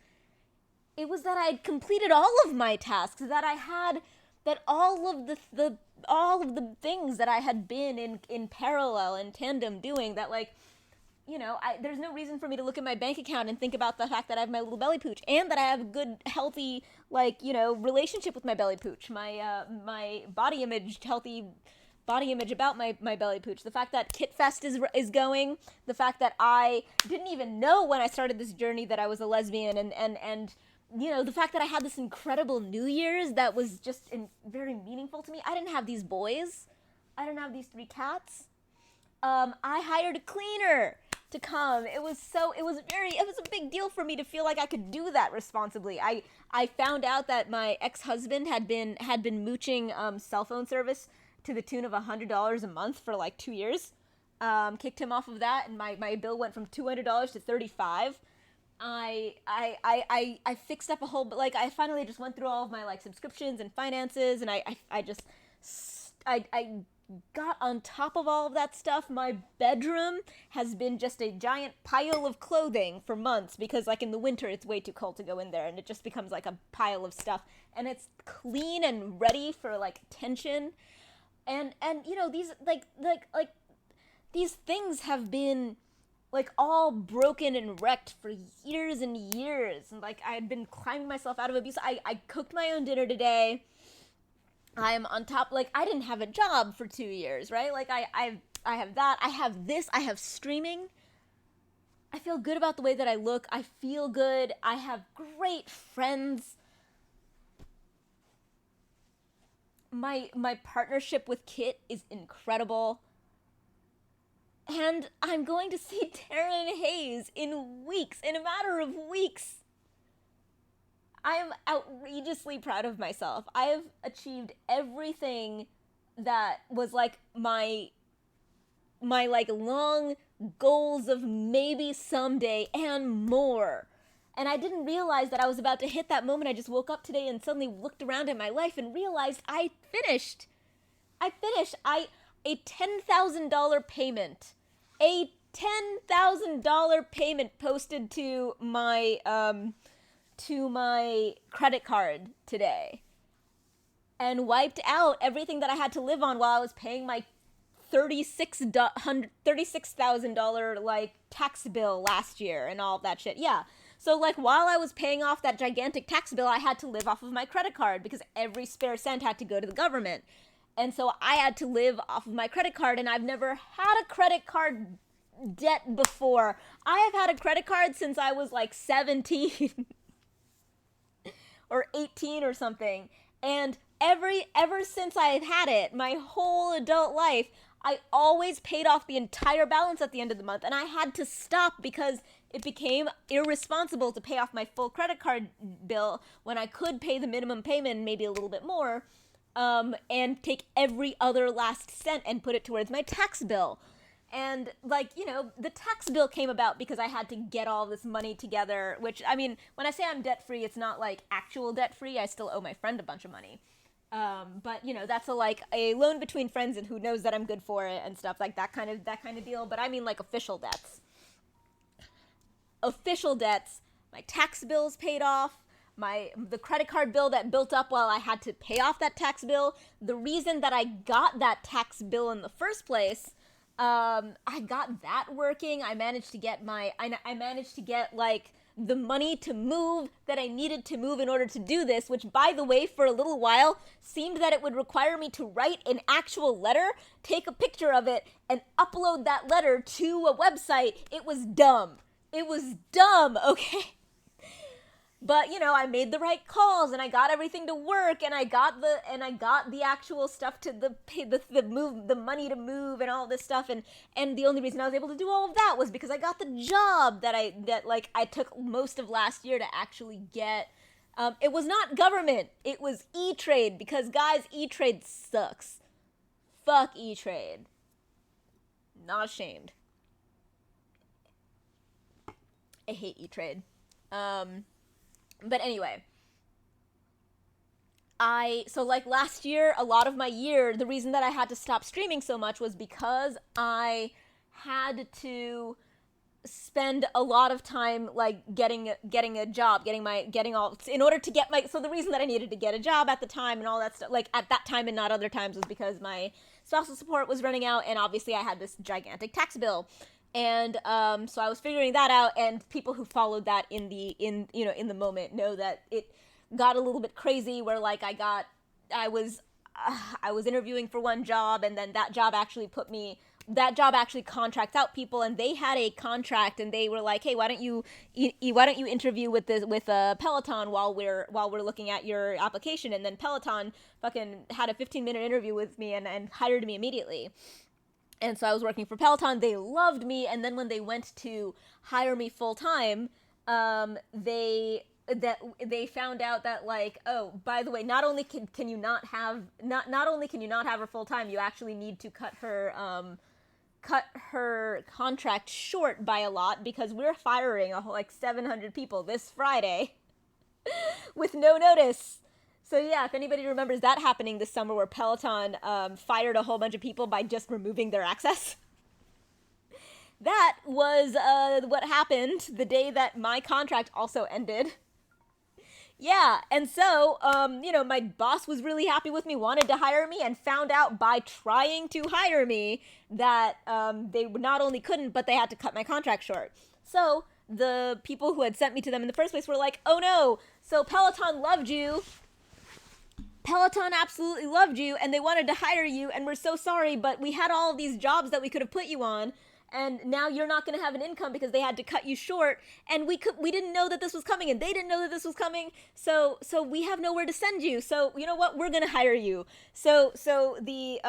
It was that I had completed all of my tasks, that I had, that all of the things that I had been in parallel, in tandem doing, that, like, you know, there's no reason for me to look at my bank account and think about the fact that I have my little belly pooch, and that I have a good, healthy, like, you know, relationship with my belly pooch, my healthy body image about my belly pooch, the fact that Kit Fest is going, the fact that I didn't even know when I started this journey that I was a lesbian, and you know, the fact that I had this incredible New Year's that was just very meaningful to me. I didn't have these boys. I didn't have these 3 cats. I hired a cleaner to come. It was a big deal for me to feel like I could do that responsibly. I found out that my ex-husband had been mooching cell phone service to the tune of $100 a month for like 2 years. Kicked him off of that, and my bill went from $200 to $35. I fixed up a whole, like, I finally just went through all of my, like, subscriptions and finances, and I got on top of all of that stuff. My bedroom has been just a giant pile of clothing for months, because, like, in the winter it's way too cold to go in there, and it just becomes like a pile of stuff, and it's clean and ready for, like, attention. And you know, these like these things have been, like, all broken and wrecked for years and years, and, like, I had been climbing myself out of abuse. I cooked my own dinner today. I am on top, like, I didn't have a job for 2 years, right? Like, I have that, I have this, I have streaming. I feel good about the way that I look. I feel good. I have great friends. My partnership with Kit is incredible. And I'm going to see Taryn Hayes in a matter of weeks. I am outrageously proud of myself. I have achieved everything that was, like, my like long goals of maybe someday and more. And I didn't realize that I was about to hit that moment. I just woke up today and suddenly looked around at my life and realized I finished. A $10,000 payment. A $10,000 payment posted to my credit card today. And wiped out everything that I had to live on while I was paying my $36,000 like tax bill last year and all of that shit. Yeah. So like while I was paying off that gigantic tax bill, I had to live off of my credit card because every spare cent had to go to the government. And so I had to live off of my credit card, and I've never had a credit card debt before. I have had a credit card since I was like 17 or 18 or something. And ever since I've had it, my whole adult life, I always paid off the entire balance at the end of the month, and I had to stop because it became irresponsible to pay off my full credit card bill when I could pay the minimum payment and maybe a little bit more, and take every other last cent and put it towards my tax bill. And, like, you know, the tax bill came about because I had to get all this money together, which, I mean, when I say I'm debt-free, it's not, like, actual debt-free. I still owe my friend a bunch of money. But, you know, that's a loan between friends and who knows that I'm good for it and stuff, like that kind of deal. But I mean, like, official debts. Official debts. My tax bill's paid off. The credit card bill that built up while I had to pay off that tax bill. The reason that I got that tax bill in the first place, I got that working. I managed to get like the money to move that I needed to move in order to do this, which, by the way, for a little while seemed that it would require me to write an actual letter, take a picture of it, and upload that letter to a website. It was dumb. It was dumb, okay? But, you know, I made the right calls, and I got everything to work, and I got the actual stuff to the money to move and all this stuff, and the only reason I was able to do all of that was because I got the job that I took most of last year to actually get. It was not government, it was E-Trade, because guys, E-Trade sucks. Fuck E-Trade. Not ashamed. I hate E-Trade. But anyway, so like last year, a lot of my year, the reason that I had to stop streaming so much was because I had to spend a lot of time like getting a job, so the reason that I needed to get a job at the time and all that stuff, like at that time and not other times, was because my spousal support was running out, and obviously I had this gigantic tax bill. And so I was figuring that out, and people who followed that in the moment know that it got a little bit crazy, where like I was interviewing for one job, and then that job actually contracts out people, and they had a contract, and they were like, hey, why don't you interview with Peloton while we're looking at your application? And then Peloton fucking had a 15-minute interview with me and hired me immediately. And so I was working for Peloton. They loved me, and then when they went to hire me full time, they found out that, like, oh, by the way, not only can you not have her full time, you actually need to cut her contract short by a lot, because we're firing like 700 people this Friday with no notice. So yeah, if anybody remembers that happening this summer, where Peloton fired a whole bunch of people by just removing their access. That was what happened the day that my contract also ended. Yeah, and so, my boss was really happy with me, wanted to hire me, and found out by trying to hire me that they not only couldn't, but they had to cut my contract short. So the people who had sent me to them in the first place were like, oh no, so Peloton loved you. Peloton absolutely loved you, and they wanted to hire you, and we're so sorry, but we had all of these jobs that we could have put you on, and now you're not going to have an income because they had to cut you short, and we didn't know that this was coming, and they didn't know that this was coming, so we have nowhere to send you, so you know what, we're going to hire you. So the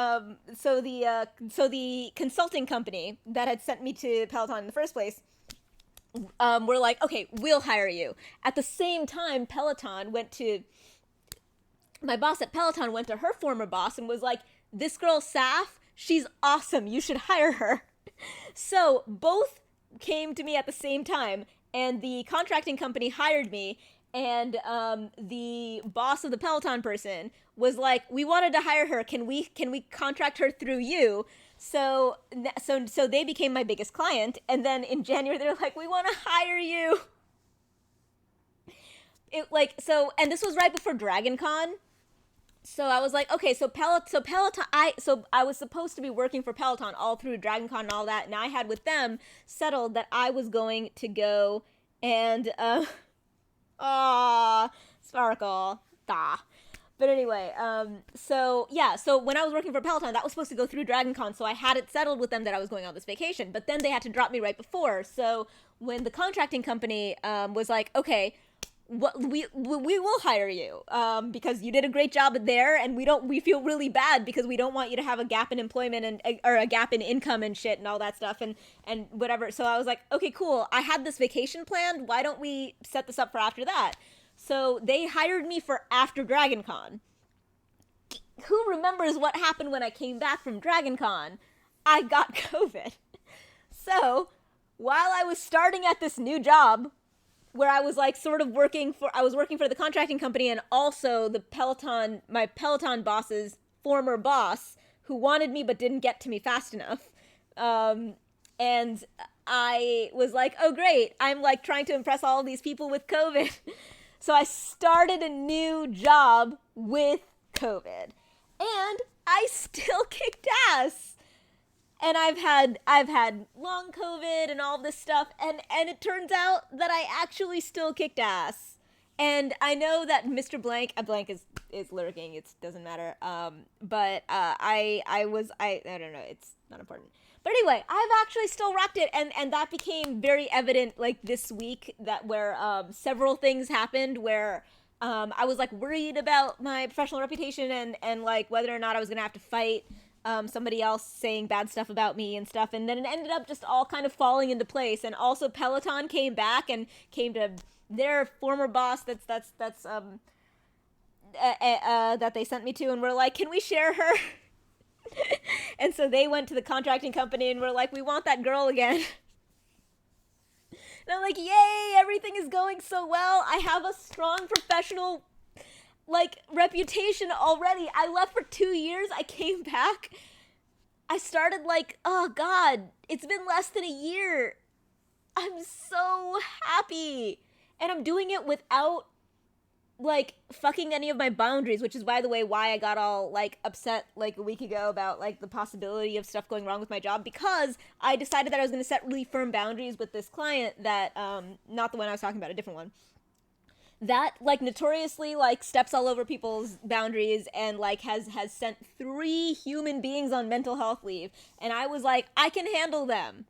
consulting company that had sent me to Peloton in the first place, were like, okay, we'll hire you. At the same time, my boss at Peloton went to her former boss and was like, this girl, Saf, She's awesome. You should hire her. So both came to me at the same time, and the contracting company hired me, and the boss of the Peloton person was like, we wanted to hire her. Can we contract her through you? So they became my biggest client, and then in January they're like, we want to hire you. And this was right before Dragon Con. So I was like, okay, so Peloton, I was supposed to be working for Peloton all through Dragon Con and all that, and I had with them settled that I was going to go and Sparkle. But anyway, so when I was working for Peloton, that was supposed to go through Dragon Con, so I had it settled with them that I was going on this vacation, but then they had to drop me right before. So when the contracting company was like, okay, we will hire you because you did a great job there, and we feel really bad because we don't want you to have a gap in employment or a gap in income and shit and all that stuff and whatever. So I was like, okay, cool. I had this vacation planned. Why don't we set this up for after that? So they hired me for after Dragon Con. Who remembers what happened when I came back from Dragon Con? I got COVID. So while I was starting at this new job, where I was like sort of working for the contracting company and also my Peloton boss's former boss who wanted me but didn't get to me fast enough. And I was like, oh great, I'm like trying to impress all of these people with COVID. So I started a new job with COVID, and I still kicked ass. And I've had long COVID and all this stuff, and it turns out that I actually still kicked ass. And I know that Mr. Blank, Blank is lurking. It doesn't matter. But I don't know. It's not important. But anyway, I've actually still rocked it, and that became very evident like this week where several things happened where I was like worried about my professional reputation and like whether or not I was gonna have to fight somebody else saying bad stuff about me and stuff, and then it ended up just all kind of falling into place. And also Peloton came back and came to their former boss that they sent me to, and were like, can we share her? And so they went to the contracting company and were like, we want that girl again. And I'm like, yay, everything is going so well. I have a strong professional reputation already. I left for 2 years. I came back. I started oh God, it's been less than a year. I'm so happy. And I'm doing it without fucking any of my boundaries, which is, by the way, why I got all upset a week ago about the possibility of stuff going wrong with my job, because I decided that I was going to set really firm boundaries with this client that not the one I was talking about, a different one, that notoriously steps all over people's boundaries and has sent 3 human beings on mental health leave. And I was like, I can handle them.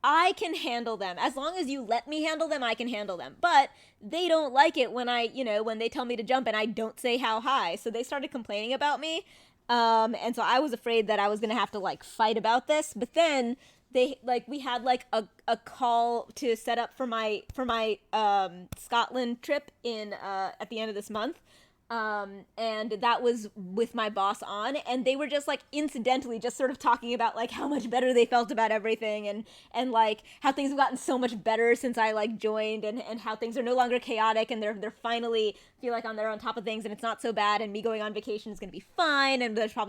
As long as you let me handle them, I can handle them. But they don't like it when when they tell me to jump and I don't say how high. So they started complaining about me. And so I was afraid that I was going to have to fight about this. But then we had a call to set up for my Scotland trip in at the end of this month. And that was with my boss on, and they were just incidentally just sort of talking about how much better they felt about everything, and how things have gotten so much better since I joined, and how things are no longer chaotic, and they're finally feel they're on top of things, and it's not so bad, and me going on vacation is going to be fine, and there's probably